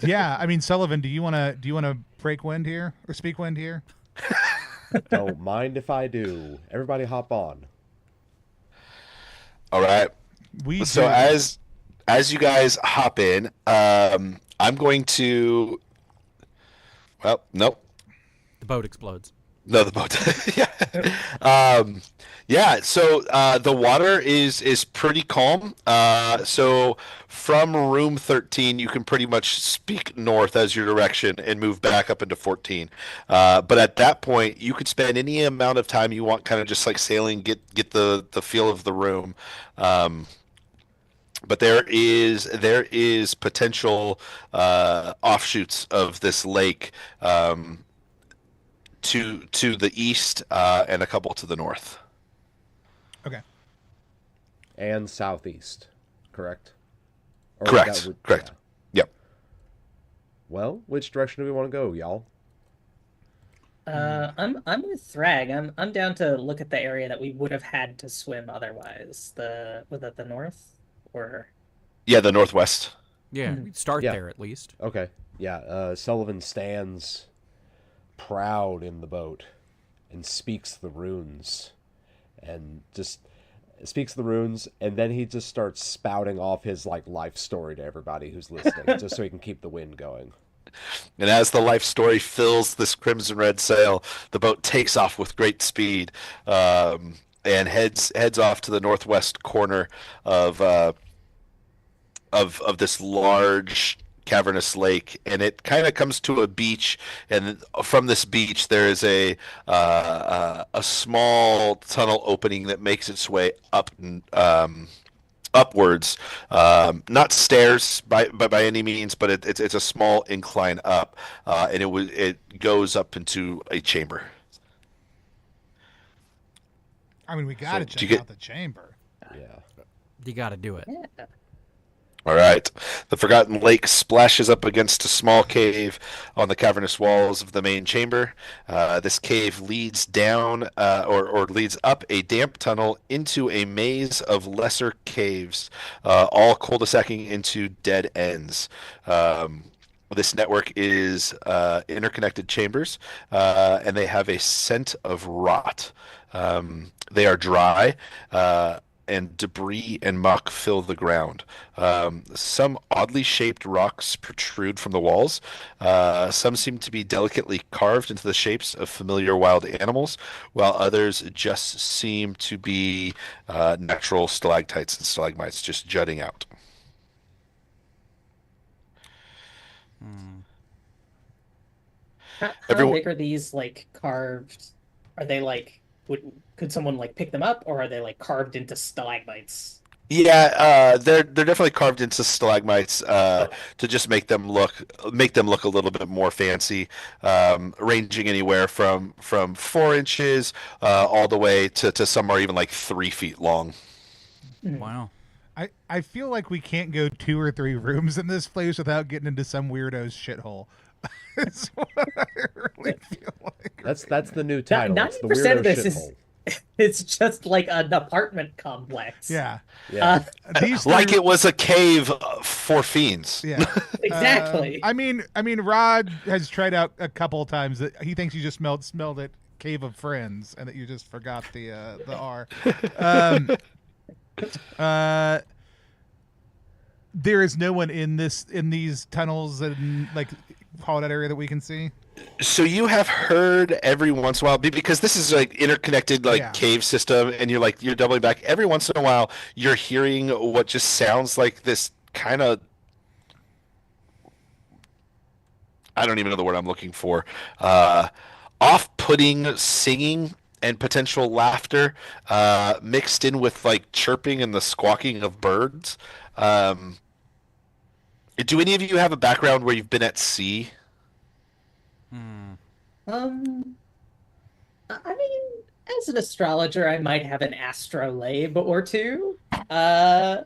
Yeah. I mean, Sullivan, do you wanna break wind here or speak wind here? Don't mind if I do. Everybody hop on. All right. We So do. as you guys hop in, I'm going to. Well, nope. The boat explodes. No, the boat. Yeah. So the water is pretty calm. So from room 13, you can pretty much speak north as your direction and move back up into 14. But at that point, you could spend any amount of time you want, kind of just like sailing, get the feel of the room. But there is potential offshoots of this lake. To the east and a couple to the north. Okay. And southeast, correct? Or Correct. that Correct. yeah. Yep. Well, which direction do we want to go, y'all? I'm with Thrag. I'm down to look at the area that we would have had to swim otherwise. Was that the north or? Yeah, the northwest. Yeah, we'd start Yeah. there at least. Okay. Yeah, Sullivan stands proud in the boat and speaks the runes and then he just starts spouting off his like life story to everybody who's listening just so he can keep the wind going. And as the life story fills this crimson red sail, the boat takes off with great speed, and heads off to the northwest corner of this large cavernous lake, and it kind of comes to a beach, and from this beach there is a small tunnel opening that makes its way up upwards, not stairs by any means, but it's a small incline up, and it goes up into a chamber. I mean, we gotta do you check get- out the chamber. Yeah. You got to do it. Yeah. All right. The Forgotten Lake splashes up against a small cave on the cavernous walls of the main chamber. This cave leads down, or leads up a damp tunnel into a maze of lesser caves, all cul-de-sacing into dead ends. This network is interconnected chambers, and they have a scent of rot. They are dry, and debris and muck fill the ground. Some oddly shaped rocks protrude from the walls. Some seem to be delicately carved into the shapes of familiar wild animals, while others just seem to be natural stalactites and stalagmites just jutting out. How Everyone- big are these like carved? Are they like could someone like pick them up, or are they like carved into stalagmites? Yeah, they're definitely carved into stalagmites to just make them look a little bit more fancy, ranging anywhere from 4 inches all the way to some are even like 3 feet long. Wow. I feel like we can't go 2 or 3 rooms in this place without getting into some weirdo's shithole. That's what I really feel like. That's the new title. It's the 90% of weirdo this is shithole. it's just like an apartment complex. Yeah. Yeah. These Like three- it was a cave for fiends. Yeah. Exactly. I mean, Rod has tried out a couple of times that he thinks you just smelled it Cave of Friends and that you just forgot the R. There is no one in these tunnels and like Holonet area that we can see. So you have heard every once in a while, because this is like interconnected Yeah. cave system, and you're doubling back. Every once in a while, you're hearing what just sounds like this kind of, I don't even know the word I'm looking for, off-putting singing and potential laughter, mixed in with like chirping and the squawking of birds. Um, do any of you have a background where you've been at sea? Um, I mean, as an astrologer, I might have an astrolabe or two. I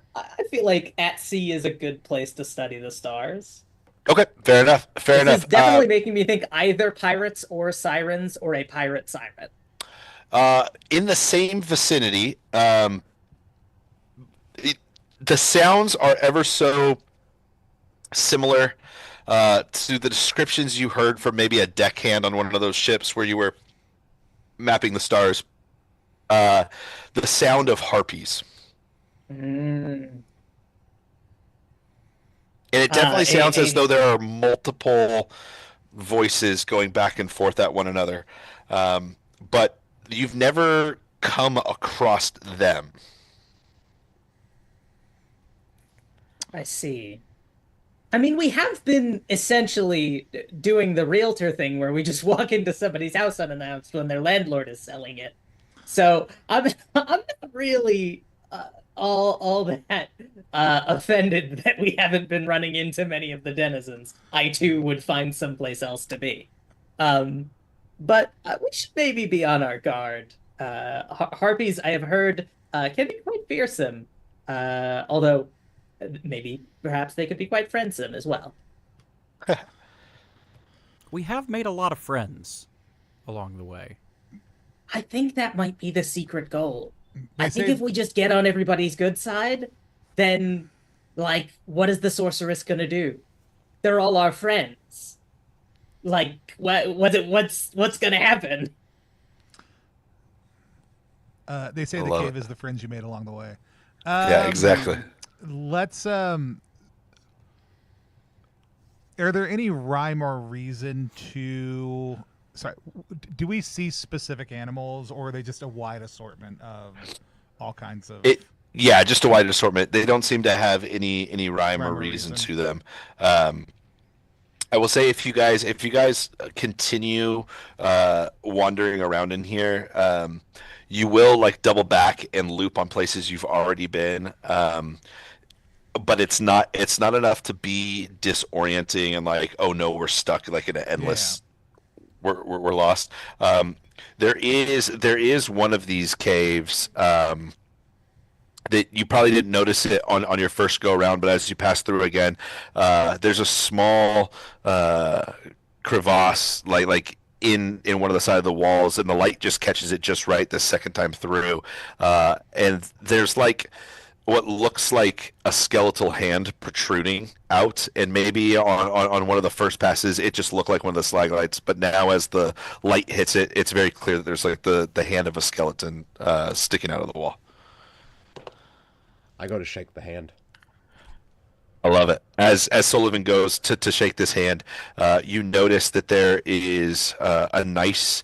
feel like at sea is a good place to study the stars. Okay, fair enough. Fair This enough. is definitely making me think either pirates or sirens or a pirate siren. In the same vicinity, the sounds are ever so similar to the descriptions you heard from maybe a deckhand on one of those ships where you were mapping the stars. The sound of harpies. Mm. And it definitely sounds as a though there are multiple voices going back and forth at one another. But you've never come across them. I see. I mean, we have been essentially doing the realtor thing where we just walk into somebody's house unannounced when their landlord is selling it. So I'm not really all that offended that we haven't been running into many of the denizens. I too would find someplace else to be. But we should maybe be on our guard. Harpies, I have heard, can be quite fearsome. Although maybe perhaps they could be quite friendsome as well. We have made a lot of friends along the way. I think that might be the secret goal. They I think say- if we just get on everybody's good side, then, like, what is the sorceress gonna do? They're all our friends. Like, what's gonna happen? They say I the love cave it. is the friends you made along the way. Yeah, exactly. Let's Are there any rhyme or reason to? Sorry, do we see specific animals, or are they just a wide assortment of all kinds of? Yeah, just a wide assortment. They don't seem to have any rhyme or Rhyme or reason reason. to them. I will say, if you guys continue wandering around in here, you will like double back and loop on places you've already been. But it's not enough to be disorienting and like, oh no, we're stuck like in an endless. We're lost. There is one of these caves that you probably didn't notice it on your first go around, but as you pass through again, there's a small crevasse like in one of the side of the walls, and the light just catches it just right the second time through, and there's like what looks like a skeletal hand protruding out, and maybe on one of the first passes it just looked like one of the stalagmites, but now as the light hits it, it's very clear that there's like the hand of a skeleton sticking out of the wall. I go to shake the hand. I love it. As Sullivan goes to shake this hand, you notice that there is a nice,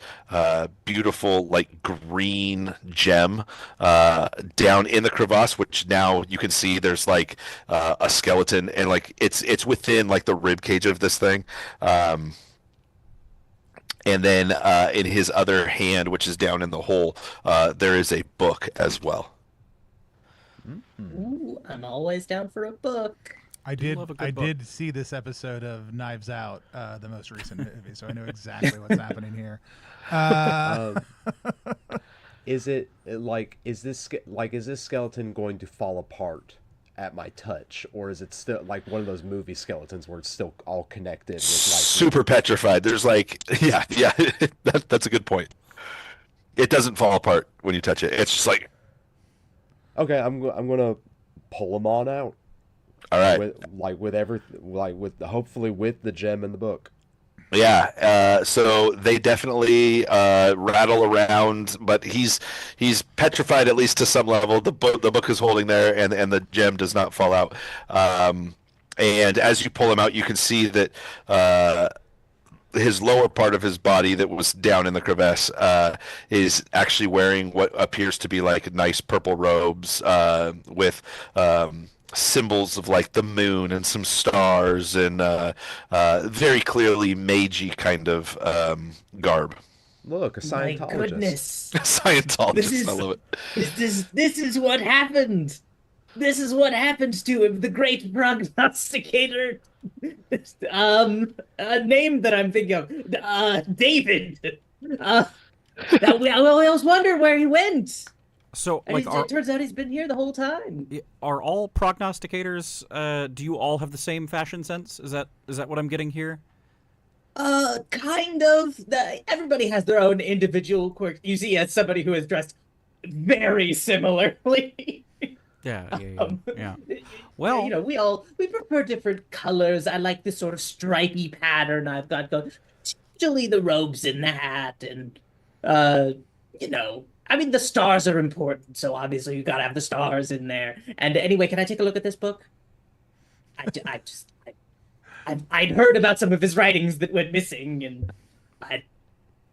beautiful, like green gem down in the crevasse, which now you can see there's like a skeleton, and like it's within like the rib cage of this thing. And then in his other hand, which is down in the hole, there is a book as well. Ooh, I'm always down for a book. I did love a good book. did see this episode of Knives Out, the most recent movie, so I know exactly what's happening here. Is this skeleton going to fall apart at my touch, or is it still like one of those movie skeletons where it's still all connected with like Super petrified. There's like, yeah, that's a good point. It doesn't fall apart when you touch it. It's just like, Okay, I'm gonna pull them on out. all right. Hopefully with the gem in the book. Yeah, so they definitely rattle around, but he's petrified at least to some level. The book is holding there, and the gem does not fall out. And as you pull him out, you can see that his lower part of his body that was down in the crevasse is actually wearing what appears to be like nice purple robes with symbols of like the moon and some stars and very clearly magey kind of garb. Look, a My Scientologist. goodness. Scientologist, I love it. This is what happened. This is what happened to him, the great prognosticator. A name that I'm thinking of, David. That I always wonder where he went. So, And like, it turns out he's been here the whole time. are all prognosticators? Do you all have the same fashion sense? Is that what I'm getting here? Kind of. Everybody has their own individual quirks. You see, as somebody who is dressed very similarly. Yeah. Well, you know, we prefer different colors. I like this sort of stripy pattern I've got going. Usually the robes and the hat, and you know, I mean, the stars are important, so obviously you gotta have the stars in there. And anyway, can I take a look at this book? I'd heard about some of his writings that went missing, and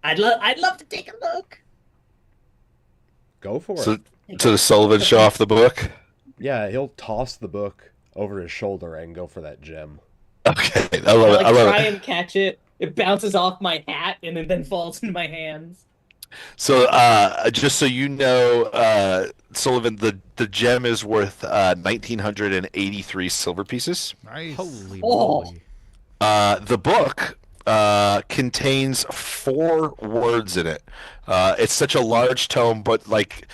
I'd love to take a look. Go for So, it. so does Sullivan show off the book? Yeah, he'll toss the book over his shoulder and go for that gem. Okay, I love it. Like I love try it. and catch it. It bounces off my hat and it then falls into my hands. So, just so you know, Sullivan, the gem is worth 1,983 silver pieces. Nice. holy Oh. moly! The book contains 4 words in it. It's such a large tome, but like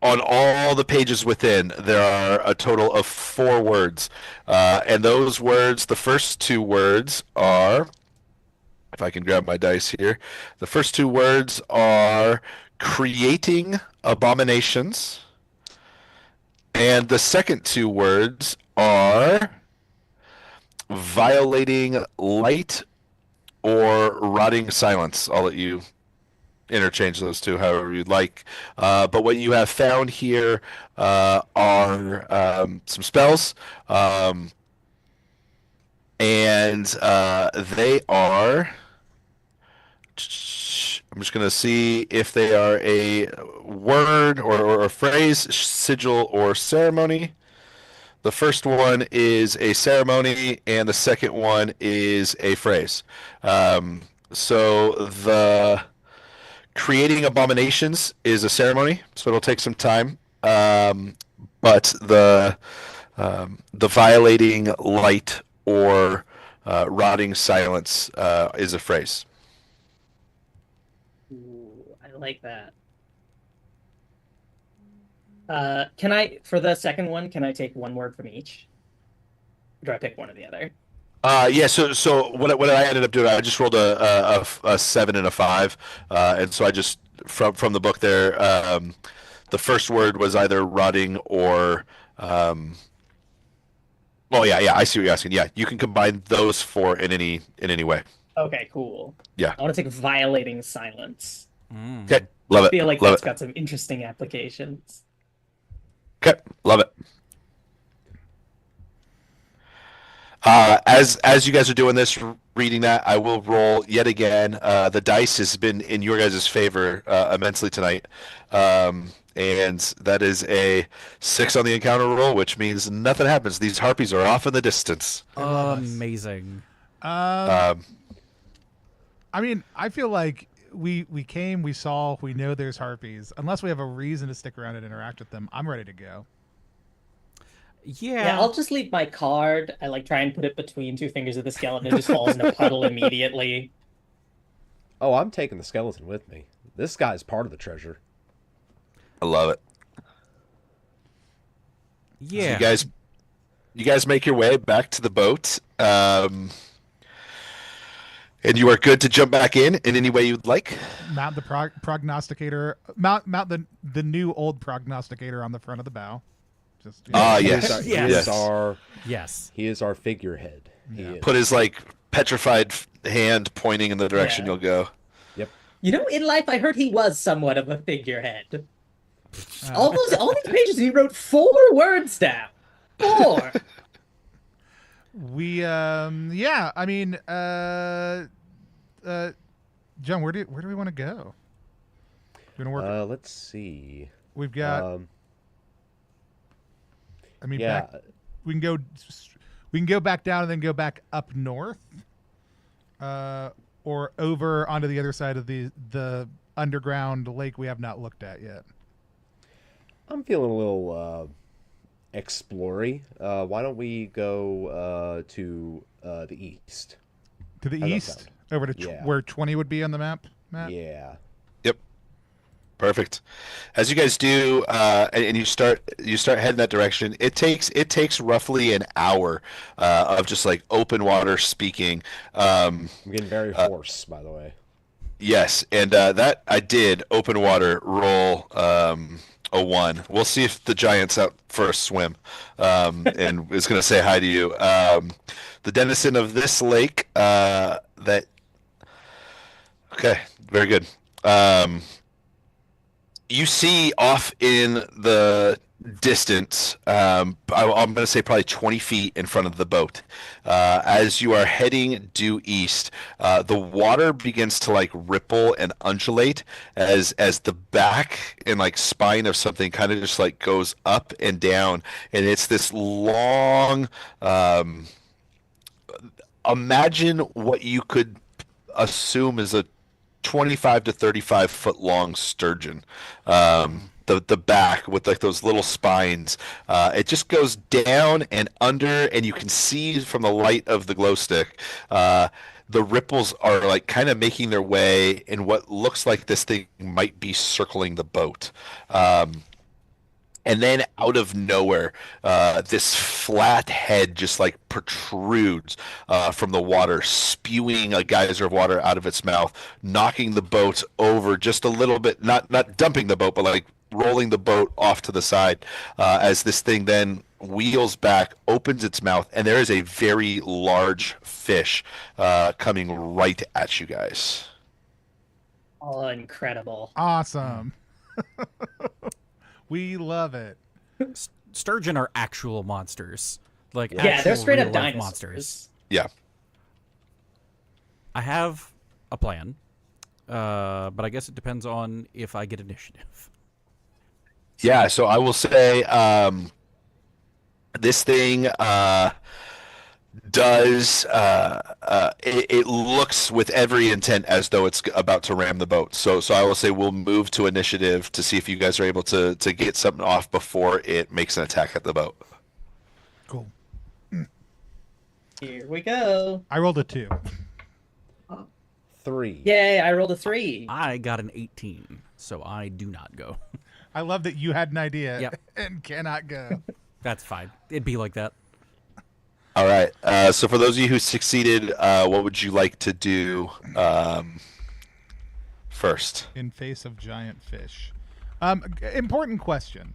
on all the pages within, there are a total of 4 words. And those words, the first 2 words are, if I can grab my dice here, the first 2 words are creating abominations. And the second 2 words are violating light or rotting silence. I'll let you interchange those two however you'd like. But what you have found here are some spells, and they are. I'm just going to see if they are a word or a phrase, sigil, or ceremony. The first one is a ceremony, and the second one is a phrase. So the creating abominations is a ceremony, so it'll take some time. But the violating light or rotting silence is a phrase. Ooh, I like that. Can I, for the second one, can I take one word from each? Or do I pick one or the other? Yeah. So what I ended up doing, I just rolled a 7 and a 5, and so I just from the book there, the first word was either rotting or. Oh yeah, I see what you're asking. Yeah, you can combine those 4 in any way. Okay, cool. Yeah. I want to take violating silence. Okay, love I it. feel like Love that's it. got some interesting applications. Okay, love it. As you guys are doing this, reading that, I will roll yet again. The dice has been in your guys' favor immensely tonight, and that is a 6 on the encounter roll, which means nothing happens. These harpies are off in the distance. Amazing. I mean, I feel like we came, we saw, we know there's harpies. Unless we have a reason to stick around and interact with them, I'm ready to go. Yeah, I'll just leave my card. I like try and put it between 2 fingers of the skeleton. It just falls in a puddle immediately. Oh, I'm taking the skeleton with me. This guy's part of the treasure. I love it. Yeah. So you guys make your way back to the boat, and you are good to jump back in any way you'd like. Mount the prognosticator. Mount the new old prognosticator on the front of the bow. Just Yes. He is our Yes. he is our figurehead. He Yeah. is. Put his like petrified hand pointing in the direction Yeah. you'll go. Yep. You know, in life, I heard he was somewhat of a figurehead. Uh, All these pages, he wrote 4 words down. 4. Yeah, I mean, uh, John, where do we want to go? We're gonna work. Let's see. We've got. I mean, Yeah. we can go. We can go back down and then go back up north, or over onto the other side of the underground lake we have not looked at yet. I'm feeling a little explory. Why don't we go to the east? To the How's that east, sound? over to Yeah. where 20 would be on the map, Matt. Yeah. Yep. Perfect. As you guys do, and you start heading that direction, it takes roughly an hour of just like open water speaking. I'm getting very hoarse, by the way. Yes, and that I did open water roll a 1. We'll see if the giant's out for a swim, and is going to say hi to you. The denizen of this lake. That okay, very good. You see off in the distance, I'm going to say probably 20 feet in front of the boat. As you are heading due east, the water begins to like ripple and undulate as the back and like spine of something kind of just like goes up and down, and it's this long. Imagine what you could assume is a 25 to 35 foot long sturgeon. The back with like those little spines. It just goes down and under, and you can see from the light of the glow stick, the ripples are like kind of making their way in what looks like this thing might be circling the boat. And then out of nowhere, this flat head just like protrudes from the water, spewing a geyser of water out of its mouth, knocking the boat over just a little bit, not dumping the boat, but like rolling the boat off to the side as this thing then wheels back, opens its mouth, and there is a very large fish coming right at you guys. Oh, incredible. Awesome. We love it. Sturgeon are actual monsters. Like Yeah, they're actual straight up real-life dinosaurs. monsters. Yeah. I have a plan, but I guess it depends on if I get initiative. Yeah, so I will say this thing does it looks with every intent as though it's about to ram the boat. So I will say we'll move to initiative to see if you guys are able to get something off before it makes an attack at the boat. Cool. Here we go. I rolled a 2. 3. Yay, I rolled a 3. I got an 18, so I do not go. I love that you had an idea Yep. and cannot go. That's fine. It'd be like that. All right. So for those of you who succeeded, what would you like to do first? In face of giant fish. Important question.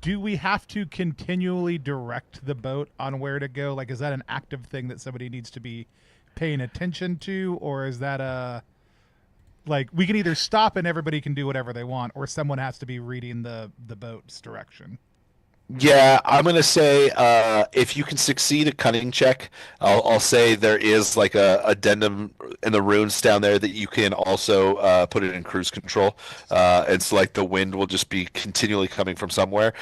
Do we have to continually direct the boat on where to go? Like, is that an active thing that somebody needs to be paying attention to, or is that like we can either stop and everybody can do whatever they want, or someone has to be reading the boat's direction? Yeah, I'm gonna say if you can succeed a cunning check, I'll say there is like a addendum in the runes down there that you can also put it in cruise control. It's like the wind will just be continually coming from somewhere.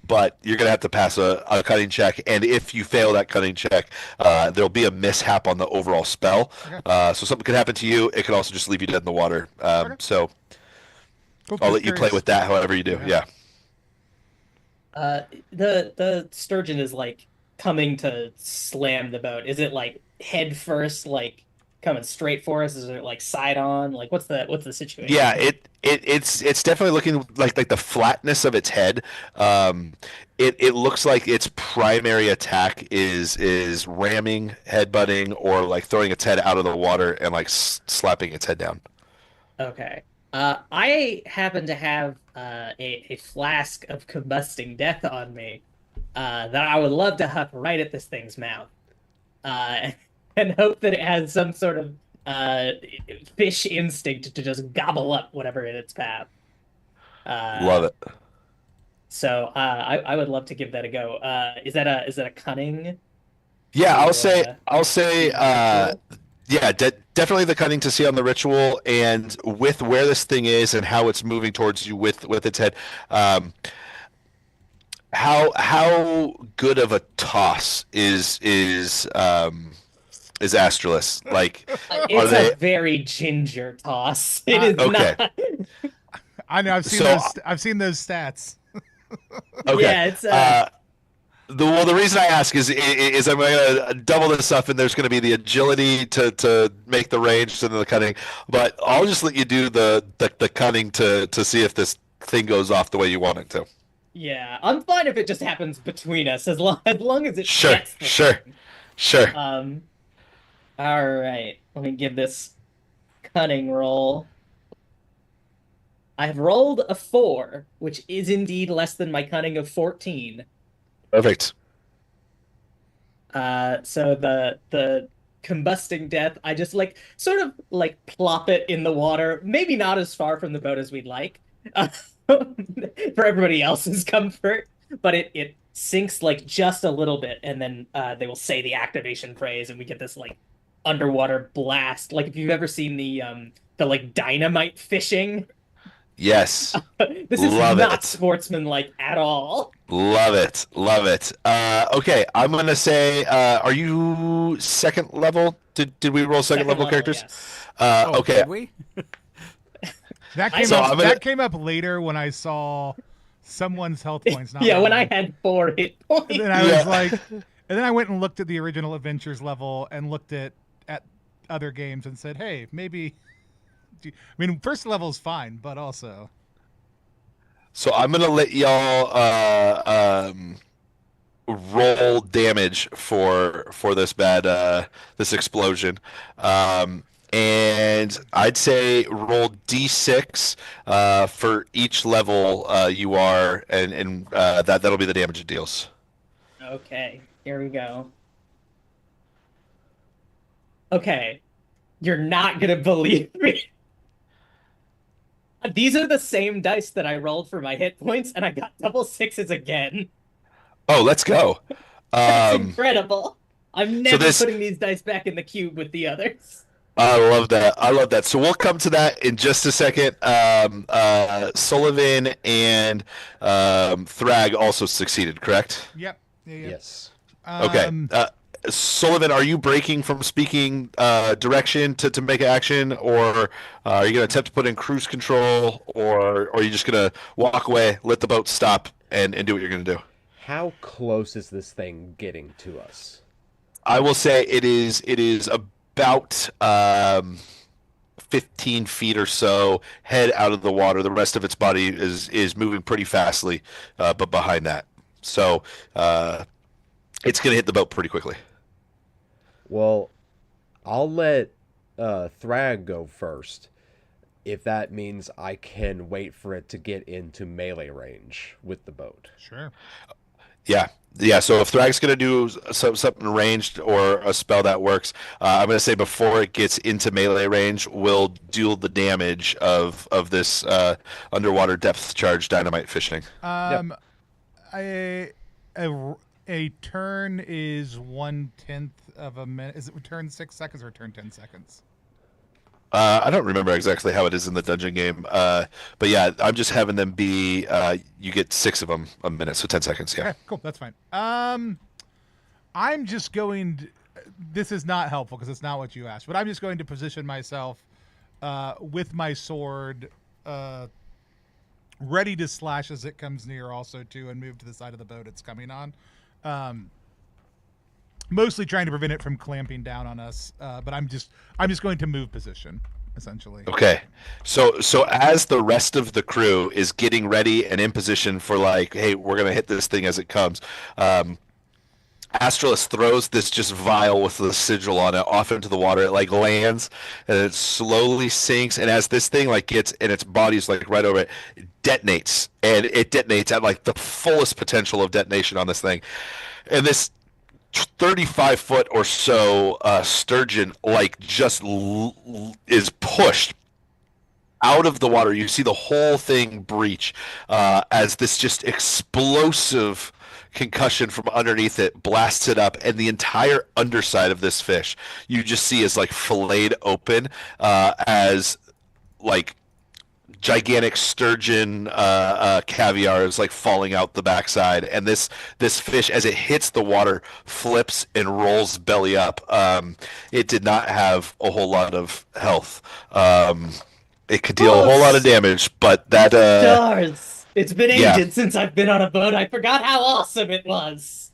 But you're gonna have to pass a cunning check, and if you fail that cunning check, there'll be a mishap on the overall spell. Okay. So something could happen to you. It could also just leave you dead in the water. Okay. So Cool, I'll just let you play curious. with that however you do. Yeah. Yeah. The sturgeon is like coming to slam the boat. Is it like head first, like coming straight for us? Is it like side on? Like what's the situation? Yeah, it's definitely looking like the flatness of its head. It looks like its primary attack is ramming, headbutting, or like throwing its head out of the water and like slapping its head down. Okay. I happen to have a flask of combusting death on me that I would love to huck right at this thing's mouth. and hope that it has some sort of uh, fish instinct to just gobble up whatever in its path. Love Uh, it. I would love to give that a go. Is that a cunning Yeah, I'll to say see on the ritual? yeah, definitely the cunning to see on the ritual, and with where this thing is and how it's moving towards you with its head. How good of a toss is Astralis? Like, are It's a they very ginger toss. It Uh, is okay? not. I know So I've seen those stats. okay. Yeah, it's The reason I ask is I'm going to double this up, and there's going to be the agility to make the range and the cunning, but I'll just let you do the cunning to see if this thing goes off the way you want it to. yeah. I'm fine if it just happens between us as long as it Sure, gets the sure, thing. sure. Um. All right. Let me give this cunning roll. I've rolled a 4, which is indeed less than my cunning of 14. Perfect. So the combusting death, I just like sort of like plop it in the water, maybe not as far from the boat as we'd like, for everybody else's comfort, but it sinks like just a little bit, and then they will say the activation phrase, and we get this like underwater blast. Like if you've ever seen the like dynamite fishing, Yes. this is Love not it. sportsmanlike at all. Love it. Love it. Okay, I'm gonna say, are you second level? Did we roll second Second level level, characters? yes. Oh, Okay. did we? So I'm gonna. That came up later when I saw someone's health points not Yeah, when I rolling. had 4 hit And points. then I was Yeah. like, and then I went and looked at the original Adventures level and looked at other games and said, hey, maybe. I mean, first level is fine, but also. So I'm gonna let y'all roll damage for this explosion. And I'd say roll d6 for each level you are, and that'll be the damage it deals. Okay, here we go. Okay, you're not gonna believe me. These are the same dice that I rolled for my hit points, and I got double sixes again. Oh, let's go. That's Um, incredible. I'm so never this putting these dice back in the cube with the others. I love that. I love that. So we'll come to that in just a second. Sullivan and Thrag also succeeded, correct? Yep. Yeah, yeah. Yes. Okay. Um, Sullivan, are you breaking from speaking direction to make action, or are you going to attempt to put in cruise control, or are you just going to walk away, let the boat stop, and do what you're going to do? How close is this thing getting to us? I will say it is about 15 feet or so head out of the water. The rest of its body is moving pretty fastly, but behind that, so it's going to hit the boat pretty quickly. Well, I'll let Thrag go first, if that means I can wait for it to get into melee range with the boat. sure. Yeah, yeah. So if Thrag's going to do something ranged or a spell that works, I'm going to say before it gets into melee range, we'll deal the damage of this underwater depth charge dynamite fishing. Um, a, a turn is 1/10 of a minute. Is it return 6 seconds or return 10 seconds? I don't remember exactly how it is in the dungeon game, but yeah, I'm just having them be. You get 6 of them a minute, so 10 seconds. Yeah. Okay, cool. That's fine. I'm just going to, this is not helpful because it's not what you asked, but I'm just going to position myself with my sword ready to slash as it comes near also too, and move to the side of the boat it's coming on. Mostly trying to prevent it from clamping down on us, but I'm just going to move position essentially. Okay. So as the rest of the crew is getting ready and in position for like, hey, we're gonna hit this thing as it comes. Astralis throws this just vial with the sigil on it off into the water. It like lands and it slowly sinks. And as this thing like gets and its body's like right over it, it detonates. And it detonates at like the fullest potential of detonation on this thing. And this 35 foot or so sturgeon like just is pushed out of the water. You see the whole thing breach as this just explosive concussion from underneath it blasts it up, and the entire underside of this fish you just see is like filleted open as like gigantic sturgeon caviar is like falling out the backside, and this fish as it hits the water flips and rolls belly up. It did not have a whole lot of health. It could deal a whole lot of damage, but that Stars. It's been yeah. ages since I've been on a boat. I forgot how awesome it was.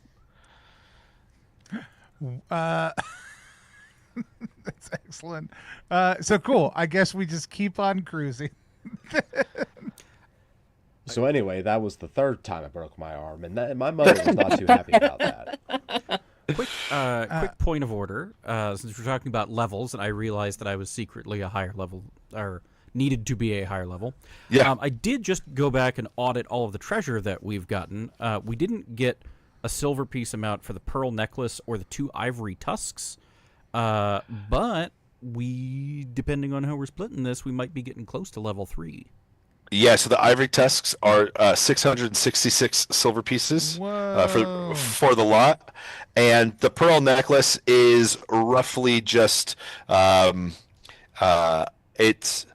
That's excellent. So cool. I guess we just keep on cruising. So anyway, that was the third time I broke my arm, and my mother was not too happy about that. Quick point of order. Since we're talking about levels, and I realized that I was secretly a higher level, or needed to be a higher level. Yeah. I did just go back and audit all of the treasure that we've gotten. We didn't get a silver piece amount for the pearl necklace or the 2 ivory tusks, but we, depending on how we're splitting this, we might be getting close to level 3. Yeah, so the ivory tusks are 666 silver pieces Whoa. for the lot, and the pearl necklace is roughly just it's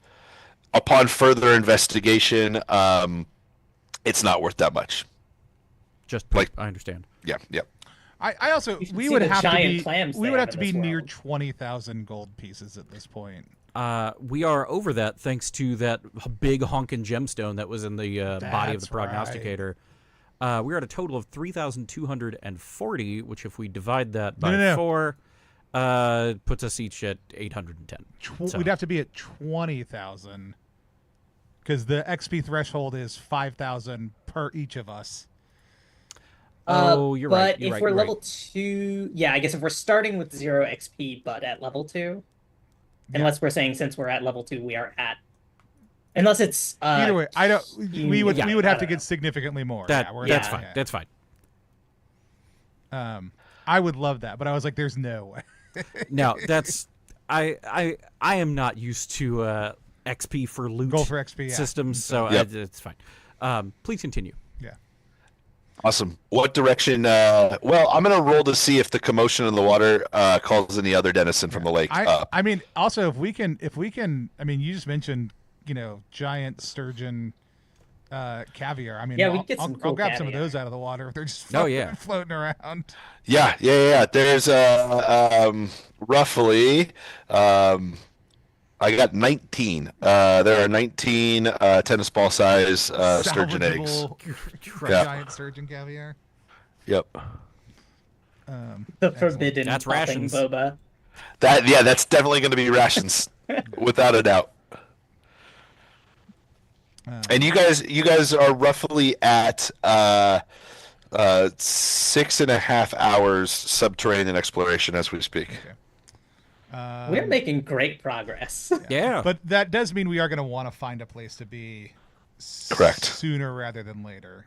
upon further investigation, it's not worth that much. Just Like- I understand. Yeah, yeah. I also You should we see would the have to giant be clams we they would have have to in be this near world. 20,000 gold pieces at this point. We are over that thanks to that big honkin' gemstone that was in the body of the That's right. prognosticator. We're at a total of 3,240, which if we divide that by No. 4, puts us each at 810. So- We'd have to be at 20,000 because the XP threshold is 5,000 per each of us. Oh, you're right. But You're if right, we're you're level right. 2, yeah, I guess if we're starting with 0 XP, but at level 2, unless we're saying since we're at level 2, we are at. Unless it's. Either way, I don't. We would yeah, we would I have to don't know. get significantly more. That's yeah. fine. That's fine. I would love that, but I was like, "There's no way." Now that's I am not used to XP for loot Go for XP, yeah. systems, so Yep. it's fine. Please continue. Yeah. Awesome. What direction? Well, I'm gonna roll to see if the commotion in the water calls any other denizen from the lake up. I mean, also if we can, I mean, you just mentioned, giant sturgeon, caviar. I mean, Yeah, we I'll, get some I'll cool grab some of caviar. those out of the water if they're just Oh, yeah. floating around. Yeah. There's roughly I got 19. There are 19 tennis ball size sturgeon eggs. Salvageable Yeah. giant sturgeon caviar. Yep. The forbidden That's popping rations. boba. That's definitely going to be rations, without a doubt. And you guys are roughly at 6.5 hours subterranean exploration as we speak. We're making great progress. Yeah. But that does mean we are going to want to find a place to be Correct. sooner rather than later.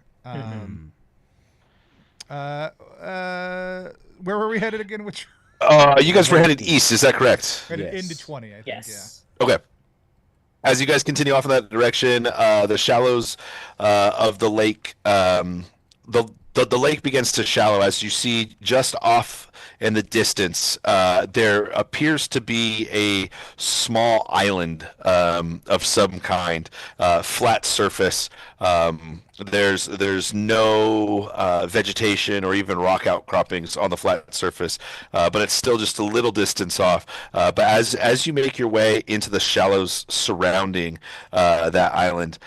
Where were we headed again? Which You guys were headed east, is that correct? headed Yes. into 20, I think. Yes. Okay. As you guys continue off in that direction, the shallows of the lake, the lake begins to shallow as you see just off in the distance. There appears to be a small island of some kind, flat surface. There's no vegetation or even rock outcroppings on the flat surface, but it's still just a little distance off. But as you make your way into the shallows surrounding that island,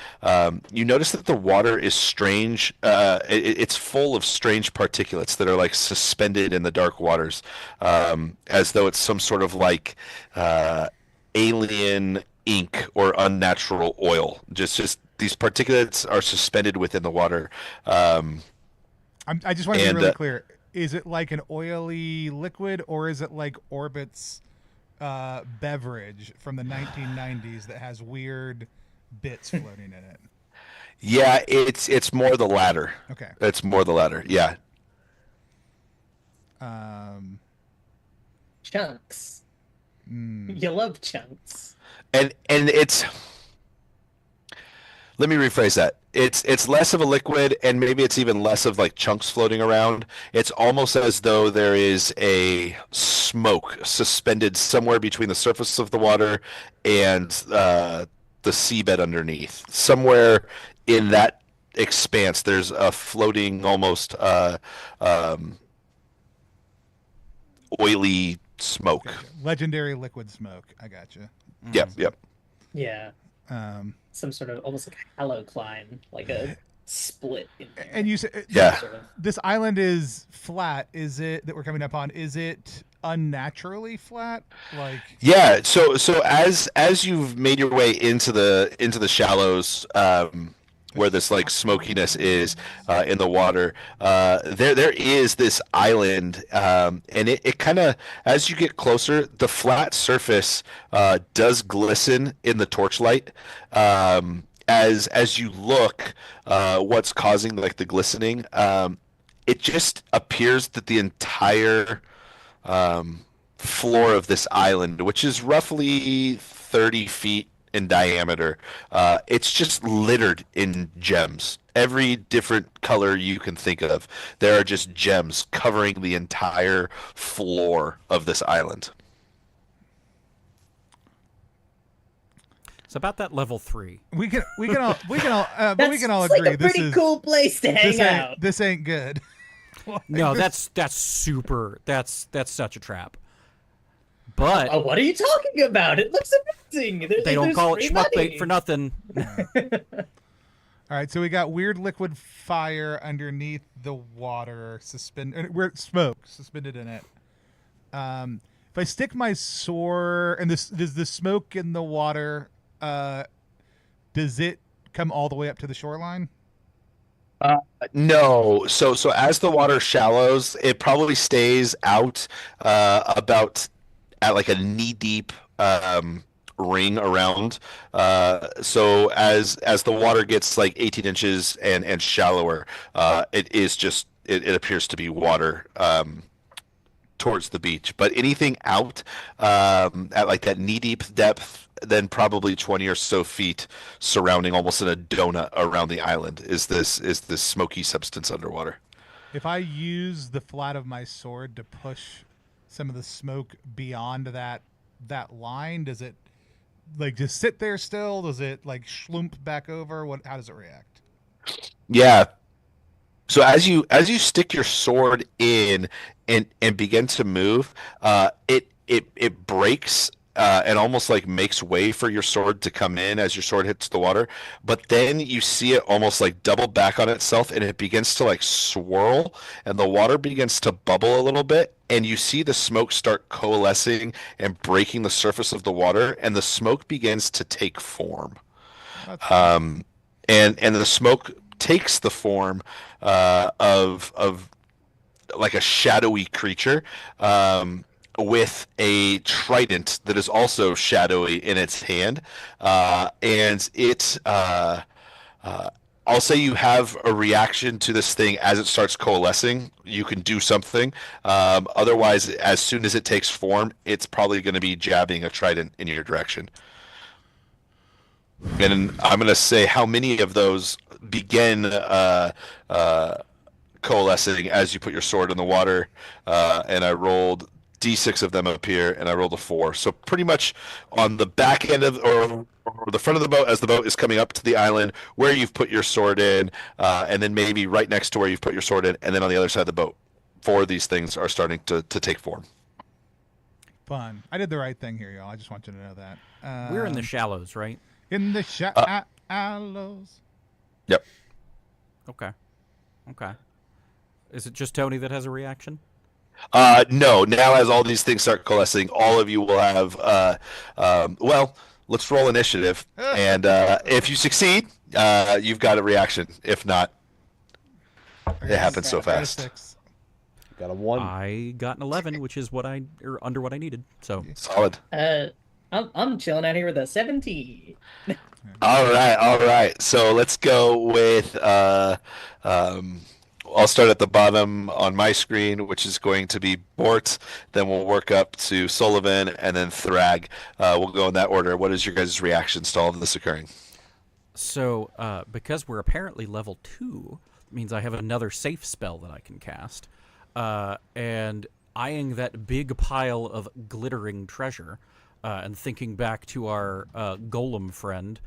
you notice that the water is strange. It's full of strange particulates that are like suspended in the dark waters, as though it's some sort of like alien ink or unnatural oil. Just these particulates are suspended within the water. I just want to be And, really clear. Is it like an oily liquid, or is it like Orbit's beverage from the 1990s that has weird bits floating in it? Yeah, it's more the latter. Okay. It's more the latter. Yeah. Chunks. You love chunks. And it's, let me rephrase that. It's less of a liquid, and maybe it's even less of like chunks floating around. It's almost as though there is a smoke suspended somewhere between the surface of the water and the seabed underneath. Somewhere in that expanse, there's a floating, almost oily smoke. Gotcha. Legendary liquid smoke. I gotcha. Yep. Yeah. Um, Some sort of almost like a halocline, like a split. In there. and you said Yeah. Sort of. this island is flat. Is it that we're coming up on? Is it unnaturally flat? Like Yeah, so as you've made your way into the shallows, where this like smokiness is in the water, there is this island, and it kind of, as you get closer, the flat surface does glisten in the torchlight. As you look, what's causing like the glistening? It just appears that the entire floor of this island, which is roughly 30 feet in diameter, it's just littered in gems. Every different color you can think of. There are just gems covering the entire floor of this island. It's about that level 3. we can all It's agree like a this pretty is cool place to hang out. this ain't good. Like, No, this- that's super. That's such a trap. But Oh, what are you talking about? It looks amazing. they don't there's call it free schmuck bait money. for nothing. all right, so we got weird liquid fire underneath the water, we're smoke suspended in it. If I stick my sword, and does the smoke in the water, does it come all the way up to the shoreline? No, so as the water shallows, it probably stays out about at like a knee deep ring around. So as the water gets like 18 inches and shallower, it is just it appears to be water towards the beach. But anything out at like that knee deep depth, then probably 20 or so feet surrounding, almost in a donut around the island, is this smoky substance underwater. If I use the flat of my sword to push some of the smoke beyond that line, does it like just sit there still? Does it like schlump back over? How does it react? Yeah. So as you stick your sword in and begin to move, it breaks and almost like makes way for your sword to come in as your sword hits the water. But then you see it almost like double back on itself, and it begins to like swirl, and the water begins to bubble a little bit, and you see the smoke start coalescing and breaking the surface of the water, and the smoke begins to take form. And the smoke takes the form of like a shadowy creature, with a trident that is also shadowy in its hand, and it. I'll say you have a reaction to this thing as it starts coalescing. You can do something. Otherwise, as soon as it takes form, it's probably going to be jabbing a trident in your direction. And I'm going to say how many of those begin coalescing as you put your sword in the water. And I rolled D6 of them up here, and I rolled a 4. So pretty much on the back end of, or the front of the boat, as the boat is coming up to the island where you've put your sword in, and then maybe right next to where you've put your sword in, and then on the other side of the boat, 4 of these things are starting to take form. Fun. I did the right thing here, y'all. I just want you to know that. We're in the shallows, right? In the shallows. Yep. Okay. Is it just Tony that has a reaction? No. Now, as all these things start coalescing, all of you will have. Well, let's roll initiative, and if you succeed, you've got a reaction. If not, it happens so fast. 6. Got a 1. I got an 11, which is under what I needed. So Solid. I'm chilling out here with a 17. All right. So let's go with. I'll start at the bottom on my screen, which is going to be Bort. Then we'll work up to Sullivan and then Thrag. We'll go in that order. What is your guys' reactions to all of this occurring? So, because we're apparently level 2, it means I have another safe spell that I can cast. And eyeing that big pile of glittering treasure, and thinking back to our golem friend,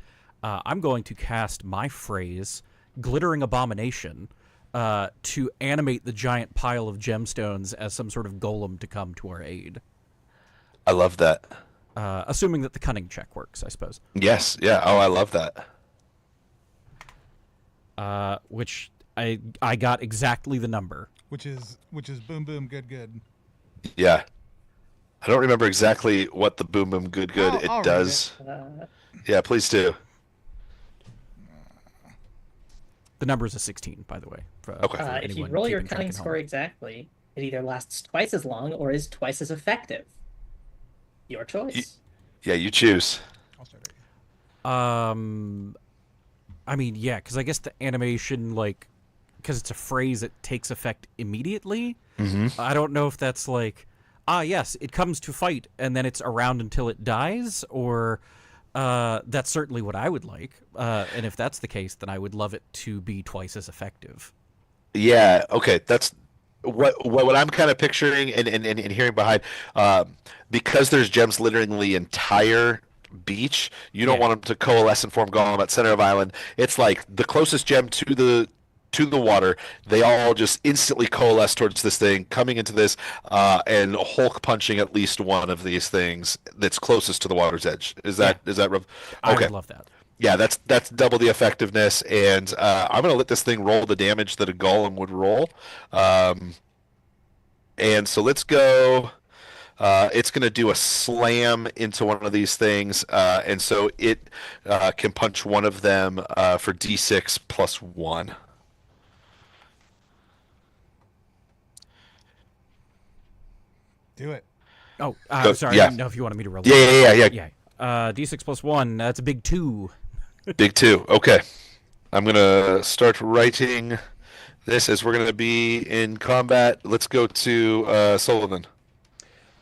I'm going to cast my phrase, Glittering Abomination, to animate the giant pile of gemstones as some sort of golem to come to our aid. I love that. Assuming that the cunning check works, I suppose. Yes, yeah. Oh, I love that. Which I got exactly the number. Which is boom boom good good. Yeah. I don't remember exactly what the boom boom good good I'll read does. Yeah, please do. The number is a 16, by the way. Okay. For If you anyone roll your keeping track cunning at score home. exactly, it either lasts twice as long or is twice as effective. Your choice. Yeah, you choose. I'll start right I mean, yeah, because I guess the animation, like, because it's a phrase that takes effect immediately. I don't know if that's like, yes, it comes to fight and then it's around until it dies, or that's certainly what I would like. And if that's the case, then I would love it to be twice as effective. Yeah, okay. That's what I'm kind of picturing and hearing behind. Because there's gems littering the entire beach, you don't Yeah. want them to coalesce and form golem at center of island. It's like the closest gem to the water, they all just instantly coalesce towards this thing, coming into this, and Hulk punching at least one of these things that's closest to the water's edge. Is that rough? I Okay. would love that. Yeah, that's double the effectiveness, and I'm gonna let this thing roll the damage that a golem would roll. And so let's go. It's going to do a slam into one of these things, and so it can punch one of them for D6 plus 1. Do it. Oh, Go- sorry. yeah. I didn't know if you wanted me to roll. Yeah. Yeah. D6 plus 1. That's a big 2. Big 2. Okay. I'm going to start writing this as we're going to be in combat. Let's go to Sullivan.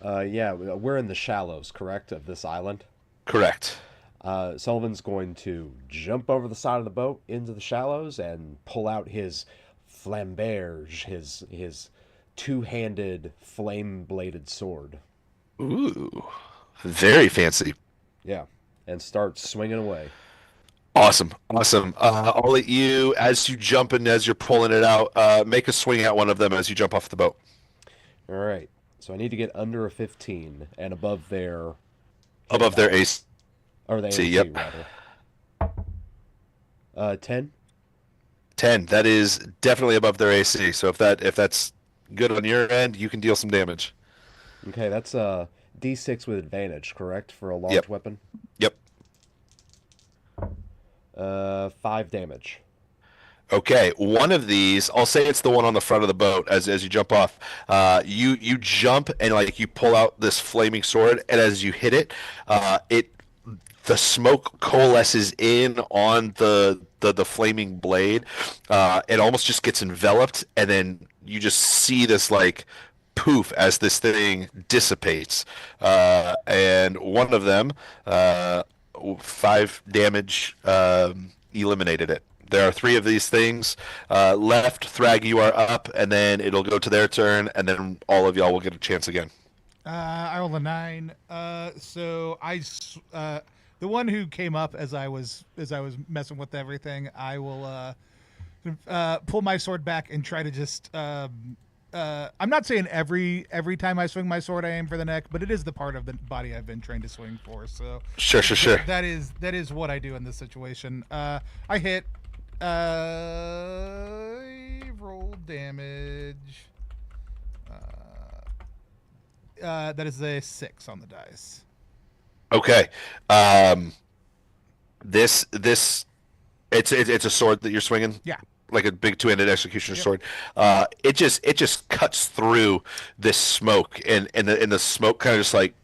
Yeah, we're in the shallows, correct, of this island. Correct. Sullivan's going to jump over the side of the boat into the shallows and pull out his flamberge, his two-handed flame-bladed sword. Ooh. Very fancy. Yeah, and start swinging away. Awesome. I'll let you, as you jump and as you're pulling it out, make a swing at one of them as you jump off the boat. All right, so I need to get under a 15 and above their AC. or the AC, yep. rather. 10. 10. That is definitely above their AC. So if that's good on your end, you can deal some damage. Okay, that's a D6 with advantage, correct, for a large weapon? Yep. 5 damage. Okay, one of these, I'll say it's the one on the front of the boat as you jump off. You jump and like you pull out this flaming sword, and as you hit it, the smoke coalesces in on the flaming blade. It almost just gets enveloped, and then you just see this like poof as this thing dissipates. And one of them, 5 damage, eliminated it. There are 3 of these things left. Thrag, you are up, and then it'll go to their turn, and then all of y'all will get a chance again. I rolled a 9. So the one who came up as I was messing with everything, I will pull my sword back and try to just. I'm not saying every time I swing my sword I aim for the neck, but it is the part of the body I've been trained to swing for. So Sure. that is what I do in this situation. I hit. Roll damage. That is a 6 on the dice. Okay. This it's a sword that you're swinging. Yeah. Like a big two-handed executioner sword. It just cuts through this smoke, and the smoke kind of just like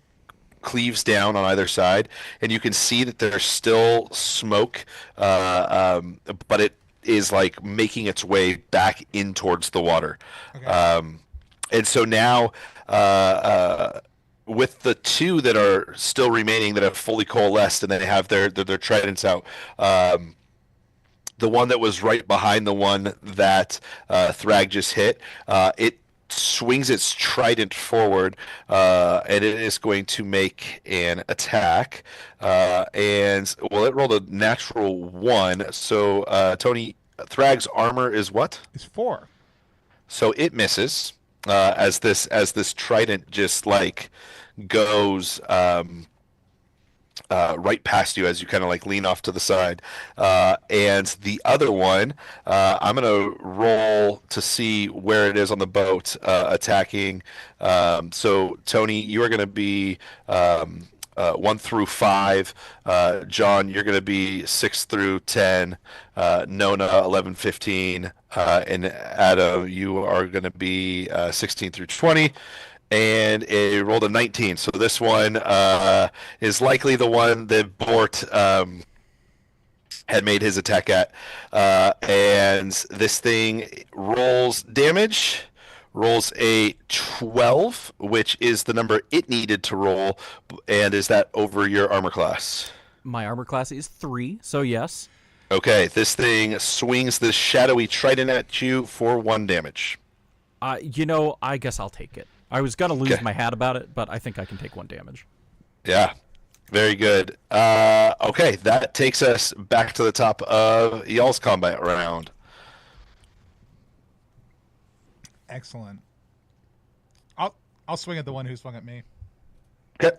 cleaves down on either side, and you can see that there's still smoke, but is like making its way back in towards the water. Okay. And so now, with the two that are still remaining that have fully coalesced and they have their tridents out, the one that was right behind the one that Thrag just hit, it swings its trident forward, and it is going to make an attack. And well, it rolled a natural 1. So Tony, Thrag's armor is what? It's 4. So it misses, as this trident just like goes right past you as you kind of like lean off to the side. And the other one, I'm gonna roll to see where it is on the boat, attacking. So Tony, you are gonna be 1 through 5. John, you're gonna be 6 through 10. Nona, 11, 15. And Adam, you are gonna be 16 through 20. And it rolled a 19. So this one is likely the one that Bort had made his attack at. And this thing rolls damage, rolls a 12, which is the number it needed to roll. And is that over your armor class? My armor class is 3, so yes. Okay, this thing swings the shadowy trident at you for 1 damage. I guess I'll take it. I was going to lose my hat about it, but I think I can take 1 damage. Yeah, very good. Okay, that takes us back to the top of y'all's combat round. Excellent. I'll swing at the one who swung at me. Okay.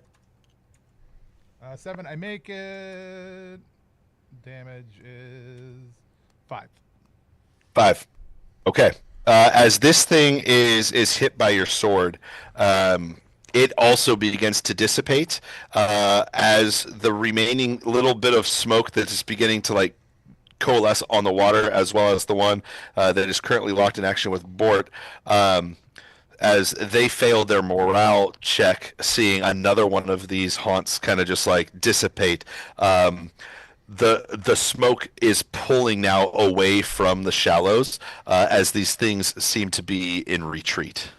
7. I make it. Damage is 5. 5. Okay. As this thing is hit by your sword, it also begins to dissipate as the remaining little bit of smoke that is beginning to like coalesce on the water, as well as the one that is currently locked in action with Bort. As they failed their morale check, seeing another one of these haunts kind of just like dissipate. The smoke is pulling now away from the shallows as these things seem to be in retreat.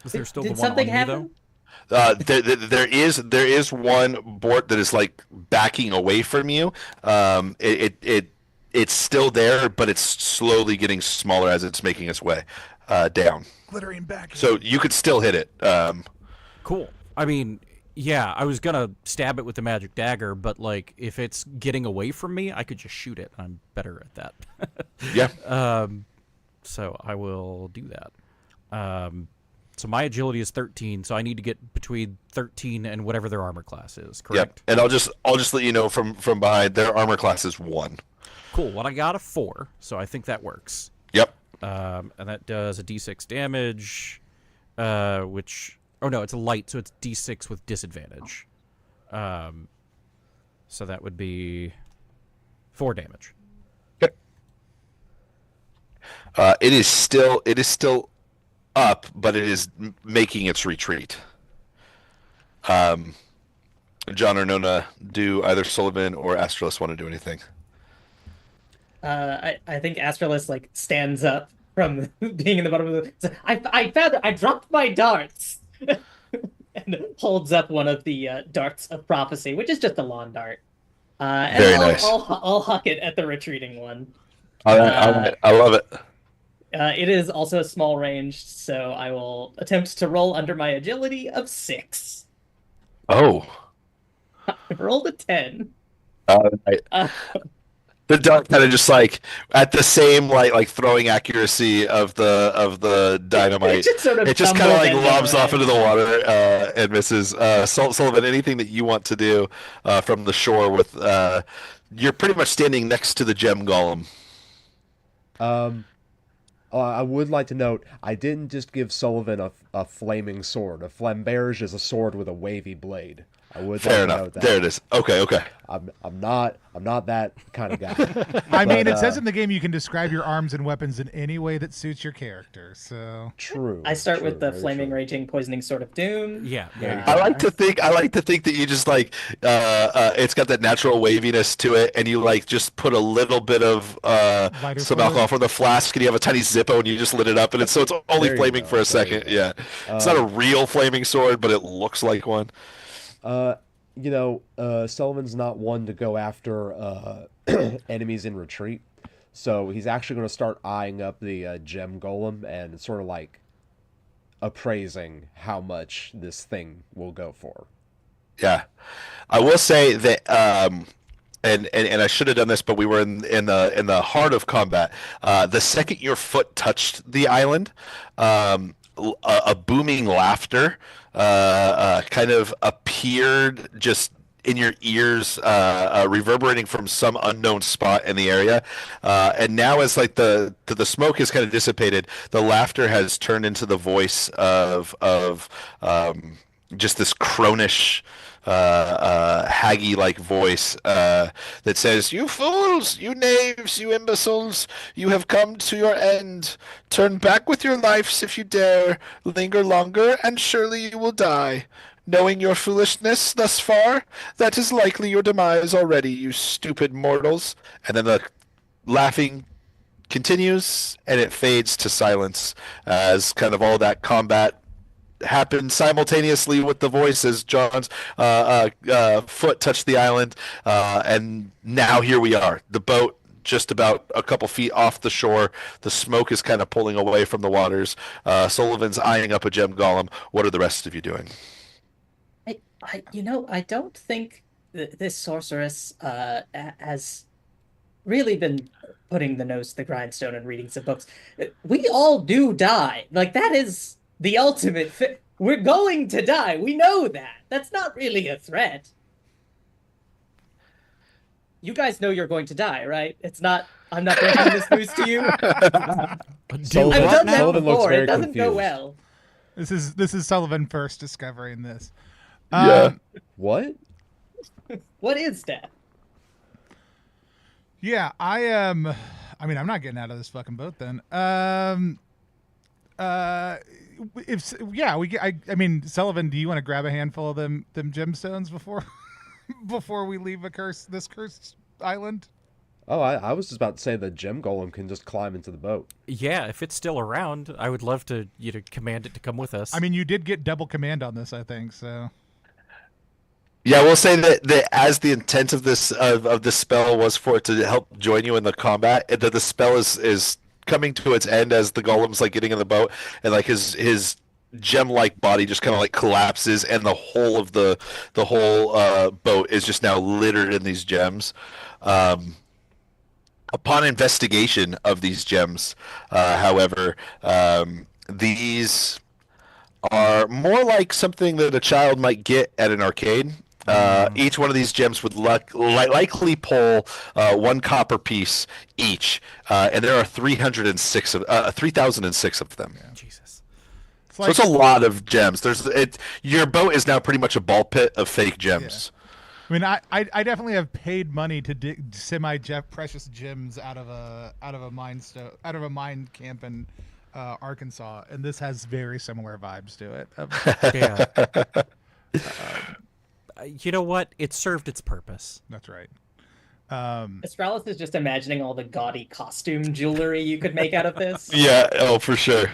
Is there still Did the one something on happen? me, though? There is one Bort that is like backing away from you. It's still there, but it's slowly getting smaller as it's making its way down. Glittering back. So you could still hit it. Cool. I mean, yeah, I was going to stab it with the magic dagger, but, like, if it's getting away from me, I could just shoot it. I'm better at that. Yeah. So I will do that. So my agility is 13, so I need to get between 13 and whatever their armor class is, correct? Yep. And I'll just let you know from behind, their armor class is 1. Cool. Well, I got a 4, so I think that works. Yep. And that does a d6 damage, which... Oh, no, it's a light, so it's d6 with disadvantage. So that would be 4 damage. Okay. It is still up, but it is making its retreat. John or Nona, do either Sullivan or Astralis want to do anything? I think Astralis like stands up from being in the bottom of the. I dropped my darts, and holds up one of the darts of prophecy, which is just a lawn dart. And Very nice. I'll huck it at the retreating one. All right. I love it. It is also a small range, so I will attempt to roll under my agility of 6. Oh. I rolled a 10. Right. The dart kind of just like at the same like throwing accuracy of the dynamite. It just kind of like lobs off into the water and misses. Sullivan, anything that you want to do from the shore with you're pretty much standing next to the gem golem. I would like to note, I didn't just give Sullivan a flaming sword. A flamberge is a sword with a wavy blade. I would Fair like to enough. note that. There it is. Okay. I'm not that kind of guy. I mean, it But, says in the game you can describe your arms and weapons in any way that suits your character. So true. I start with the very flaming, true. raging, poisoning sword of doom. Yeah, There you I go. like to think that you just like it's got that natural waviness to it, and you like just put a little bit of Lighter some fluid. alcohol from the flask, and you have a tiny Zippo, and you just lit it up, and it's only There you flaming go, for a there you second. go. Yeah, it's not a real flaming sword, but it looks like one. Sullivan's not one to go after enemies in retreat, so he's actually going to start eyeing up the gem golem and sort of like appraising how much this thing will go for. Yeah, I will say that, and I should have done this, but we were in the heart of combat. The second your foot touched the island, a booming laughter kind of appeared just in your ears, reverberating from some unknown spot in the area. And now, as like the smoke has kind of dissipated, the laughter has turned into the voice of just this cronish, haggy-like voice that says, "You fools, you knaves, you imbeciles, you have come to your end. Turn back with your lives if you dare. Linger longer, and surely you will die. Knowing your foolishness thus far, that is likely your demise already, you stupid mortals." And then the laughing continues, and it fades to silence as kind of all that combat happened simultaneously with the voice as John's foot touched the island, and now here we are. The boat just about a couple feet off the shore. The smoke is kind of pulling away from the waters. Sullivan's eyeing up a gem golem. What are the rest of you doing? I don't think this sorceress has really been putting the nose to the grindstone and reading some books. We all do die. Like, that is the ultimate we're going to die. We know that. That's not really a threat. You guys know you're going to die, right? It's not. I'm not breaking this news to you. Sullivan, I've done that Sullivan looks before. very It doesn't confused. go well. this is Sullivan first discovering this. Yeah. What? What is that? Yeah, I am. I mean, I'm not getting out of this fucking boat then. If yeah, I mean, Sullivan, do you want to grab a handful of them gemstones before before we leave this cursed island? Oh, I was just about to say the gem golem can just climb into the boat. Yeah, if it's still around, I would love to command it to come with us. I mean, you did get double command on this, I think. So Yeah, we'll say that as the intent of this spell was for it to help join you in the combat, that the spell is coming to its end as the golem's like getting in the boat, and like his gem-like body just kind of like collapses, and the whole of the whole boat is just now littered in these gems. Upon investigation of these gems, however, these are more like something that a child might get at an arcade. Each one of these gems would likely pull one copper piece each, and there are 3006 of them. Yeah. Jesus. So it's a lot of gems. Your boat is now pretty much a ball pit of fake gems. Yeah. I mean, I definitely have paid money to dig precious gems out of a mine camp in Arkansas, and this has very similar vibes to it. Yeah. You know what? It served its purpose. That's right. Astralis is just imagining all the gaudy costume jewelry you could make out of this. Yeah. Oh, for sure.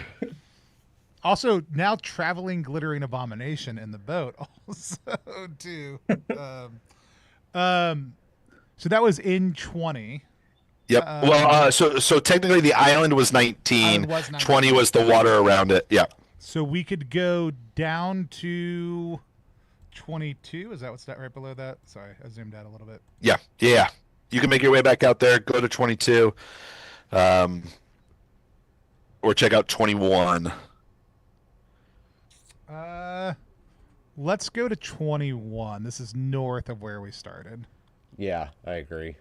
Also, now traveling glittering abomination in the boat. Also, too. So that was in 20. Yep. Well, so technically the island was 19. Island was 19. 20 was the water around it. Yeah. So we could go down to 22. Is that what's that right below that? Sorry, I zoomed out a little bit. Yeah. Yeah. You can make your way back out there. Go to 22, or check out 21. Let's go to 21. This is north of where we started. Yeah, I agree.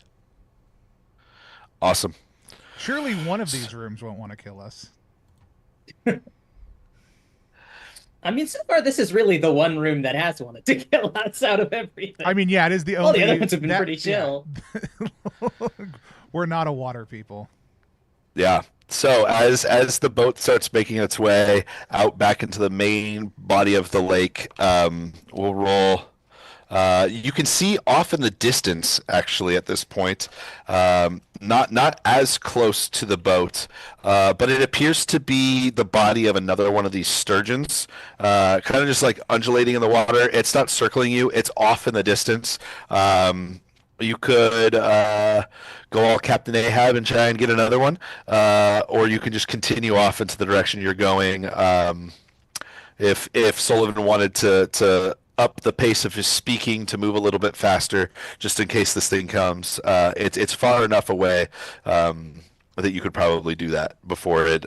Awesome. Surely one of these rooms won't want to kill us. I mean, so far this is really the one room that has wanted to get lots out of everything. I mean, yeah, it is the All only. the other ones have been pretty chill. Yeah. We're not a water people. Yeah. So as the boat starts making its way out back into the main body of the lake, we'll roll. You can see off in the distance, actually, at this point, not as close to the boat, but it appears to be the body of another one of these sturgeons, kind of just like undulating in the water. It's not circling you; it's off in the distance. You could go all Captain Ahab and try and get another one, or you can just continue off into the direction you're going. If Sullivan wanted to up the pace of his speaking to move a little bit faster, just in case this thing comes, it's far enough away that you could probably do that before it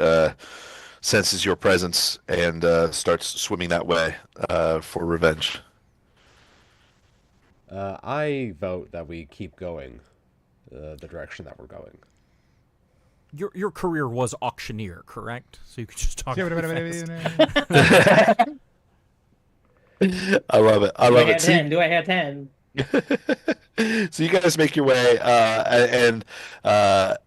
senses your presence and starts swimming that way for revenge. I vote that we keep going the direction that we're going. Your career was auctioneer, correct? So you could just talk really fast. I love it. I love it. Do I have 10? So you guys make your way, and the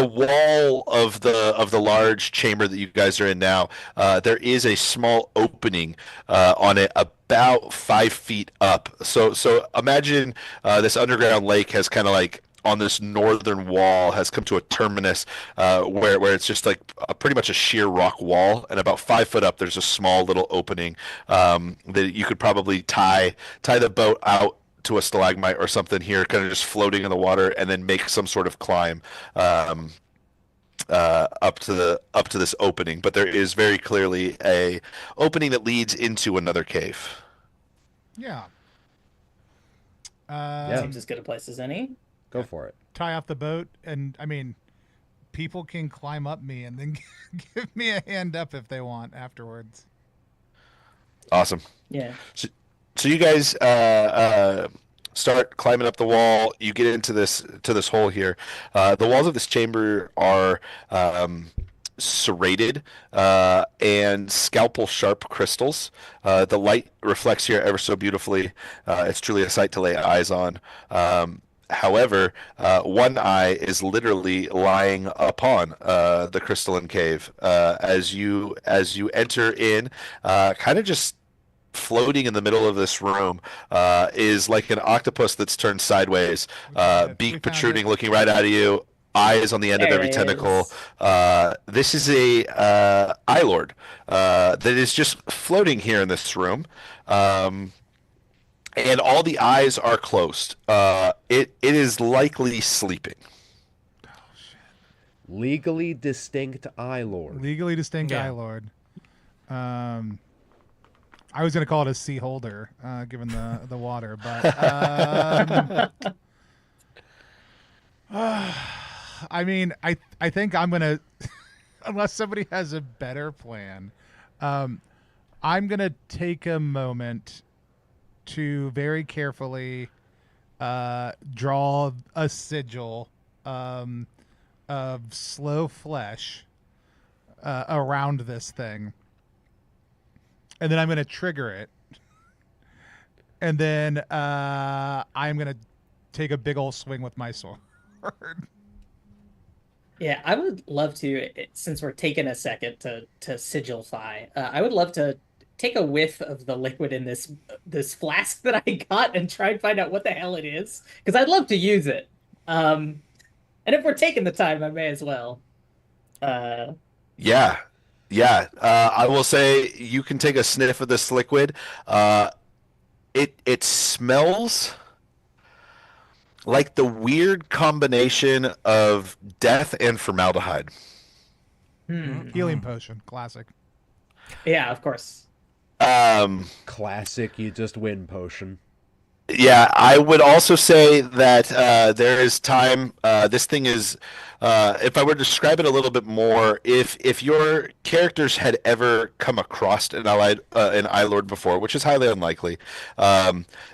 wall of the large chamber that you guys are in now, there is a small opening on it about 5 feet up. So imagine this underground lake has kind of like on this northern wall has come to a terminus where it's just like pretty much a sheer rock wall, and about 5 foot up there's a small little opening that you could probably tie the boat out to a stalagmite or something here, kind of just floating in the water, and then make some sort of climb up to this opening. But there is very clearly a opening that leads into another cave. Yeah. Seems as good a place as any. Go for it. Tie off the boat, and I mean, people can climb up me and then give me a hand up if they want afterwards. Awesome. Yeah. So you guys start climbing up the wall. You get into this hole here. The walls of this chamber are serrated and scalpel sharp crystals. The light reflects here ever so beautifully. It's truly a sight to lay eyes on. However, one eye is literally lying upon the crystalline cave. As you enter in, kind of just floating in the middle of this room is like an octopus that's turned sideways, beak protruding, looking right out of you, eyes on the end of every tentacle. This is a eye lord that is just floating here in this room. And all the eyes are closed. It is likely sleeping. Oh, shit. Legally distinct eye lord. Legally distinct eye lord. I was going to call it a sea holder, given the water, but I mean, I think I'm going to, unless somebody has a better plan, I'm going to take a moment to very carefully draw a sigil of slow flesh around this thing. And then I'm going to trigger it. And then I'm going to take a big old swing with my sword. Yeah, I would love to, since we're taking a second to sigilify, I would love to take a whiff of the liquid in this flask that I got and try and find out what the hell it is, because I'd love to use it. And if we're taking the time, I may as well. Yeah. I will say you can take a sniff of this liquid. It smells like the weird combination of death and formaldehyde. Healing potion, classic. Yeah, of course. Classic, you just win potion. Yeah, I would also say that there is time. This thing is, if I were to describe it a little bit more, if your characters had ever come across an eye lord before, which is highly unlikely,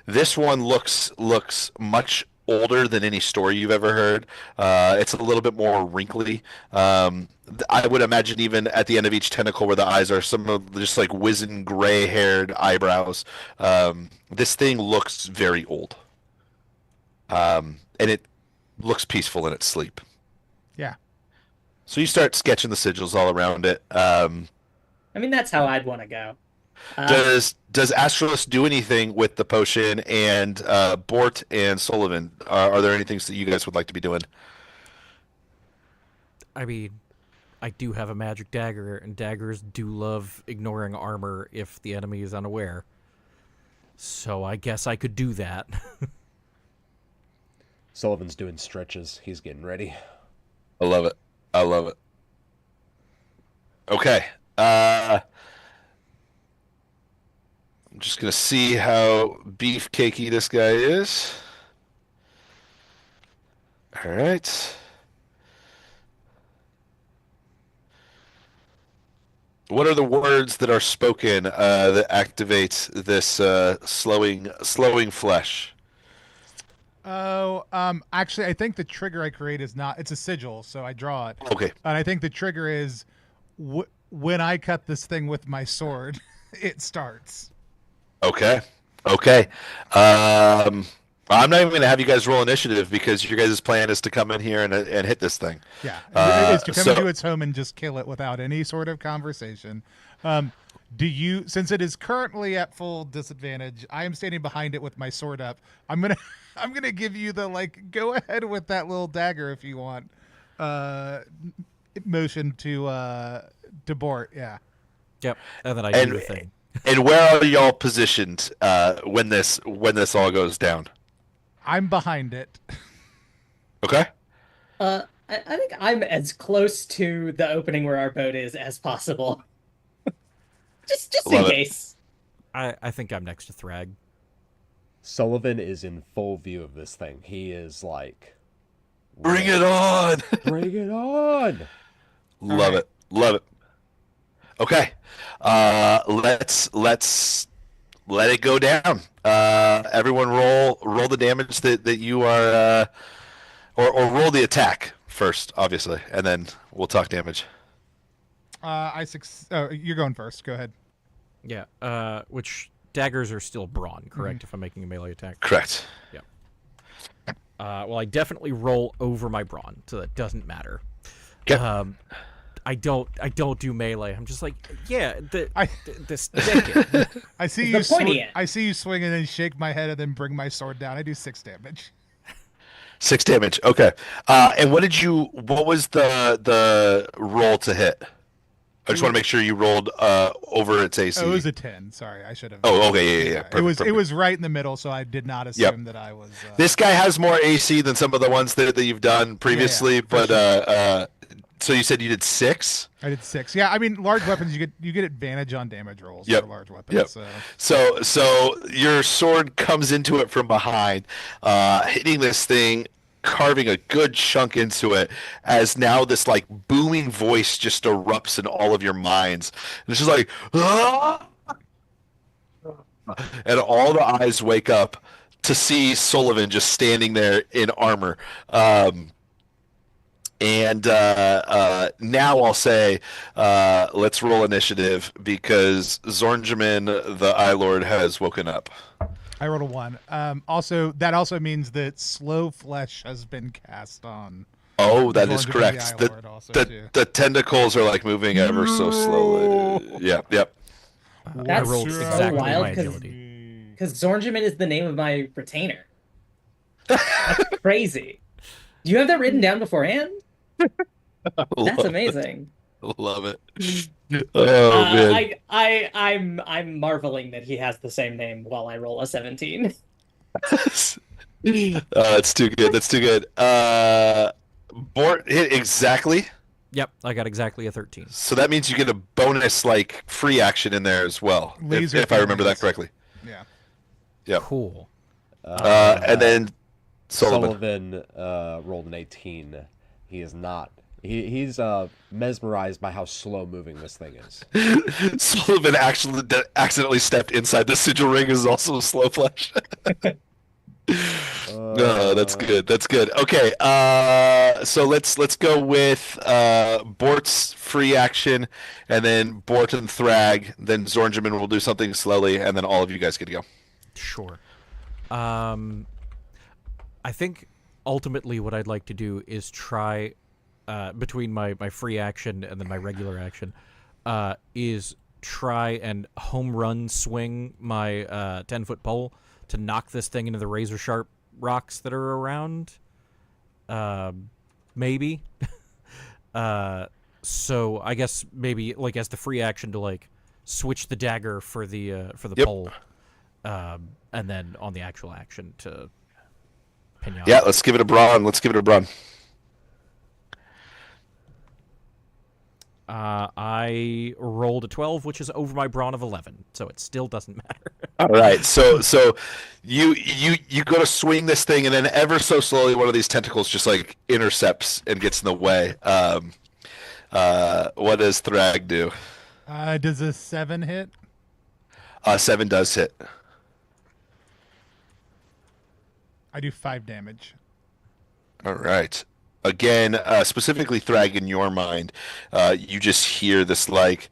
this one looks much older than any story you've ever heard. It's a little bit more wrinkly. I would imagine even at the end of each tentacle where the eyes are, some of just like wizened gray-haired eyebrows. This thing looks very old. And it looks peaceful in its sleep. Yeah. So you start sketching the sigils all around it. I mean, that's how I'd want to go. Does Astralis do anything with the potion? And Bort and Sullivan, are there any things that you guys would like to be doing? I mean, I do have a magic dagger, and daggers do love ignoring armor if the enemy is unaware. So I guess I could do that. Sullivan's doing stretches. He's getting ready. I love it. I love it. Okay. I'm just going to see how beefcakey this guy is. All right. What are the words that are spoken that activate this slowing flesh? Oh, actually, I think the trigger I create is not. It's a sigil, so I draw it. Okay. And I think the trigger is when I cut this thing with my sword, it starts. Okay. Okay. I'm not even going to have you guys roll initiative because your guys' plan is to come in here and hit this thing. Yeah. It's to come into its home and just kill it without any sort of conversation. Since it is currently at full disadvantage, I am standing behind it with my sword up. I'm gonna give you the go ahead with that little dagger if you want. Motion to Bort, yeah. Yep, and then I do the thing. And where are y'all positioned when this all goes down? I'm behind it. Okay. I think I'm as close to the opening where our boat is as possible. just in case. I think I'm next to Thrag. Sullivan is in full view of this thing. He is like, bring it on. Bring it on. Love it. Love it. Okay. Let's let it go down. Everyone roll the damage that you are or roll the attack first, obviously, and then we'll talk damage. You're going first. Go ahead. Yeah. Which daggers are still brawn, correct? If I'm making a melee attack. Correct. Yeah. Well, I definitely roll over my brawn, so that doesn't matter. Okay. I don't do melee. I'm just like, yeah, this decade. I see you. I see you swing and then shake my head and then bring my sword down. I do 6 damage. 6 damage. Okay. And what was the roll to hit? I just want to make sure you rolled over its AC. Oh, it was a 10. Sorry, I should have. Oh, okay, yeah. Perfect, it was right in the middle, so I did not assume that I was. This guy has more AC than some of the ones that you've done previously, but sure. So you said you did 6? I did 6. Yeah, I mean, large weapons you get advantage on damage rolls for large weapons. Yep. So your sword comes into it from behind, hitting this thing, carving a good chunk into it, as now this booming voice just erupts in all of your minds. And it's just like, ah! And all the eyes wake up to see Sullivan just standing there in armor. And now I'll say, let's roll initiative because Zornjamin, the Eye Lord, has woken up. I rolled a 1. That also means that slow flesh has been cast on. Oh, that is correct. The tentacles are moving ever so slowly. Yep. That's so wild because Zornjamin is the name of my retainer. That's crazy. Do you have that written down beforehand? That's amazing. Love it. Oh man. I'm marveling that he has the same name while I roll a 17. That's too good. That's too good. Bort hit exactly. Yep, I got exactly a 13. So that means you get a bonus free action in there as well, if I remember that correctly. Yeah. Yeah. Cool. And then Sullivan rolled an 18. He is not. He's mesmerized by how slow moving this thing is. Sullivan accidentally stepped inside the sigil ring is also slow flesh. No, that's good. That's good. Okay, so let's go with Bort's free action, and then Bort and Thrag. Then Zornjamin will do something slowly, and then all of you guys get to go. Sure. I think ultimately what I'd like to do is try, between my free action and then my regular action, is try and home run swing my 10-foot pole to knock this thing into the razor sharp rocks that are around. Maybe. So I guess maybe like as the free action to like switch the dagger for the pole, and then on the actual action to pinata. Yeah, let's give it a brawn. Let's give it a brawn. I rolled a 12, which is over my brawn of 11, so it still doesn't matter. All right, so you go to swing this thing, and then ever so slowly, one of these tentacles just like intercepts and gets in the way. What does Thrag do? Does a 7 hit? 7 does hit. I do 5 damage. All right. Again, specifically Thrag, in your mind, you just hear this like,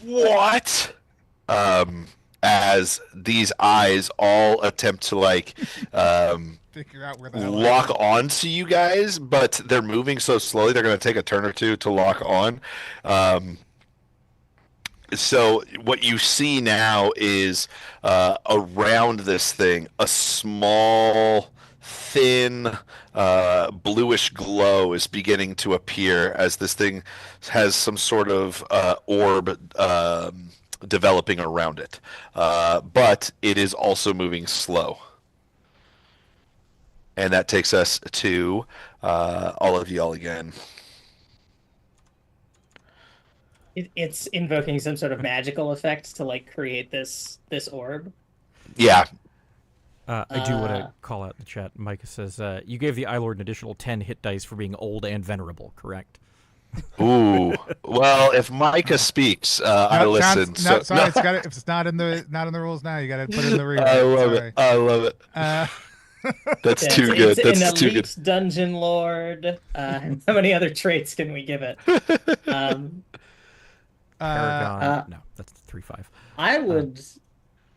what? As these eyes all attempt to like Figure out where the hell lock onto you guys, but they're moving so slowly they're going to take a turn or two to lock on. So what you see now is around this thing a small, thin, bluish glow is beginning to appear as this thing has some sort of orb developing around it. But it is also moving slow. And that takes us to all of y'all again. It's invoking some sort of magical effect to like create this orb. Yeah. I do want to call out in the chat. Micah says, you gave the Lord an additional 10 hit dice for being old and venerable, correct? Ooh. Well, if Micah speaks, I listen. Sorry, if it's not in the rules now, you got to put it in the rewrite. I love it. I love it. That's too good. That's an too elite good. dungeon lord. How many other traits can we give it? Paragon. No, that's 3/5. I would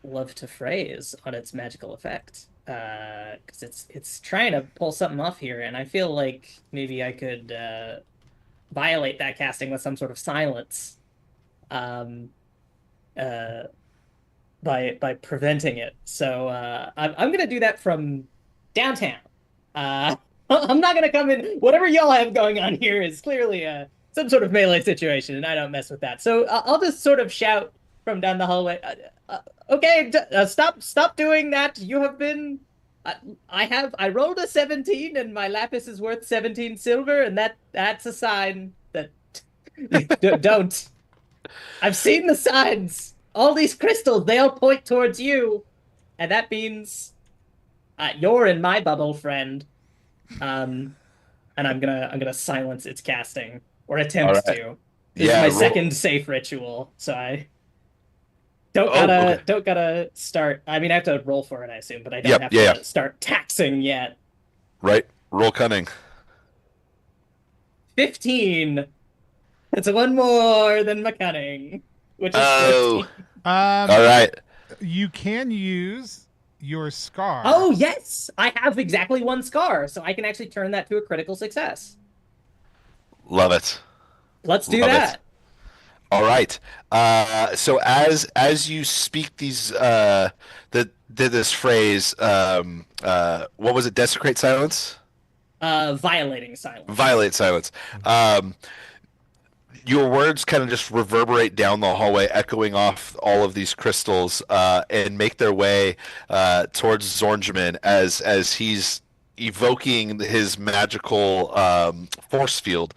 love to phrase on its magical effect, because it's trying to pull something off here, and I feel like maybe I could violate that casting with some sort of silence, by preventing it. So I'm gonna do that from downtown. I'm not gonna come in. Whatever y'all have going on here is clearly some sort of melee situation, and I don't mess with that. So I'll just sort of shout from down the hallway. Okay, stop doing that. You have been. I rolled a 17, and my lapis is worth 17 silver, and that's a sign that don't. I've seen the signs. All these crystals, they all point towards you, and that means you're in my bubble, friend. And I'm gonna silence its casting, or attempt to. This is my second safe ritual, so I don't gotta start. I mean, I have to roll for it, I assume, but I don't have to start taxing yet. Right. Roll cunning. 15. It's one more than my cunning, which is 15. All right. You can use your scar. Oh, yes! I have exactly one scar, so I can actually turn that to a critical success. Love it. Let's do that. All right. So as you speak these this phrase, what was it? Desecrate silence? Violating silence. Violate silence. Your words kind of just reverberate down the hallway, echoing off all of these crystals, and make their way towards Zornjamin as he's evoking his magical force field.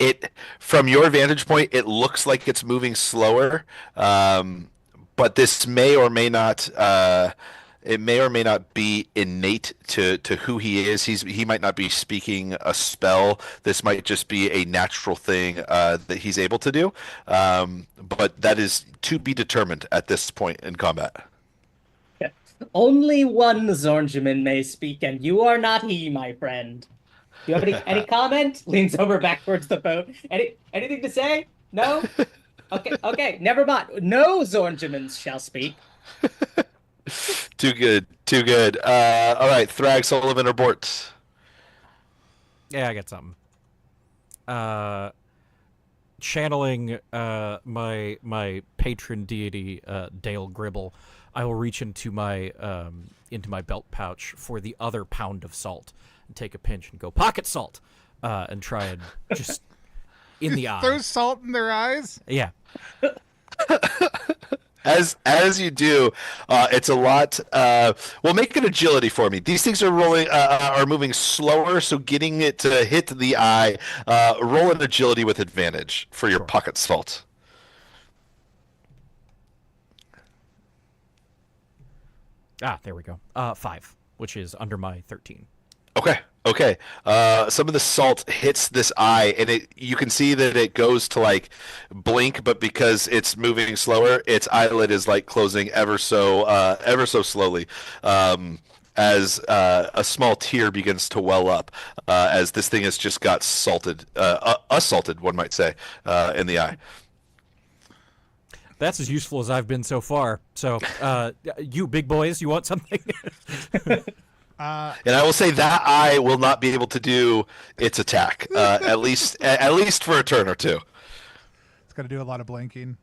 It, from your vantage point, it looks like it's moving slower, but this may or may not. It may or may not be innate to who he is. He might not be speaking a spell. This might just be a natural thing that he's able to do. But that is to be determined at this point in combat. Yeah. Only one Zornjamin may speak, and you are not he, my friend. Do you have any comment? Leans over back towards the boat. Anything to say? No? Okay, never mind. No Zornjamins shall speak. Too good, too good. All right, Thrag, Sullivan, or Bort. Yeah, I got something. Channeling my patron deity Dale Gribble, I will reach into my belt pouch for the other pound of salt and take a pinch and go pocket salt, and try and just in the eye. Throw salt in their eyes? Yeah. As you do, it's a lot. Well, make an agility for me. These things are are moving slower, so getting it to hit the eye. Roll an agility with advantage for your pocket salt. There we go. 5, which is under my 13. Okay. Some of the salt hits this eye, and you can see that it goes to like blink, but because it's moving slower, its eyelid is like closing ever so slowly. As a small tear begins to well up, as this thing has just got salted, assaulted, one might say, in the eye. That's as useful as I've been so far. So, you big boys, you want something? And I will say that eye will not be able to do its attack, at least for a turn or two. It's got to do a lot of blinking.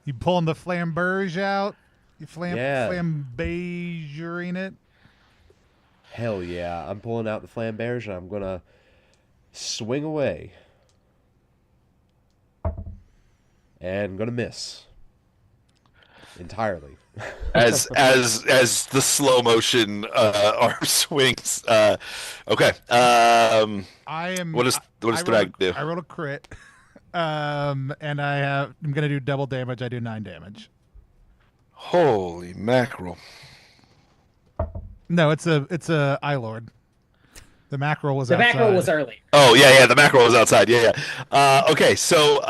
You pulling the flamberge out? You flambagering it? Hell yeah. I'm pulling out the flamberge and I'm going to swing away. And I'm going to miss. Entirely. As the slow motion arm swings. Okay. I am. What does Thrag do? I rolled a crit, and I'm gonna do double damage. I do 9 damage. Holy mackerel! No, it's a eye lord. The mackerel was outside. The mackerel was early. Oh yeah, the mackerel was outside. Yeah. Okay, so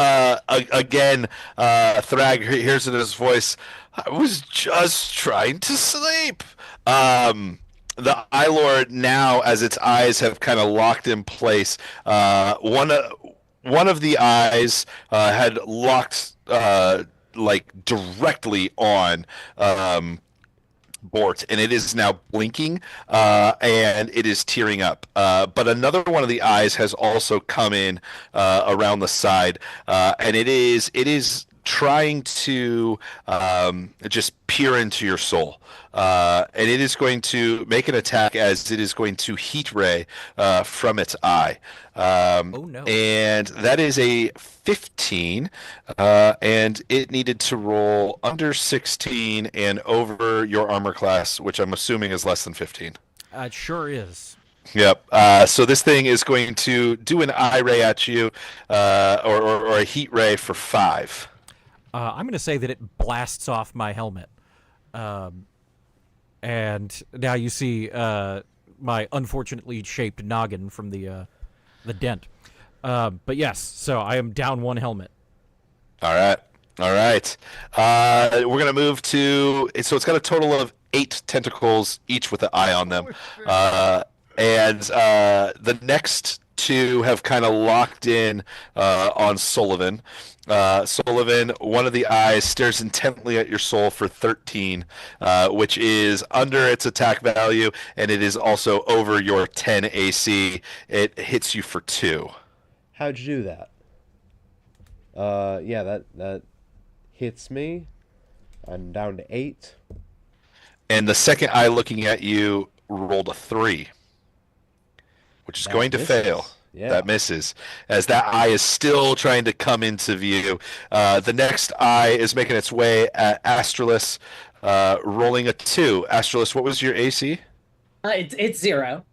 again, Thrag hears it in his voice. I was just trying to sleep. The Eye Lord now, as its eyes have kind of locked in place, one of the eyes had locked like directly on Bort, and it is now blinking, and it is tearing up. But another one of the eyes has also come in around the side, and it is trying to just peer into your soul. And it is going to make an attack as it is going to heat ray from its eye. Oh no! And that is a 15, and it needed to roll under 16 and over your armor class, which I'm assuming is less than 15. It sure is. Yep. So this thing is going to do an eye ray at you, or a heat ray for 5. I'm going to say that it blasts off my helmet. And now you see my unfortunately shaped noggin from the dent. But yes, so I am down 1 helmet. All right. We're going to move to... So it's got a total of 8 tentacles, each with an eye on them. And the next 2 have kind of locked in on Sullivan. Sullivan, one of the eyes stares intently at your soul for 13, which is under its attack value, and it is also over your 10 AC. It hits you for 2. How'd you do that? Yeah, that hits me. I'm down to 8. And the second eye looking at you rolled a 3, which is going to fail. Yeah. That misses, as that eye is still trying to come into view. The next eye is making its way at Astralis, rolling a 2. Astralis, what was your AC? It's 0.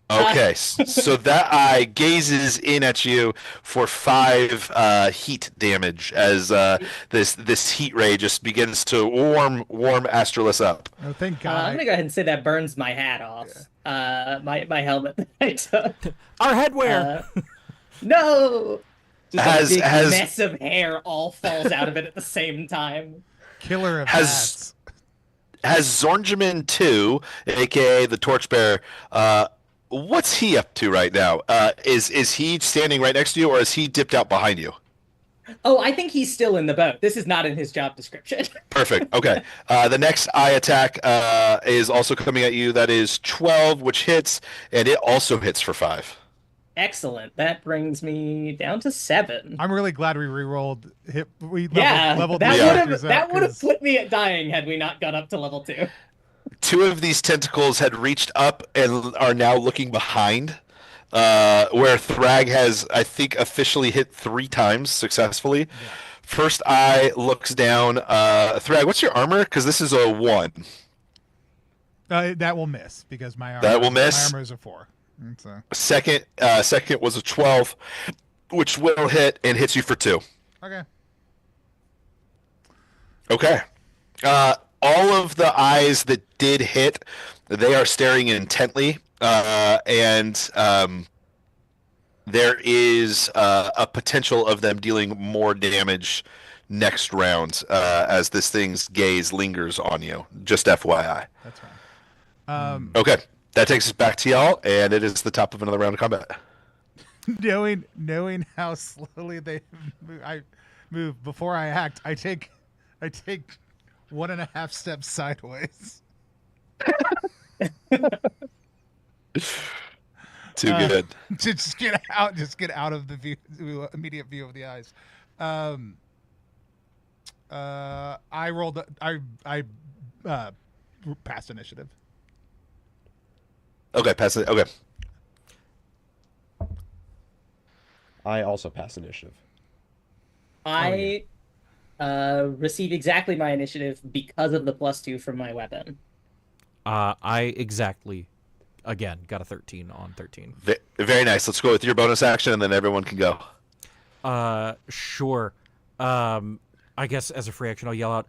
Okay, so that eye gazes in at you for 5 heat damage as this heat ray just begins to warm Astralis up. Oh, thank God. I'm gonna go ahead and say that burns my hat off. My helmet that I took. Our headwear. No. Just a big Has- mess of hair all falls out of it at the same time. Killer of hats. has Zornjamin 2, aka the Torchbearer, what's he up to right now? Is he standing right next to you, or is he dipped out behind you? Oh, I think he's still in the boat. This is not in his job description. Perfect. Okay. The next eye attack is also coming at you. That is 12, which hits, and it also hits for 5. Excellent. That brings me down to 7. I'm really glad we re-rolled. Yeah, leveled that the would characters have that up, would have 'cause- put me at dying had we not got up to level 2. 2 of these tentacles had reached up and are now looking behind. Where Thrag has, I think, officially hit 3 times successfully. Yeah. First eye looks down. Thrag, what's your armor? Because this is a 1. That will miss because my armor. That will miss. My armor is a 4. So. Second was a 12, which will hit and hits you for 2. Okay. Okay. All of the eyes that did hit, they are staring intently, and there is a potential of them dealing more damage next round as this thing's gaze lingers on you. Just FYI. That's fine. Okay. That takes us back to y'all, and it is the top of another round of combat. Knowing how slowly they move before I act, I take 1.5 steps sideways. Too good. Just get out of the immediate view of the eyes. I rolled. I passed initiative. Okay, pass it. Okay. I also pass initiative. I receive exactly my initiative because of the +2 from my weapon. I exactly, again, got a 13 on 13. Very nice. Let's go with your bonus action, and then everyone can go. Sure. I guess as a free action, I'll yell out,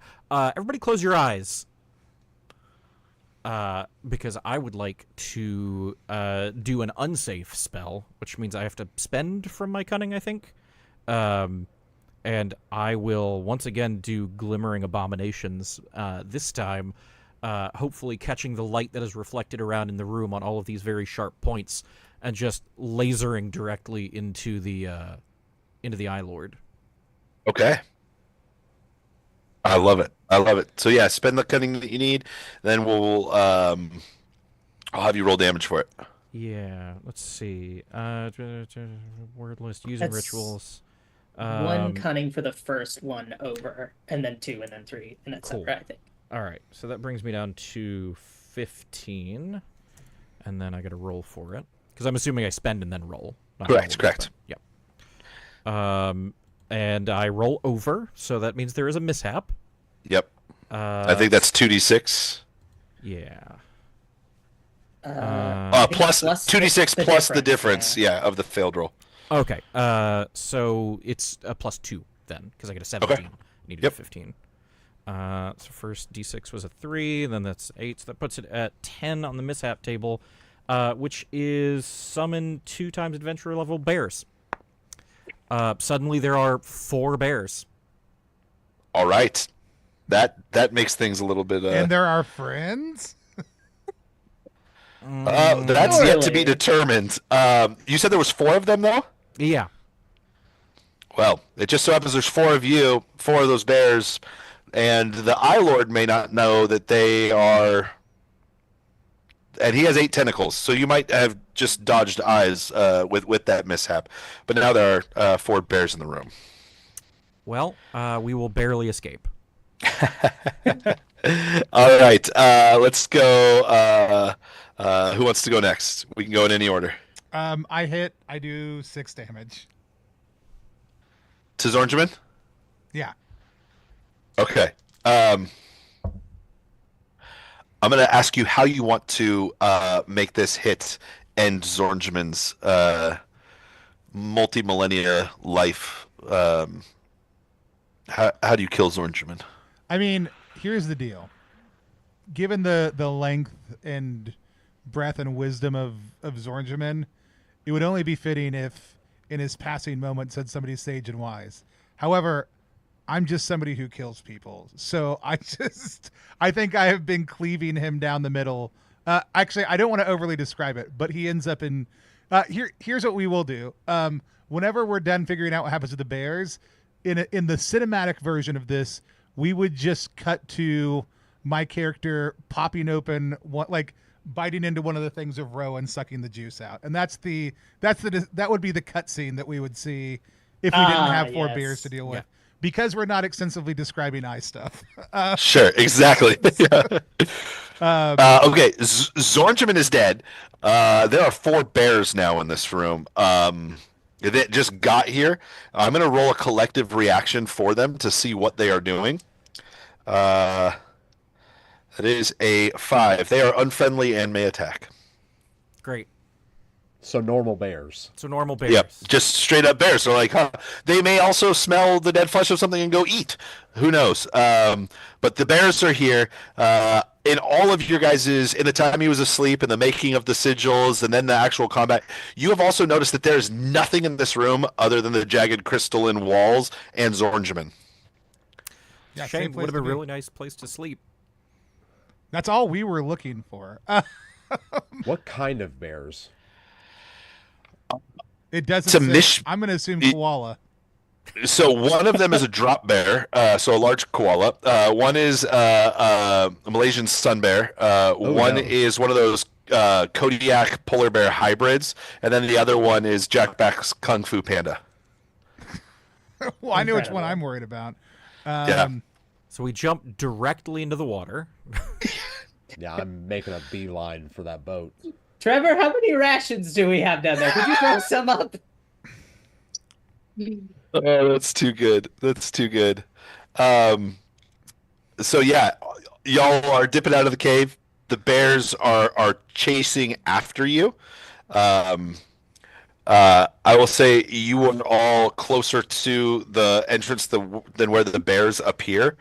everybody close your eyes. Because I would like to do an unsafe spell, which means I have to spend from my cunning, I think. And I will once again do Glimmering Abominations, this time hopefully catching the light that is reflected around in the room on all of these very sharp points and just lasering directly into the Eye Lord. Okay. I love it. I love it. So yeah, spend the cunning that you need, then we'll I'll have you roll damage for it. Yeah, let's see. Word list, using rituals. 1 cunning for the first one over, and then 2, and then 3, and that's separate, I think. All right, so that brings me down to 15, and then I got to roll for it because I'm assuming I spend and then roll. Correct. Yep. And I roll over, so that means there is a mishap. Yep. I think that's 2d6. Yeah. Plus 2d6 plus the difference, of the failed roll. Okay. So it's a +2 then, because I get a 17. Okay. Needed a 15. So first d6 was a 3, then that's 8, so that puts it at 10 on the mishap table, which is summon 2 times adventurer level bears. Suddenly there are 4 bears. All right. That makes things a little bit... And there are friends? That's yet to be determined. You said there was 4 of them, though? Yeah. Well, it just so happens there's 4 of you, 4 of those bears, and the Eye Lord may not know that they are... And he has 8 tentacles, so you might have just dodged eyes with that mishap. But now there are 4 bears in the room. Well, we will barely escape. All right, let's go. Who wants to go next? We can go in any order. I hit. I do 6 damage. To Zornjamin? Yeah. Okay. I'm going to ask you how you want to make this hit end Zornjamin's multi-millennia life. How do you kill Zornjamin? I mean, here's the deal. Given the length and breadth and wisdom of Zornjamin, it would only be fitting if, in his passing moment, said somebody sage and wise. However, I'm just somebody who kills people. So I think I have been cleaving him down the middle. Actually, I don't want to overly describe it, but he ends up in. Here's what we will do. Whenever we're done figuring out what happens to the bears, in the cinematic version of this, we would just cut to my character popping open like biting into one of the things of Ro and sucking the juice out, and that would be the cutscene that we would see if we didn't have four bears to deal with. Yeah. Because we're not extensively describing eye stuff. Sure, exactly. Okay, Zornjamin is dead. There are 4 bears now in this room. That just got here. I'm going to roll a collective reaction for them to see what they are doing. That is a 5. They are unfriendly and may attack. Great. So normal bears. Yep, just straight up bears. They're like, huh. They may also smell the dead flesh of something and go eat. Who knows? But the bears are here. In all of your guys's, in the time he was asleep, in the making of the sigils, and then the actual combat, you have also noticed that there is nothing in this room other than the jagged crystalline walls and Zornjamin. Yeah, Shame. same Would have been a place to be. really nice place to sleep. That's all we were looking for. What kind of bears? It doesn't It's say. I'm going to assume koala. So one of them is a drop bear, so a large koala. One is a Malaysian sun bear. One no. is one of those Kodiak polar bear hybrids, and then the other one is Jack Black's Kung Fu Panda. Well, I know which one Incredible. I'm worried about. Yeah. So we jump directly into the water. Yeah, I'm making a beeline for that boat. Trevor, how many rations do we have down there? Could you throw some up? Oh, that's too good. That's too good. So yeah, y'all are dipping out of the cave. The bears are chasing after you. I will say you are all closer to the entrance than where the bears appear.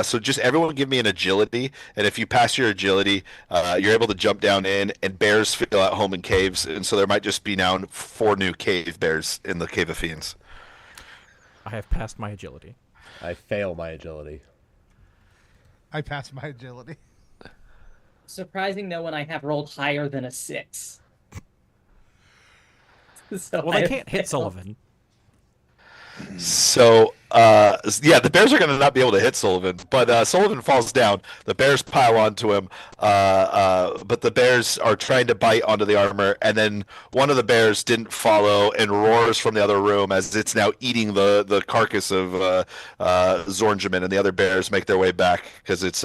So just everyone give me an agility, and if you pass your agility, you're able to jump down in, and bears feel at home in caves, and so there might just be now 4 new cave bears in the Cave of Fiends. I have passed my agility. I fail my agility. I passed my agility. Surprising no one I have rolled higher than a 6. So Well, they I can't hit failed. Sullivan. So, yeah, the bears are going to not be able to hit Sullivan, but Sullivan falls down. The bears pile onto him, but the bears are trying to bite onto the armor, and then one of the bears didn't follow and roars from the other room as it's now eating the carcass of Zornjamin, and the other bears make their way back because it's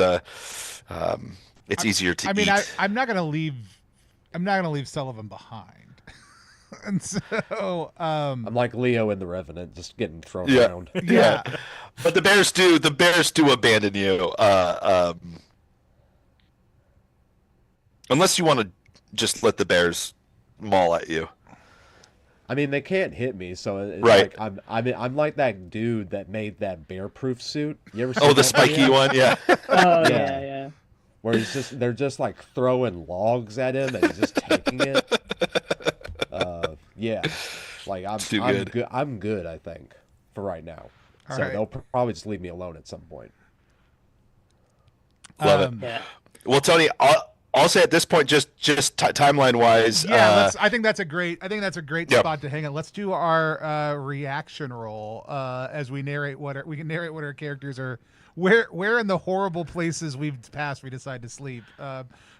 easier to I mean, eat. I'm not going to leave. I'm not going to leave Sullivan behind. And so, I'm like Leo in The Revenant, just getting thrown Yeah. around. yeah. But the bears do abandon you. Unless you want to just let the bears maul at you. I mean, they can't hit me, so it's Right. like I'm like that dude that made that bear-proof suit. You ever? Oh, seen the that spiky video? one, yeah. Oh, Yeah. yeah. Where they're just like throwing logs at him and he's just taking it. Yeah, like I'm Too I'm good. good. I'm good, I think, for right now. All So right. they'll probably just leave me alone at some point. Love it. Yeah. Well, Tony, I'll say at this point, just timeline wise, Yeah, I think that's a great Yep. spot to hang it. Let's do our reaction roll as we narrate we can narrate what our characters are, where in the horrible places we've passed we decide to sleep.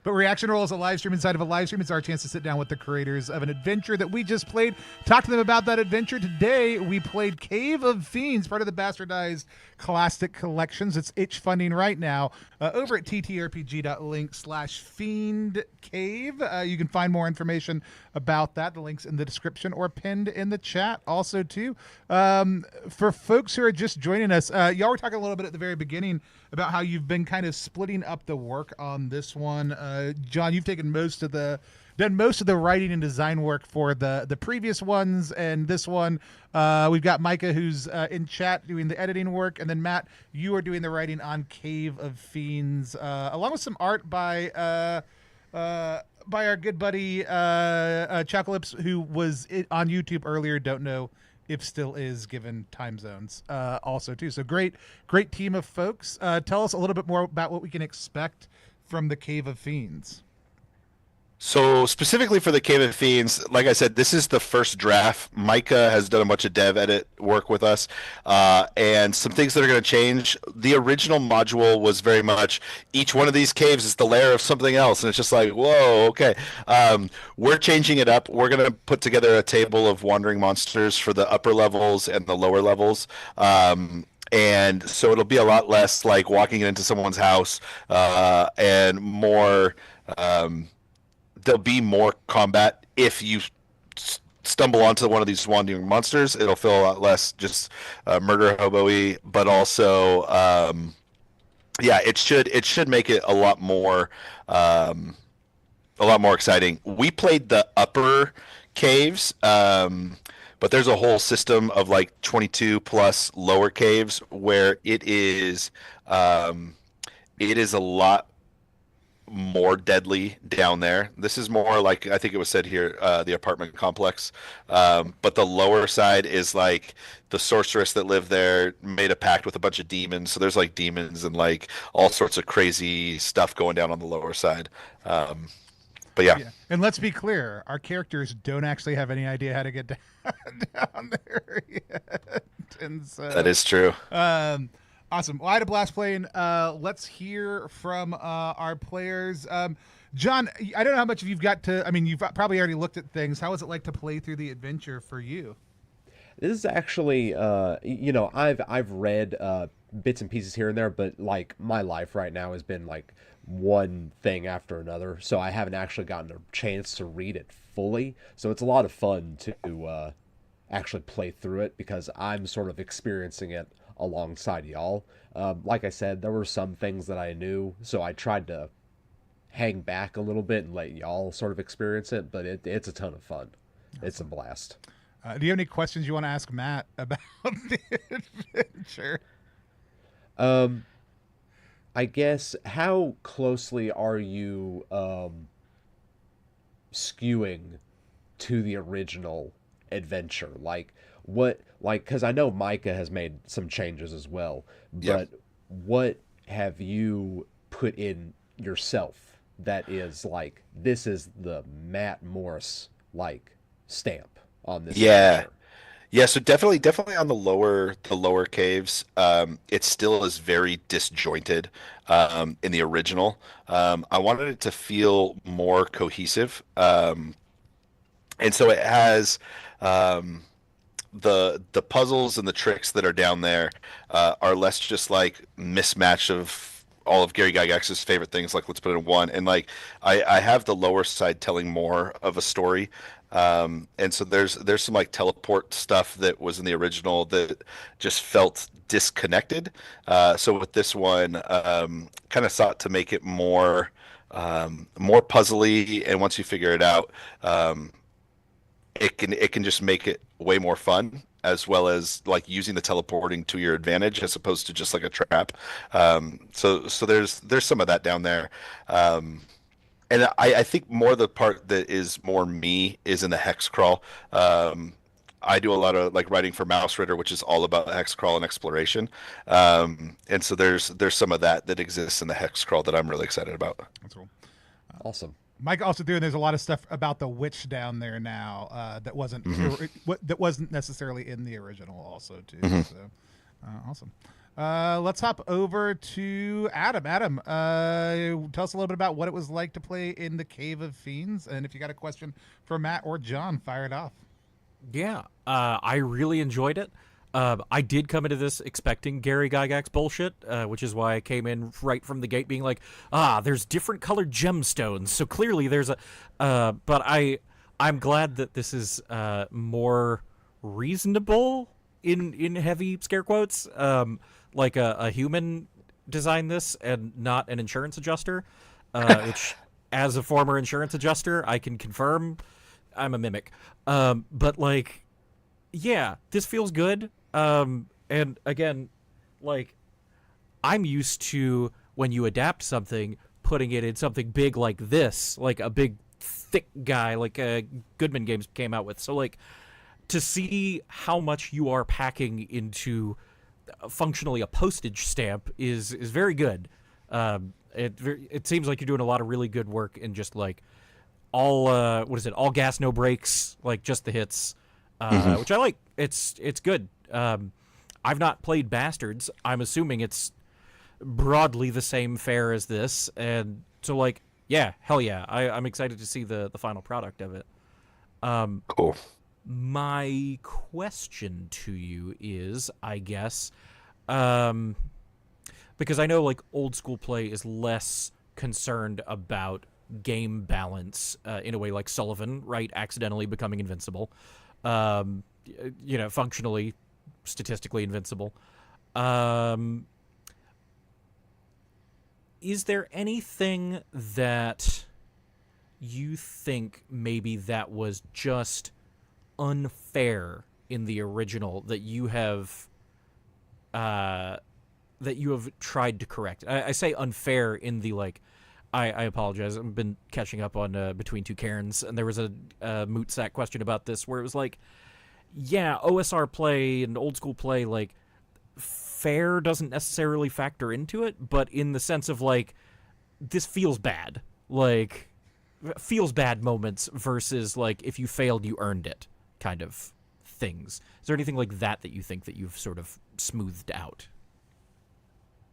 But reaction roll is a live stream inside of a live stream. It's our chance to sit down with the creators of an adventure that we just played, talk to them about that adventure. Today we played Cave of Fiends, part of the Bastardized Classic Collections. It's itch funding right now over at ttrpg.link/fiend cave. You can find more information about that. The link's in the description or pinned in the chat. Also, too, for folks who are just joining us, y'all were talking a little bit at the very beginning about how you've been kind of splitting up the work on this one. John, you've taken done most of the writing and design work for the previous ones and this one. We've got Micah who's in chat doing the editing work, and then Matt, you are doing the writing on Cave of Fiends, along with some art by our good buddy Chocolips, who was on YouTube earlier. Don't know if still is given time zones also too. So great team of folks. Tell us a little bit more about what we can expect from the Cave of Fiends. So specifically for the Cave of Fiends, like I said, this is the first draft. Micah has done a bunch of dev edit work with us, and some things that are going to change. The original module was very much each one of these caves is the lair of something else, and it's just like, whoa, okay. We're changing it up. We're going to put together a table of wandering monsters for the upper levels and the lower levels. And so it'll be a lot less like walking into someone's house, and more. There'll be more combat if you stumble onto one of these wandering monsters. It'll feel a lot less just murder hobo-y, but also, it should make it a lot more exciting. We played the upper caves, but there's a whole system of like 22 plus lower caves where it is a lot more deadly down there. This is more like, I think it was said here, the apartment complex, but the lower side is like the sorceress that lived there made a pact with a bunch of demons, so there's like demons and like all sorts of crazy stuff going down on the lower side. But yeah. And let's be clear, our characters don't actually have any idea how to get down there yet. And so, that is true. Awesome. Well, I had a blast playing. Let's hear from our players. John, I don't know how much you've got to. I mean, you've probably already looked at things. How was it like to play through the adventure for you? This is actually, I've read bits and pieces here and there, but like my life right now has been like one thing after another, so I haven't actually gotten a chance to read it fully. So it's a lot of fun to actually play through it because I'm sort of experiencing it alongside y'all. Like I said, there were some things that I knew, so I tried to hang back a little bit and let y'all sort of experience it, but it's a ton of fun. Awesome. It's a blast. Do you have any questions you want to ask Matt about the adventure? I guess, how closely are you skewing to the original adventure? Because I know Micah has made some changes as well, but what have you put in yourself that is like, this is the Matt Morris like stamp on this adventure? Yeah, so definitely on the lower caves, it still is very disjointed in the original. I wanted it to feel more cohesive, and so it has the puzzles and the tricks that are down there are less just like mismatch of all of Gary Gygax's favorite things, like let's put it in one, and like I have the lower side telling more of a story. And so there's some like teleport stuff that was in the original that just felt disconnected. So with this one, kind of sought to make it more puzzly, and once you figure it out, it can just make it way more fun, as well as like using the teleporting to your advantage as opposed to just like a trap. So there's some of that down there. And I think more the part that is more me is in the hex crawl. I do a lot of like writing for Mouse Ritter, which is all about hex crawl and exploration. And so there's some of that exists in the hex crawl that I'm really excited about. That's cool. Awesome. Mike also doing. There's a lot of stuff about the witch down there now that wasn't necessarily in the original also too. Mm-hmm. So awesome. Let's hop over to Adam. Adam, tell us a little bit about what it was like to play in the Cave of Fiends, and if you got a question for Matt or John, fire it off. Yeah, I really enjoyed it. I did come into this expecting Gary Gygax bullshit, which is why I came in right from the gate being like, there's different colored gemstones, so clearly there's a... but I'm glad that this is more reasonable in heavy scare quotes. Like a human designed this and not an insurance adjuster, which as a former insurance adjuster, I can confirm I'm a mimic. But like, yeah, this feels good. And again, like, I'm used to when you adapt something, putting it in something big like this, like a big thick guy, like Goodman Games came out with. So like, to see how much you are packing into functionally a postage stamp is very good. It seems like you're doing a lot of really good work in just like all what is it, all gas no brakes, like just the hits, which I like. It's good. I've not played Bastards. I'm assuming it's broadly the same fare as this, and so like yeah, hell yeah, I'm excited to see the final product of it. Cool. My question to you is, I guess, because I know like old school play is less concerned about game balance in a way like Sullivan, right? Accidentally becoming invincible, functionally, statistically invincible. Is there anything that you think maybe that was just unfair in the original that you have tried to correct? I say unfair in the like. I apologize. I've been catching up on Between Two Cairns, and there was a moot sack question about this where it was like, yeah, OSR play and old school play, like, fair doesn't necessarily factor into it, but in the sense of like, this feels bad. Like, feels bad moments versus like, if you failed, you earned it kind of things. Is there anything like that that you think that you've sort of smoothed out?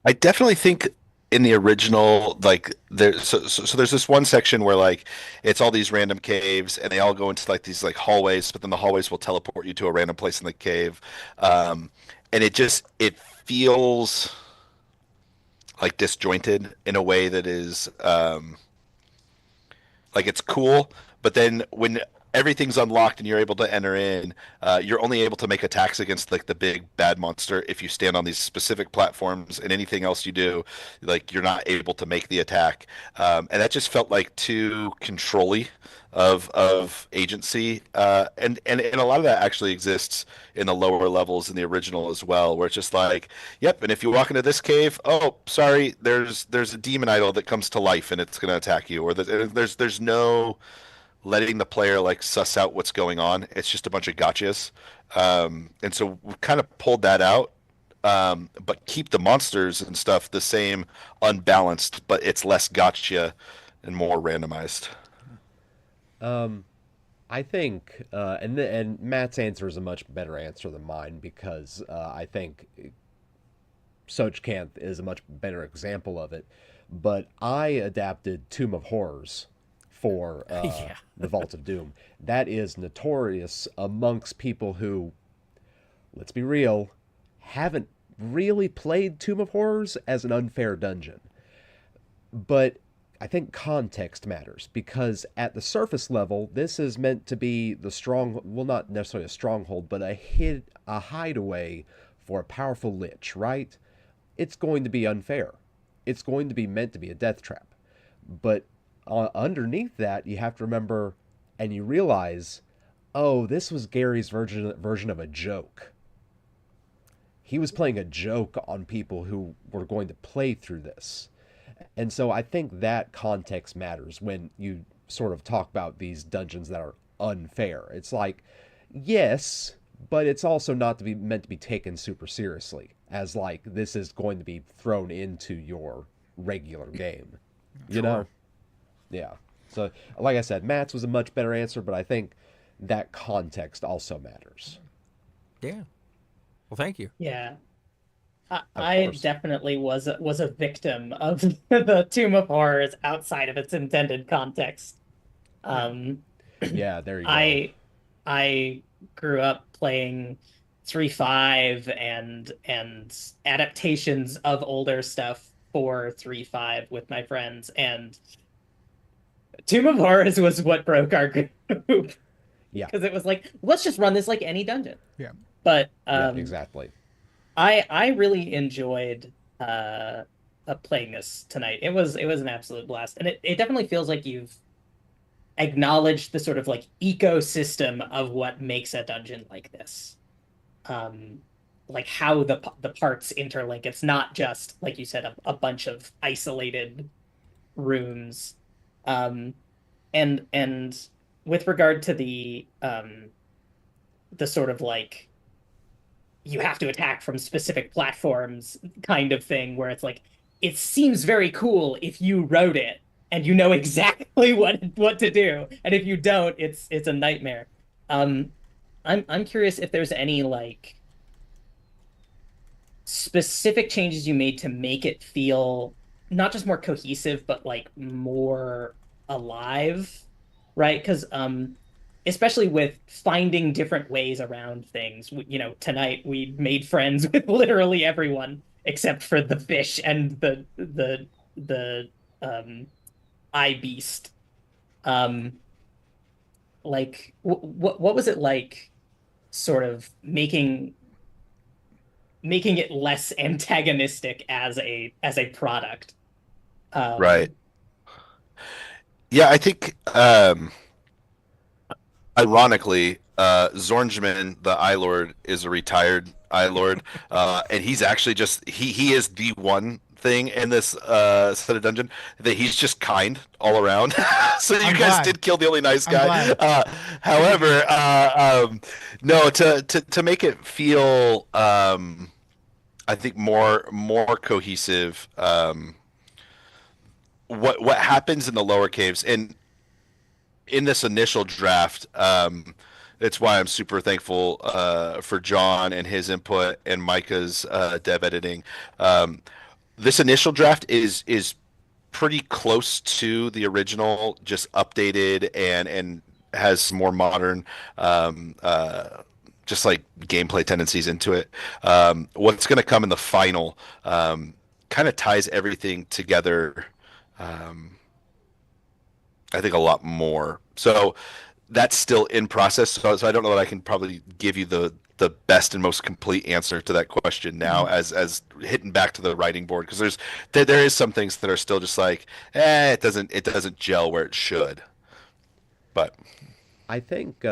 I definitely think in the original, like so there's this one section where like it's all these random caves and they all go into like these like hallways, but then the hallways will teleport you to a random place in the cave. And it feels like disjointed in a way that is like it's cool, but then when everything's unlocked and you're able to enter in, you're only able to make attacks against like the big bad monster if you stand on these specific platforms, and anything else you do, like you're not able to make the attack. And that just felt like too controlly of agency, and a lot of that actually exists in the lower levels in the original as well, where it's just like, yep, and if you walk into this cave, oh, sorry, there's a demon idol that comes to life and it's going to attack you, or there's no letting the player like suss out what's going on. It's just a bunch of gotchas, and so we've kind of pulled that out, but keep the monsters and stuff the same, unbalanced, but it's less gotcha and more randomized. I think, and Matt's answer is a much better answer than mine because I think Tsojcanth is a much better example of it. But I adapted Tomb of Horrors for Yeah. the Vault of Doom. That is notorious amongst people who, let's be real, haven't really played Tomb of Horrors as an unfair dungeon. But I think context matters because at the surface level, this is meant to be the strong, well, not necessarily a stronghold, but a hideaway for a powerful lich, right? It's going to be unfair. It's going to be meant to be a death trap. But underneath that, you have to remember and you realize, oh, this was Gary's version of a joke. He was playing a joke on people who were going to play through this. And so I think that context matters when you sort of talk about these dungeons that are unfair. It's like, yes, but it's also not to be meant to be taken super seriously as like this is going to be thrown into your regular game. You know? Yeah. So like I said, Matt's was a much better answer, but I think that context also matters. Yeah. Well, thank you. Yeah. Of I course. definitely was a victim of the Tomb of Horrors outside of its intended context. Um, Yeah, there you go. I grew up playing 3.5 and adaptations of older stuff for 3.5 with my friends, and Tomb of Horrors was what broke our group Yeah. because it was like, let's just run this like any dungeon. Yeah. But Yeah, exactly. I really enjoyed playing this tonight. It was an absolute blast, and it definitely feels like you've acknowledged the sort of like ecosystem of what makes a dungeon like this. Um, like how the parts interlink. It's not just like you said a bunch of isolated rooms. Um, and with regard to the sort of like you have to attack from specific platforms kind of thing, where it's like it seems very cool if you wrote it and you know exactly what to do, and if you don't, it's a nightmare. Um, I'm curious if there's any like specific changes you made to make it feel not just more cohesive, but like more alive, right? Because especially with finding different ways around things. You know, tonight we made friends with literally everyone except for the fish and the eye beast. Um, like what was it like, sort of making it less antagonistic as a product? Right. Yeah, I think ironically, Zornjman, the Eye Lord, is a retired Eye Lord, and he's actually just he is the one thing in this set of dungeon that he's just kind all around. So you I'm guys glad. did kill the only nice I'm guy. glad. However, no, to make it feel, I think more cohesive. What happens in the lower caves and in this initial draft, it's why I'm super thankful for John and his input and Micah's dev editing. This initial draft is pretty close to the original, just updated and has some more modern just like gameplay tendencies into it. What's going to come in the final kind of ties everything together. I think a lot more. So that's still in process. So I don't know that I can probably give you the best and most complete answer to that question now, as hitting back to the writing board, because there is some things that are still just like, it doesn't gel where it should. But I think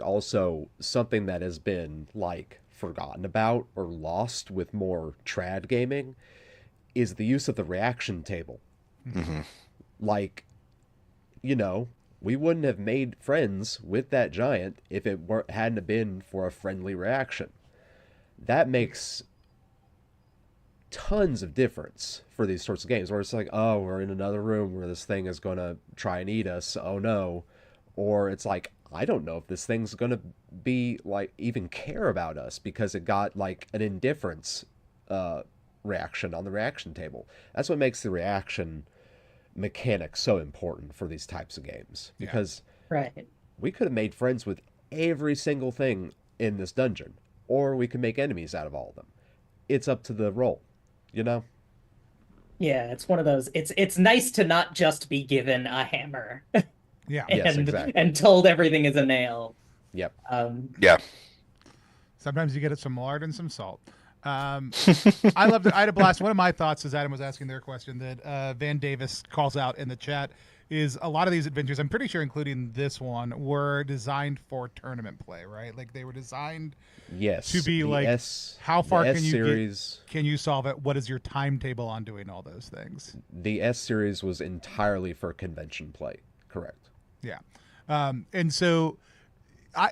also something that has been like forgotten about or lost with more trad gaming is the use of the reaction table. Like, you know, we wouldn't have made friends with that giant if it hadn't have been for a friendly reaction. That makes tons of difference for these sorts of games where it's like, oh, we're in another room where this thing is going to try and eat us. Oh no. Or it's like, I don't know if this thing's going to be like even care about us because it got like an indifference reaction on the reaction table. That's what makes the reaction mechanic so important for these types of games, because Right. we could have made friends with every single thing in this dungeon, or we could make enemies out of all of them. It's up to the roll, you know? Yeah, it's one of those. It's nice to not just be given a hammer Yeah. Yes, and exactly. told everything is a nail. Yep. yeah, Sometimes you get it some lard and some salt. I loved it. I had a blast. One of my thoughts, as Adam was asking their question, that Van Davis calls out in the chat, is a lot of these adventures, I'm pretty sure including this one, were designed for tournament play, right? Like they were designed Yes. to be the like, S, how far the can S you series, can you solve it? What is your timetable on doing all those things? The S series was entirely for convention play. Correct. Yeah. And so I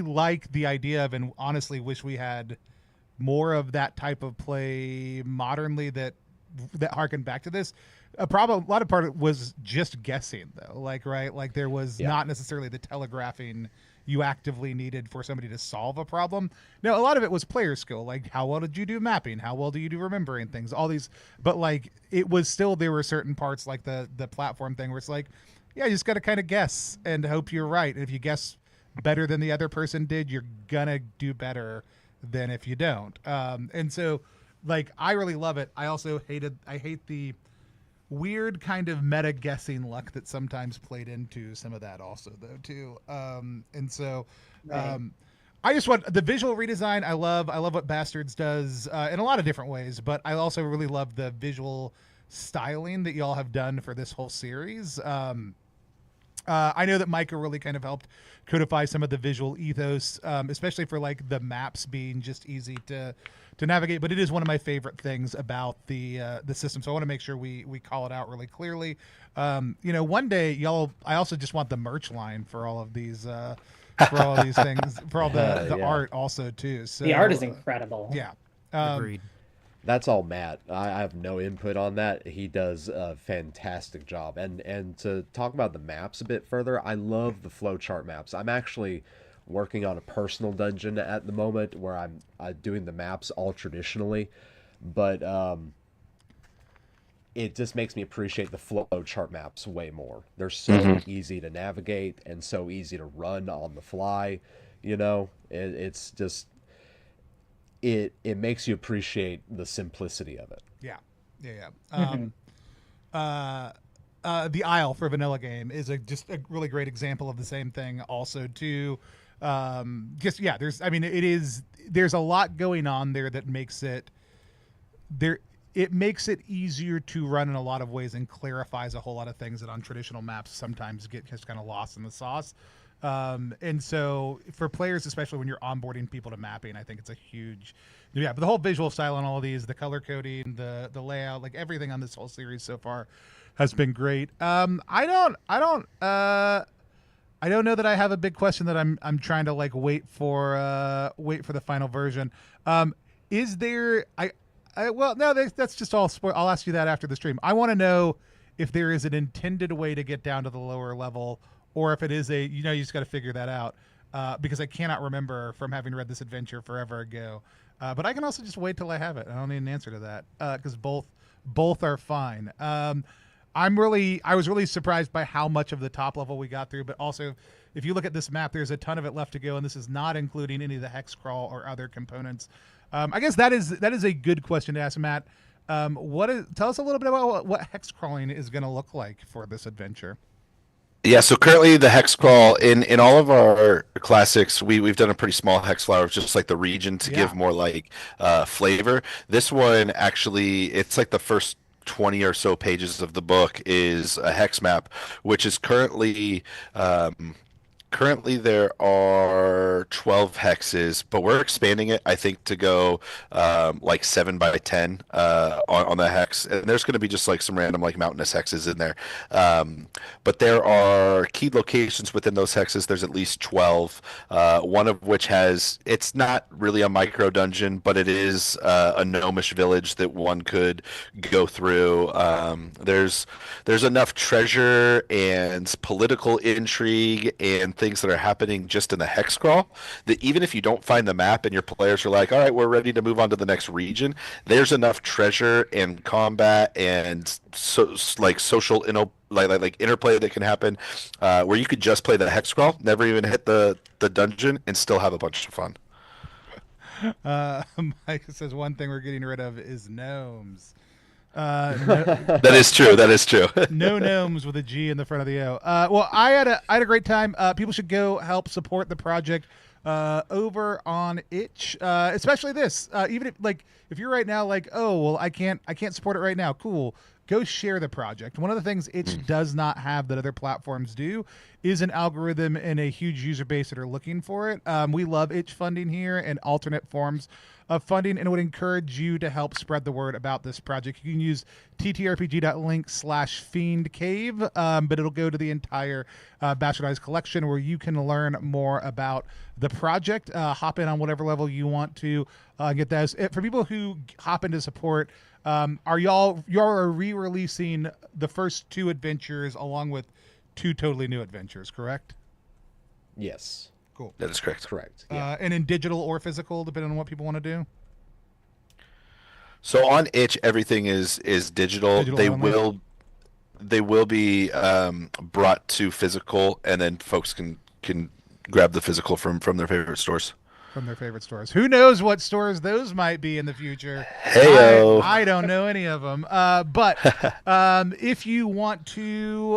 like the idea of, and honestly wish we had more of that type of play modernly that harkened back to this. A lot of part of it was just guessing though. Like, right. Like there was not necessarily the telegraphing you actively needed for somebody to solve a problem. No, a lot of it was player skill. Like how well did you do mapping? How well do you do remembering things? All these, but like it was still, there were certain parts like the platform thing where it's like, yeah, you just got to kind of guess and hope you're right. And if you guess better than the other person did, you're gonna do better than if you don't. And so like I really love it. I also hate the weird kind of meta guessing luck that sometimes played into some of that also though too. And so I just want the visual redesign. I love what Bastards does in a lot of different ways, but I also really love the visual styling that y'all have done for this whole series. I know that Micah really kind of helped codify some of the visual ethos, especially for like the maps being just easy to navigate. But it is one of my favorite things about the system. So I want to make sure we call it out really clearly. One day y'all. I also just want the merch line for all of these. For all of these things, for all the art also too. So the art is incredible. Yeah. Agreed. That's all Matt. I have no input on that. He does a fantastic job. And to talk about the maps a bit further, I love the flowchart maps. I'm actually working on a personal dungeon at the moment where I'm doing the maps all traditionally, but it just makes me appreciate the flowchart maps way more. They're so easy to navigate and so easy to run on the fly. It's just it makes you appreciate the simplicity of it. Yeah. The Isle for a vanilla game is just a really great example of the same thing also too. There's a lot going on there that makes it makes it easier to run in a lot of ways and clarifies a whole lot of things that on traditional maps sometimes get just kind of lost in the sauce. And so for players, especially when you're onboarding people to mapping, I think it's a huge, but the whole visual style on all of these, the color coding, the layout, like everything on this whole series so far has been great. I don't know that I have a big question that I'm trying to like wait for the final version. Is there, that's just all spoil. I'll ask you that after the stream. I want to know if there is an intended way to get down to the lower level, or if it is you just got to figure that out, because I cannot remember from having read this adventure forever ago. But I can also just wait till I have it. I don't need an answer to that, because both are fine. I was really surprised by how much of the top level we got through, but also if you look at this map, there's a ton of it left to go, and this is not including any of the hex crawl or other components. I guess that is a good question to ask, Matt. Tell us a little bit about what hex crawling is going to look like for this adventure. Yeah, so currently the hex crawl in all of our classics, we've done a pretty small hex flower, just like the region to give more like flavor. This one actually, it's like the first 20 or so pages of the book is a hex map, which is currently there are 12 hexes, but we're expanding it, I think, to go like 7 by 10 on the hex. And there's going to be just like some random like mountainous hexes in there. But there are key locations within those hexes. There's at least 12, one of which it's not really a micro dungeon, but it is a gnomish village that one could go through. There's enough treasure and political intrigue and things that are happening just in the hex crawl that even if you don't find the map and your players are like, all right, we're ready to move on to the next region, there's enough treasure and combat and like social interplay that can happen where you could just play the hex crawl, never even hit the dungeon, and still have a bunch of fun. Mike says one thing we're getting rid of is gnomes. That is true. No gnomes with a G in the front of the O. Well, I had a great time. People should go help support the project over on itch, especially this. Even if you're right now like, oh well, I can't support it right now. Cool. Go share the project. One of the things itch does not have that other platforms do is an algorithm and a huge user base that are looking for it. We love itch funding here and alternate forms of funding, and would encourage you to help spread the word about this project. You can use ttrpg.link/fiendcave, but it'll go to the entire Bastardized collection where you can learn more about the project. Hop in on whatever level you want to get those. For people who hop into support, y'all are re-releasing the first 2 adventures along with 2 totally new adventures, correct? Yes. Cool. That is correct. Correct. Yeah. And in digital or physical, depending on what people want to do. So on itch, everything is digital. They will be brought to physical, and then folks can grab the physical from their favorite stores. from their favorite stores. Who knows what stores those might be in the future? Heyo. I don't know any of them. But if you want to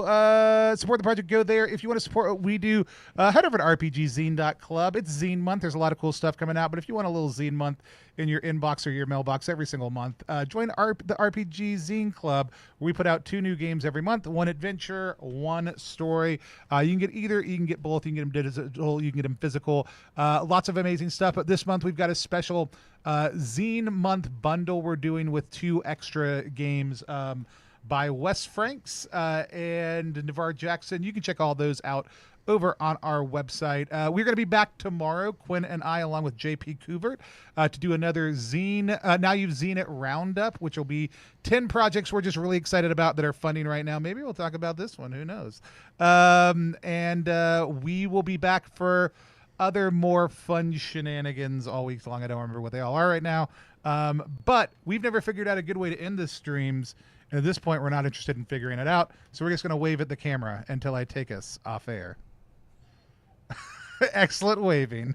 support the project, go there. If you want to support what we do, head over to RPGZine.Club. It's Zine Month. There's a lot of cool stuff coming out. But if you want a little Zine Month in your inbox or your mailbox every single month, join the RPGZine.Club, where we put out 2 new games every month, 1 adventure, 1 story. You can get either, you can get both, you can get them digital, you can get them physical. Lots of amazing stuff. But this month we've got a special Zine Month bundle we're doing with 2 extra games by Wes Franks and Navarre Jackson. You can check all those out over on our website. We're going to be back tomorrow, Quinn and I, along with JP Couvert, to do another Zine, Now You've Zine It Roundup, which will be 10 projects we're just really excited about that are funding right now. Maybe we'll talk about this one. Who knows? And we will be back for other more fun shenanigans all week long. I don't remember what they all are right now. But we've never figured out a good way to end the streams. And at this point, we're not interested in figuring it out. So we're just going to wave at the camera until I take us off air. Excellent waving.